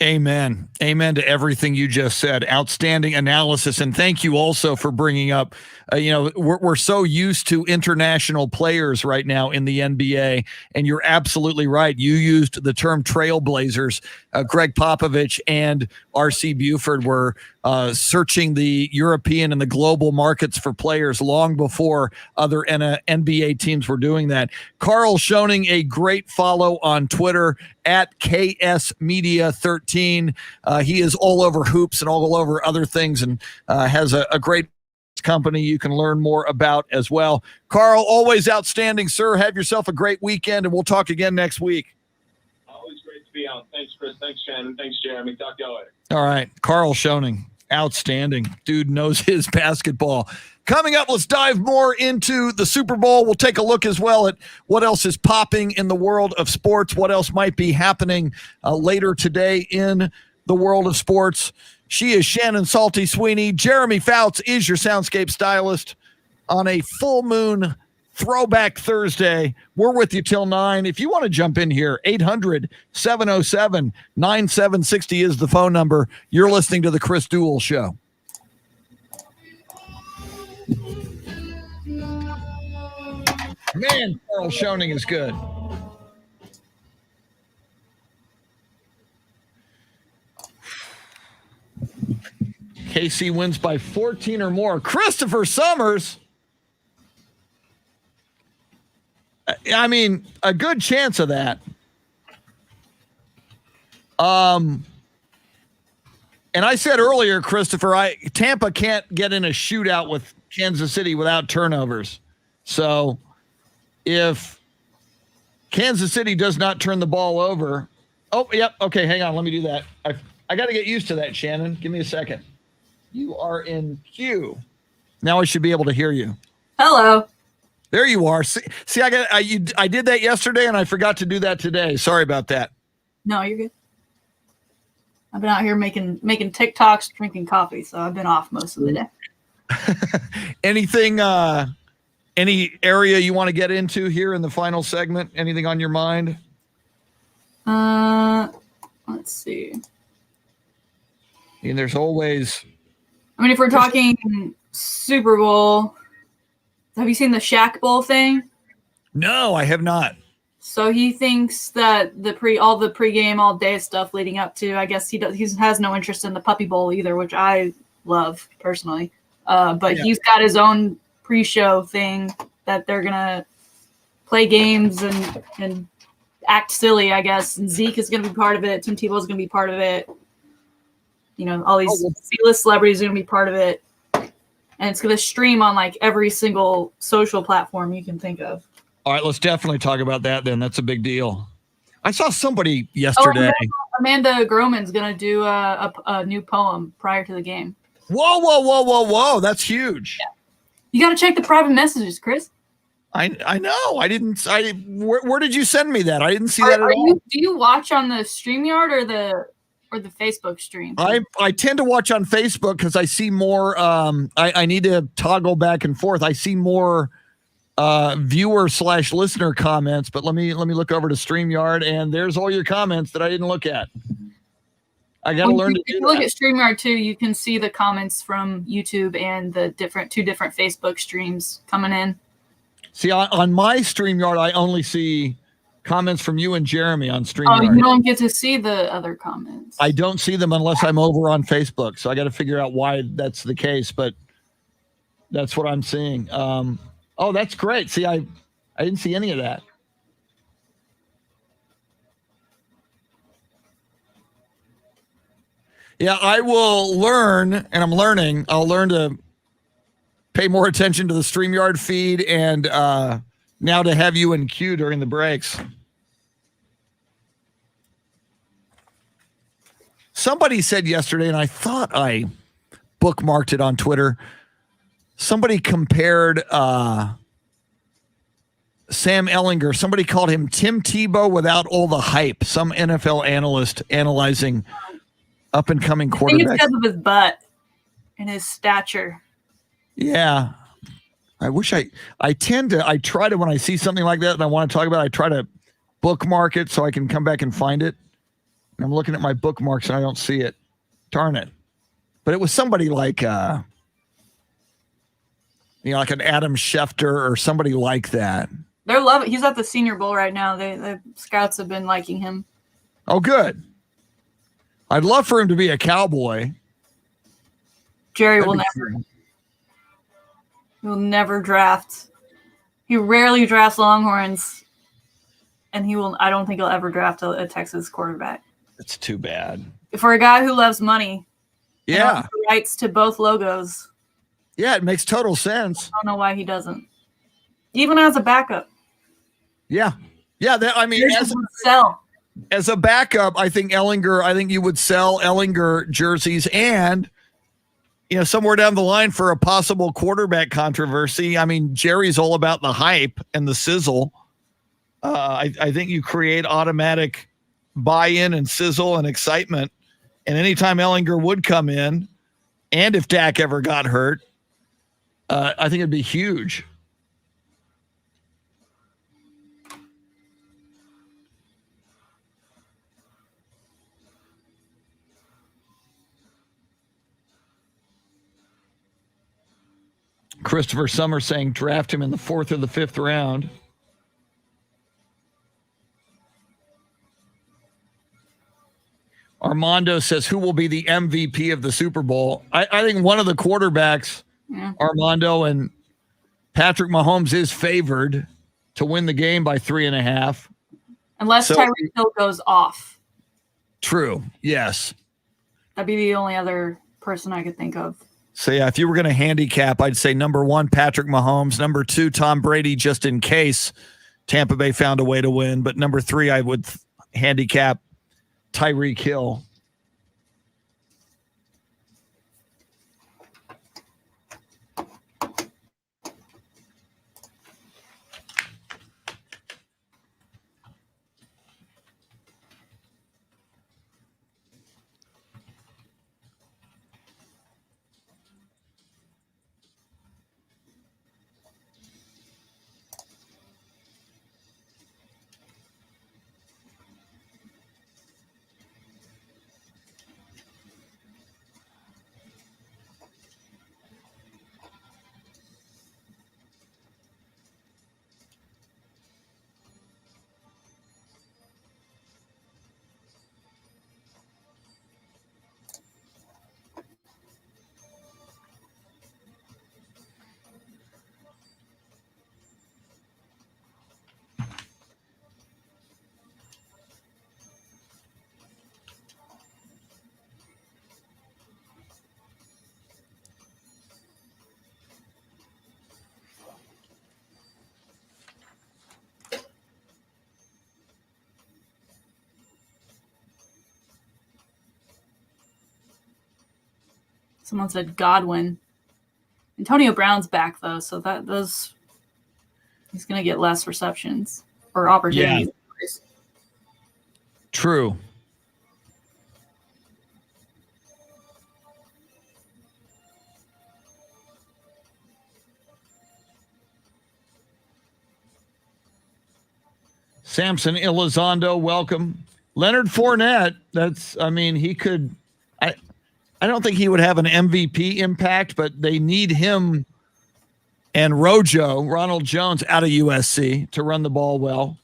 Amen. Amen to everything you just said. Outstanding analysis. And thank you also for bringing up, we're so used to international players right now in the NBA. And you're absolutely right. You used the term trailblazers. Greg Popovich and R.C. Buford were searching the European and the global markets for players long before other NBA teams were doing that. Carl Schoening, a great follow on Twitter at KS Media 13. He is all over hoops and all over other things, and has a great company you can learn more about as well. Carl, always outstanding, sir. Have yourself a great weekend, and we'll talk again next week. Always great to be on. Thanks, Chris. Thanks, Shannon. Thanks, Jeremy. Talk to y'all later. All right. Carl Schoening, outstanding. Dude knows his basketball. Coming up, let's dive more into the Super Bowl. We'll take a look as well at what else is popping in the world of sports, what else might be happening later today in the world of sports. She is Shannon Salty Sweeney. Jeremy Fouts is your soundscape stylist on a full moon Throwback Thursday. We're with you till 9. If you want to jump in here, 800-707-9760 is the phone number. You're listening to the Chris Duel Show. Man, Carl Schoening is good. KC wins by 14 or more. Christopher Summers. I mean, a good chance of that. And I said earlier, Christopher, Tampa can't get in a shootout with Kansas City without turnovers. So if Kansas City does not turn the ball over. Oh, yep. Okay, hang on. Let me do that. I got to get used to that, Shannon. Give me a second. You are in queue. Now I should be able to hear you. Hello. There you are. See, I did that yesterday, and I forgot to do that today. Sorry about that. No, you're good. I've been out here making TikToks, drinking coffee, so I've been off most of the day. Anything, any area you want to get into here in the final segment? Anything on your mind? Well, Let's see. I mean, there's always. I mean, if we're talking Super Bowl, have you seen the Shaq Bowl thing? No, I have not. So he thinks that all the pregame, all day stuff leading up to, I guess he has no interest in the Puppy Bowl either, which I love personally. But he's got his own pre-show thing that they're gonna play games and act silly, I guess. And Zeke is gonna be part of it. Tim Tebow is gonna be part of it. You know, all these C-list celebrities are gonna be part of it, and it's gonna stream on like every single social platform you can think of. All right, let's definitely talk about that then. That's a big deal. I saw somebody yesterday. Amanda Groman's going to do a new poem prior to the game. Whoa. That's huge. Yeah. You got to check the private messages, Chris. I know. Where did you send me that? I didn't see that at all. Do you watch on the StreamYard or the Facebook stream? I tend to watch on Facebook because I see more. I need to toggle back and forth. I see more viewer/listener comments, but let me look over to StreamYard, and there's all your comments that I didn't look at. I got to learn to do that. If you look at StreamYard too, you can see the comments from YouTube and the two different Facebook streams coming in. See, on my StreamYard, I only see comments from you and Jeremy on StreamYard. Oh, you don't get to see the other comments. I don't see them unless I'm over on Facebook, so I got to figure out why that's the case, but that's what I'm seeing. Oh, that's great. See, I didn't see any of that. Yeah, I will learn, and I'm learning. I'll learn to pay more attention to the StreamYard feed and now to have you in queue during the breaks. Somebody said yesterday, and I thought I bookmarked it on Twitter, somebody compared Sam Ehlinger. Somebody called him Tim Tebow without all the hype. Some NFL analyst analyzing up-and-coming quarterbacks. I think it's because of his butt and his stature. Yeah. I wish I try to, when I see something like that and I want to talk about it, I try to bookmark it so I can come back and find it. And I'm looking at my bookmarks and I don't see it. Darn it. But it was somebody like, like an Adam Schefter or somebody like that. They're loving. He's at the Senior Bowl right now. The scouts have been liking him. Oh, good. I'd love for him to be a Cowboy. Jerry will never draft. He rarely drafts Longhorns, and I don't think he'll ever draft a Texas quarterback. It's too bad. For a guy who loves money, yeah, rights to both logos. Yeah, it makes total sense. I don't know why he doesn't. Even as a backup. Yeah. I mean, as a backup, I think you would sell Ehlinger jerseys, and somewhere down the line for a possible quarterback controversy. I mean, Jerry's all about the hype and the sizzle. I think you create automatic buy-in and sizzle and excitement. And anytime Ehlinger would come in, and if Dak ever got hurt, I think it'd be huge. Christopher Summer saying draft him in the 4th or the 5th round. Armando says, who will be the MVP of the Super Bowl? I think one of the quarterbacks, Armando, and Patrick Mahomes is favored to win the game by 3.5. Unless Tyreek Hill goes off. True. Yes. That'd be the only other person I could think of. So, yeah, if you were going to handicap, I'd say number 1, Patrick Mahomes. Number 2, Tom Brady, just in case Tampa Bay found a way to win. But number 3, I would handicap Tyreek Hill. Someone said Godwin. Antonio Brown's back though, so he's going to get less receptions or opportunities. Yeah. True. Samson Elizondo, welcome. Leonard Fournette, he could, I don't think he would have an MVP impact, but they need him and Ronald Jones out of USC to run the ball well.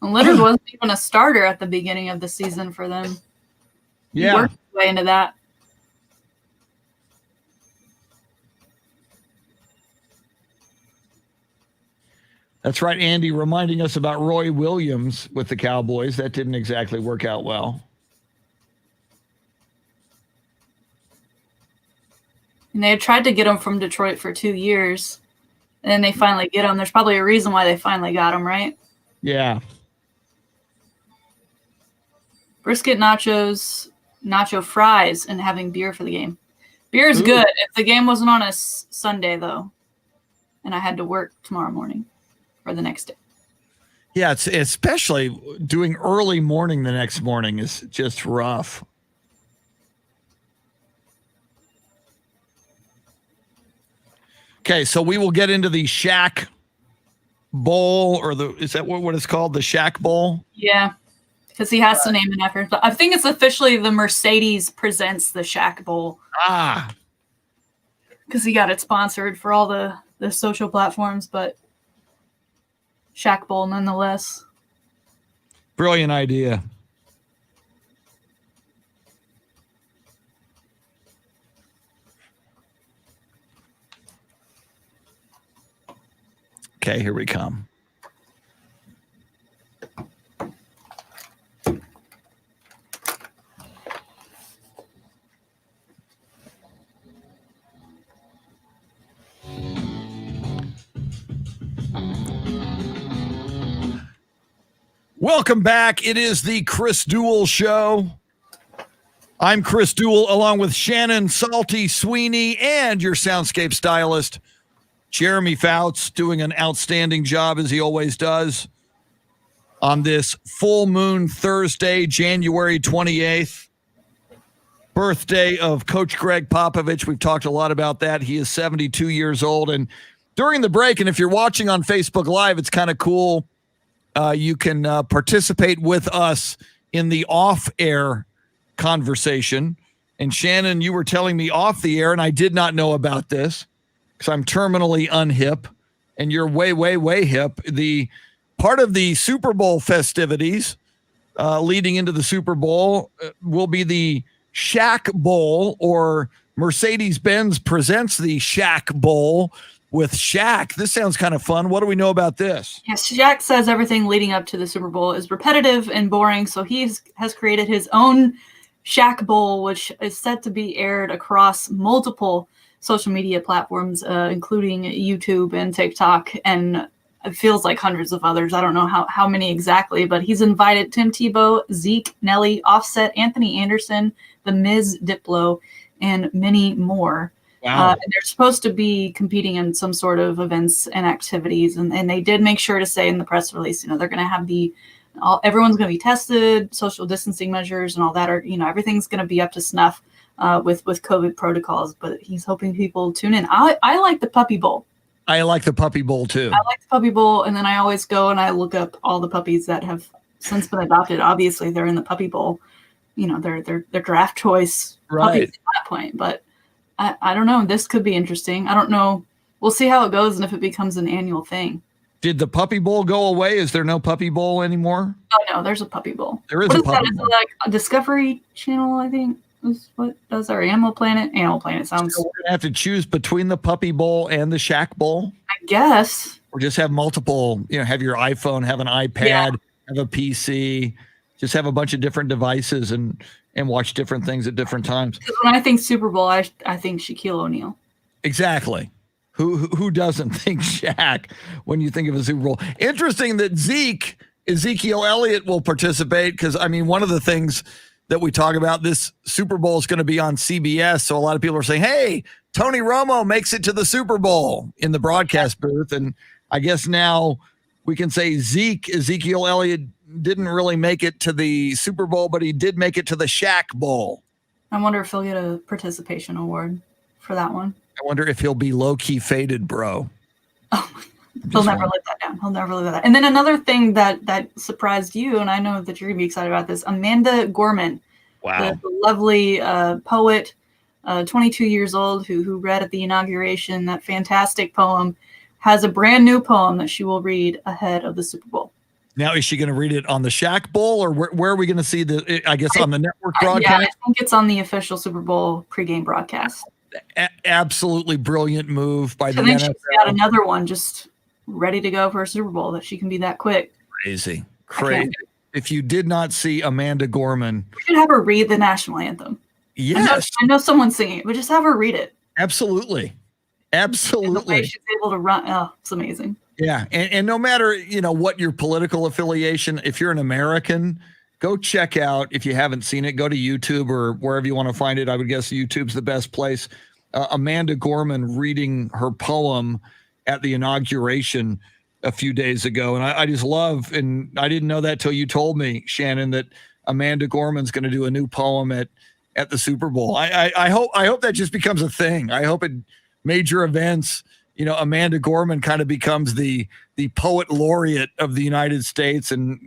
And Leonard wasn't even a starter at the beginning of the season for them. Yeah. He worked his way into that. That's right, Andy, reminding us about Roy Williams with the Cowboys. That didn't exactly work out well. And they had tried to get him from Detroit for 2 years. And then they finally get him. There's probably a reason why they finally got him, right? Yeah. Brisket nachos, nacho fries, and having beer for the game. Beer is good. If the game wasn't on a Sunday, though, and I had to work tomorrow morning or the next day. Yeah, it's especially doing early morning the next morning is just rough. Okay, so we will get into the Shaq Bowl, or is that what it's called? The Shaq Bowl? Yeah, because he has to name it after. But I think it's officially the Mercedes presents the Shaq Bowl. Ah. Because he got it sponsored for all the social platforms, but Shaq Bowl nonetheless. Brilliant idea. Okay, here we come. Welcome back. It is the Chris Duel Show. I'm Chris Duel, along with Shannon Salty Sweeney and your soundscape stylist, Jeremy Fouts, doing an outstanding job as he always does on this full moon Thursday, January 28th, birthday of Coach Greg Popovich. We've talked a lot about that. He is 72 years old. And during the break, and if you're watching on Facebook Live, it's kind of cool. You can participate with us in the off-air conversation. And Shannon, you were telling me off the air, and I did not know about this, because I'm terminally unhip, and you're way, way, way hip. The part of the Super Bowl festivities leading into the Super Bowl will be the Shaq Bowl, or Mercedes-Benz presents the Shaq Bowl with Shaq. This sounds kind of fun. What do we know about this? Yes, Shaq says everything leading up to the Super Bowl is repetitive and boring, so he has created his own Shaq Bowl, which is set to be aired across multiple social media platforms, including YouTube and TikTok, and it feels like hundreds of others. I don't know how many exactly, but he's invited Tim Tebow, Zeke, Nelly, Offset, Anthony Anderson, The Miz, Diplo, and many more. Wow. And they're supposed to be competing in some sort of events and activities, and they did make sure to say in the press release, they're going to have everyone's going to be tested, social distancing measures, and all that everything's going to be up to snuff with COVID protocols. But he's hoping people tune in. I like the Puppy Bowl. I like the Puppy Bowl too. I like the Puppy Bowl, and then I always go and I look up all the puppies that have since been adopted. Obviously, they're in the Puppy Bowl. They're draft choice puppies at that point. But I don't know. This could be interesting. I don't know. We'll see how it goes and if it becomes an annual thing. Did the Puppy Bowl go away? Is there no Puppy Bowl anymore? Oh no, there's a Puppy Bowl. There is what a is Puppy that? Bowl. Is it like a Discovery Channel? I think is what does our Animal Planet. Animal Planet sounds. So we're gonna have to choose between the Puppy Bowl and the Shaq Bowl. I guess. Or just have multiple. Have your iPhone, have an iPad, have a PC. Just have a bunch of different devices and watch different things at different times. When I think Super Bowl, I think Shaquille O'Neal. Exactly. Who doesn't think Shaq when you think of a Super Bowl? Interesting that Ezekiel Elliott will participate, because one of the things that we talk about. This Super Bowl is going to be on CBS. So a lot of people are saying, hey, Tony Romo makes it to the Super Bowl in the broadcast booth. And I guess now we can say Ezekiel Elliott didn't really make it to the Super Bowl, but he did make it to the Shaq Bowl. I wonder if he'll get a participation award for that one. I wonder if he'll be low-key faded, bro. He'll never let that down. He'll never let that down. And then another thing that surprised you, and I know that you're going to be excited about this, Amanda Gorman. Wow. The lovely poet, 22 years old, who read at the inauguration that fantastic poem, has a brand new poem that she will read ahead of the Super Bowl. Now, is she going to read it on the Shaq Bowl, or where are we going to see I guess on the network broadcast? Yeah, I think it's on the official Super Bowl pregame broadcast. Absolutely brilliant move by the I think NFL. she's got another one just ready to go for a Super Bowl, that she can be that quick. Crazy. If you did not see Amanda Gorman. We should have her read the national anthem. Yes. I know someone's singing it, but just have her read it. Absolutely. And the way she's able to run, it's amazing. Yeah, and no matter, what your political affiliation, if you're an American, go check out, if you haven't seen it, go to YouTube or wherever you want to find it. I would guess YouTube's the best place. Amanda Gorman reading her poem at the inauguration a few days ago. And I just love, and I didn't know that till you told me, Shannon, that Amanda Gorman's going to do a new poem at the Super Bowl. I hope that just becomes a thing. I hope at major events, Amanda Gorman kind of becomes the poet laureate of the United States, and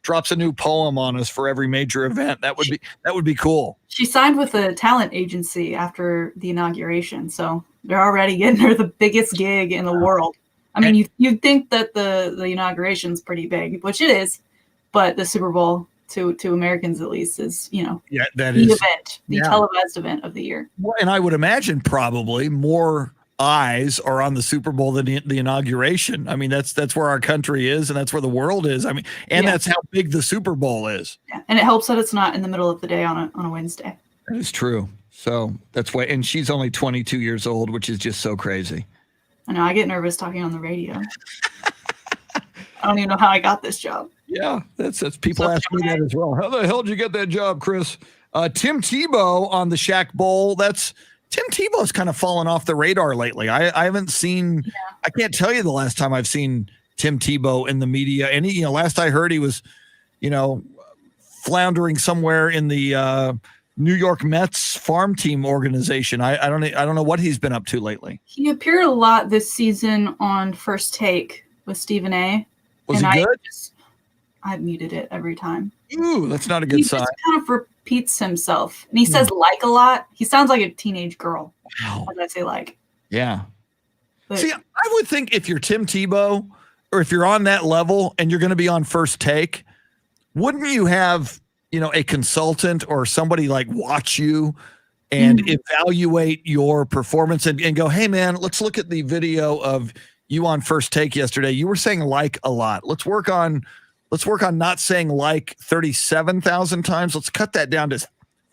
drops a new poem on us for every major event. That would be cool. She signed with a talent agency after the inauguration, so they're already getting her the biggest gig in the world. I mean, you'd think that the inauguration's pretty big, which it is, but the Super Bowl to Americans at least is, that is the televised event of the year. Well, and I would imagine probably more eyes are on the Super Bowl than the inauguration. I mean, that's where our country is, and that's where the world is. I mean, and that's how big the Super Bowl is. Yeah. And it helps that it's not in the middle of the day on a Wednesday. That is true. So that's why, and she's only 22 years old, which is just so crazy. I know, I get nervous talking on the radio. I don't even know how I got this job. Yeah, that's people ask me that as well. How the hell did you get that job, Chris? Tim Tebow on the Shaq Bowl. Tim Tebow's kind of fallen off the radar lately. I haven't seen. Yeah. I can't tell you the last time I've seen Tim Tebow in the media. And last I heard, he was, floundering somewhere in the New York Mets farm team organization. I don't know what he's been up to lately. He appeared a lot this season on First Take with Stephen A. Was he good? I muted it every time. Ooh, that's not a good sign. He just kind of repeats himself, and he says "like" a lot. He sounds like a teenage girl. Wow. As I say "like." Yeah. But, see, I would think if you're Tim Tebow, or if you're on that level and you're going to be on First Take, wouldn't you have a consultant or somebody like watch you and evaluate your performance and go, hey man, let's look at the video of you on First Take yesterday. You were saying "like" a lot. Let's work on not saying "like" 37,000 times. Let's cut that down to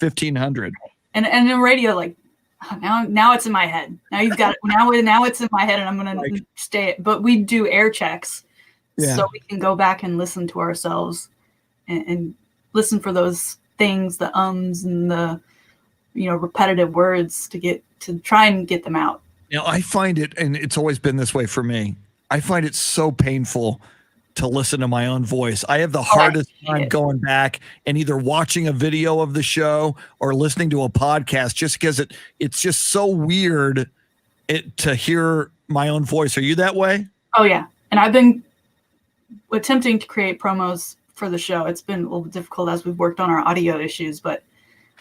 1,500. And in radio, like now it's in my head. Now you've got it. Now it's in my head, and I'm gonna stay. But we do air checks, so we can go back and listen to ourselves and listen for those things, the ums and the repetitive words to try and get them out. I find it, and it's always been this way for me, I find it so painful to listen to my own voice. I have the hardest time going back and either watching a video of the show or listening to a podcast, just because it's just so weird to hear my own voice. Are you that way? Oh yeah. And I've been attempting to create promos for the show. It's been a little difficult as we've worked on our audio issues, but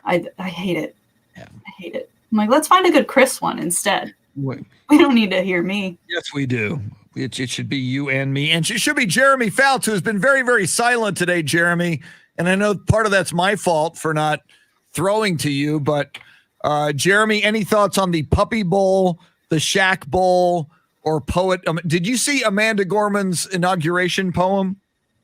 I hate it. Yeah. I hate it. I'm like, let's find a good Chris one instead. Wait. We don't need to hear me. Yes, we do. It should be you and me. And it should be Jeremy Fouts, who has been very, very silent today, Jeremy. And I know part of that's my fault for not throwing to you. But, Jeremy, any thoughts on the Puppy Bowl, the Shaq Bowl, or poet? Did you see Amanda Gorman's inauguration poem?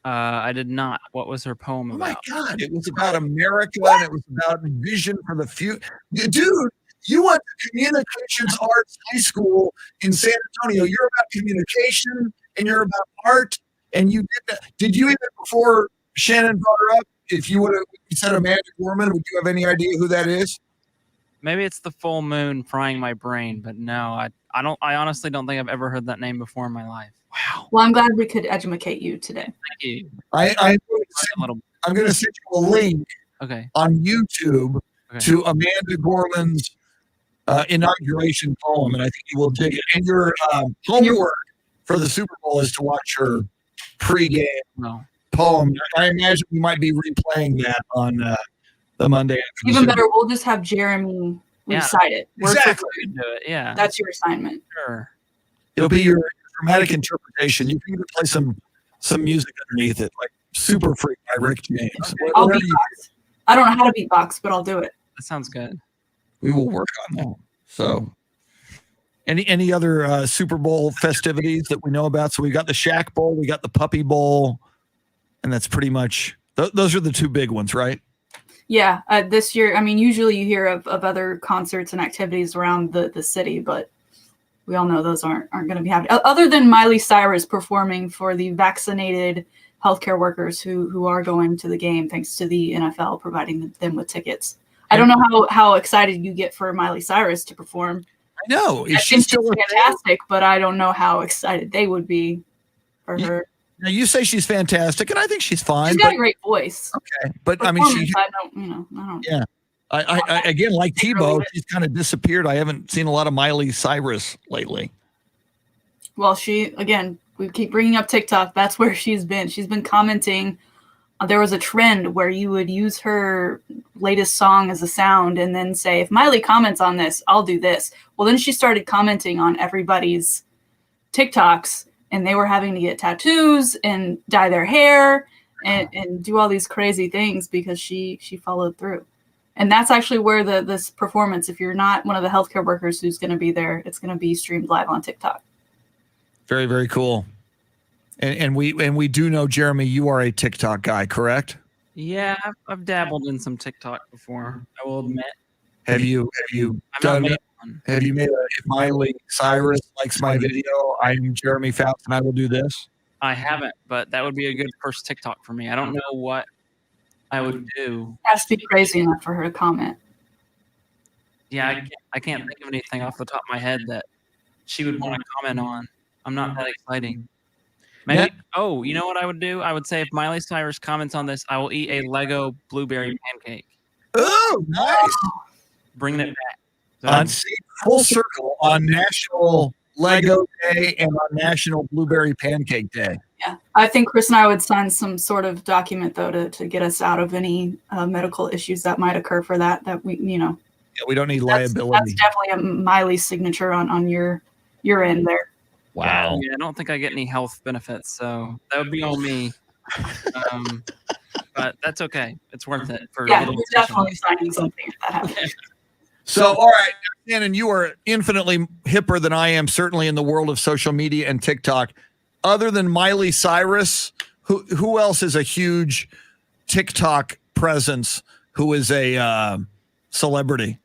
I did not. What was her poem about? Oh, my God. It was about America, and it was about vision for the future. Dude. You went to Communications Arts High School in San Antonio. You're about communication and you're about art. And you did that. Did you even, before Shannon brought her up, if you would have said Amanda Gorman, would you have any idea who that is? Maybe it's the full moon frying my brain, but no, I don't. I honestly don't think I've ever heard that name before in my life. Wow. Well, I'm glad we could educate you today. Thank you. I'm A going to send you a link Okay. on YouTube Okay. to Amanda Gorman's inauguration poem, and I think you will dig it. And your homework for the Super Bowl is to watch her pregame No. poem. I imagine we might be replaying that on the Monday after the Even Super better, we'll just have Jeremy Yeah. recite it. Word for Exactly. You can do it. Yeah. That's your assignment. Sure. It'll be your dramatic interpretation. You can even play some music underneath it, like Super Freak by Rick James. I'll Whatever you- beatbox. I don't know how to beatbox, but I'll do it. That sounds good. we will work on that. So, any other Super Bowl festivities that we know about? So we got the Shaq Bowl, we got the Puppy Bowl, and that's pretty much those are the two big ones, right? Yeah, this year, I mean, usually you hear of other concerts and activities around the city, but we all know those aren't going to be happening. Other than Miley Cyrus performing for the vaccinated healthcare workers who are going to the game, thanks to the NFL providing them with tickets. I don't know how excited you get for Miley Cyrus to perform. I know. I think she's fantastic, but I don't know how excited they would be for her. Now you say she's fantastic, and I think she's fine. She's got a great voice. Okay, but I mean, she. I don't. Yeah. I again, like Tebow, she's kind of disappeared. I haven't seen a lot of Miley Cyrus lately. Well, we keep bringing up TikTok. That's where she's been. She's been commenting. There was a trend where you would use her latest song as a sound and then say, if Miley comments on this, I'll do this. Well, then she started commenting on everybody's TikToks, and they were having to get tattoos and dye their hair and do all these crazy things because she followed through. And that's actually where this performance, if you're not one of the healthcare workers who's going to be there, it's going to be streamed live on TikTok. Very, very cool. And we do know, Jeremy, you are a TikTok guy, correct? Yeah, I've dabbled in some TikTok before. I will admit. Have you I've not done? made one. Have you made if Miley Cyrus likes my video, I'm Jeremy Fouts and I will do this? I haven't, but that would be a good first TikTok for me. I don't know what I would do. It has to be crazy enough for her to comment. Yeah, I can't think of anything off the top of my head that she would want to comment on. I'm not that exciting. Maybe. Oh, you know what I would do? I would say if Miley Cyrus comments on this, I will eat a Lego blueberry pancake. Oh, nice. Bringing it back. On full circle on National Lego Day and on National Blueberry Pancake Day. Yeah, I think Chris and I would sign some sort of document though to get us out of any medical issues that might occur for that we Yeah, we don't need that's liability. definitely a Miley signature on your end there. Wow. Yeah, I don't think I get any health benefits, so that would be on me. But that's okay. It's worth it. For Yeah, we're definitely signing something if that happens. So, all right, Shannon, you are infinitely hipper than I am, certainly in the world of social media and TikTok. Other than Miley Cyrus, who else is a huge TikTok presence who is a celebrity?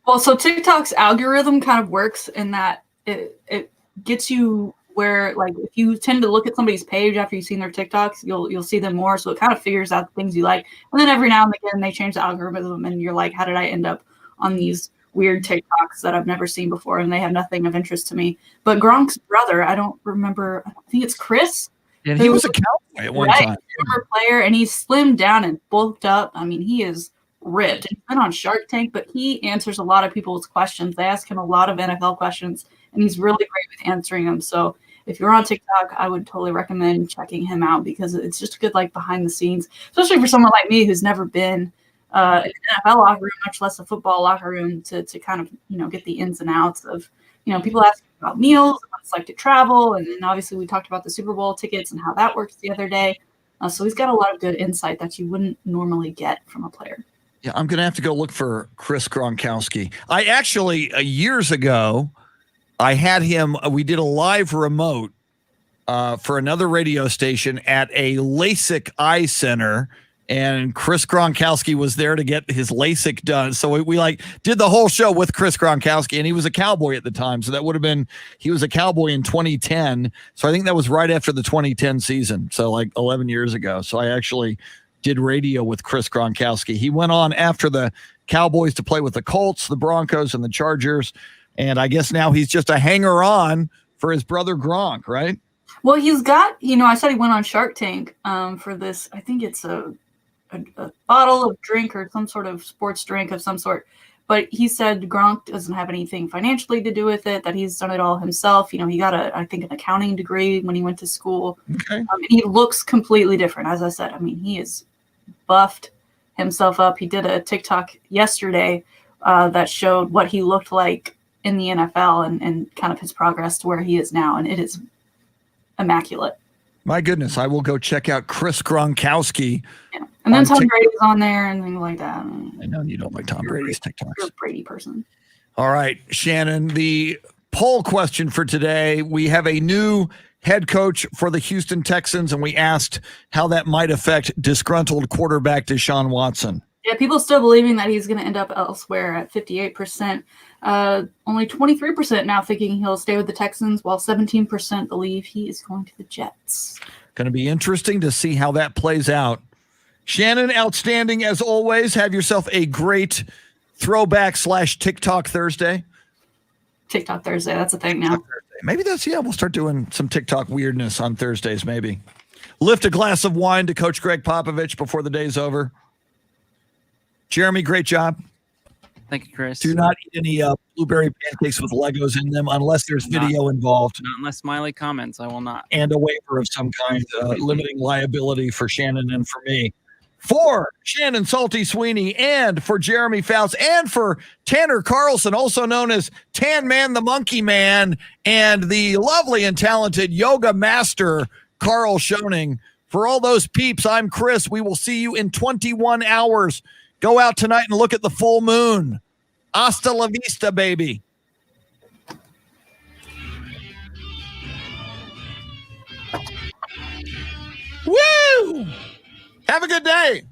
Well, so TikTok's algorithm kind of works in that it gets you where, like, if you tend to look at somebody's page after you've seen their TikToks, you'll see them more. So it kind of figures out the things you like. And then every now and again, they change the algorithm and you're like, how did I end up on these weird TikToks that I've never seen before? And they have nothing of interest to me. But Gronk's brother, I don't remember. I think it's Chris. And he was a cowboy at one time. Former player, and he's slimmed down and bulked up. I mean, he is ripped. He's been on Shark Tank, but he answers a lot of people's questions. They ask him a lot of NFL questions, and he's really great with answering them. So if you're on TikTok, I would totally recommend checking him out because it's just good, like, behind the scenes, especially for someone like me who's never been in an NFL locker room, much less a football locker room, to kind of, get the ins and outs of, people ask about meals, what it's like to travel. And then obviously we talked about the Super Bowl tickets and how that works the other day. So he's got a lot of good insight that you wouldn't normally get from a player. Yeah, I'm going to have to go look for Chris Gronkowski. I actually, years ago, I had him, we did a live remote for another radio station at a LASIK eye center, and Chris Gronkowski was there to get his LASIK done. So we did the whole show with Chris Gronkowski, and he was a Cowboy at the time. So that would have been, he was a Cowboy in 2010. So I think that was right after the 2010 season. So like 11 years ago. So I actually did radio with Chris Gronkowski. He went on after the Cowboys to play with the Colts, the Broncos, and the Chargers. And I guess now he's just a hanger-on for his brother Gronk, right? Well, he's got, I said he went on Shark Tank for this. I think it's a bottle of drink or some sort of sports drink of some sort. But he said Gronk doesn't have anything financially to do with it, that he's done it all himself. He got I think an accounting degree when he went to school. Okay. He looks completely different. As I said, he has buffed himself up. He did a TikTok yesterday that showed what he looked like in the NFL and kind of his progress to where he is now. And it is immaculate. My goodness, I will go check out Chris Gronkowski. Yeah. And then Tom Brady's on there and things like that. I know you don't like Tom Brady's TikToks. You're a Brady person. All right, Shannon, the poll question for today, we have a new head coach for the Houston Texans, and we asked how that might affect disgruntled quarterback Deshaun Watson. Yeah, people still believing that he's going to end up elsewhere at 58%. Only 23% now thinking he'll stay with the Texans, while 17% believe he is going to the Jets. Going to be interesting to see how that plays out. Shannon, outstanding as always. Have yourself a great throwback / TikTok Thursday. TikTok Thursday, that's a thing now. Maybe we'll start doing some TikTok weirdness on Thursdays, maybe. Lift a glass of wine to Coach Greg Popovich before the day's over. Jeremy, great job. Thank you, Chris. Do not eat any blueberry pancakes with Legos in them unless there's video involved. Not unless Smiley comments, I will not. And a waiver of some kind, limiting liability for Shannon and for me. For Shannon Salty Sweeney and for Jeremy Faust and for Tanner Carlson, also known as Tan Man the Monkey Man, and the lovely and talented yoga master, Carl Schoening. For all those peeps, I'm Chris. We will see you in 21 hours. Go out tonight and look at the full moon. Hasta la vista, baby. Woo! Have a good day.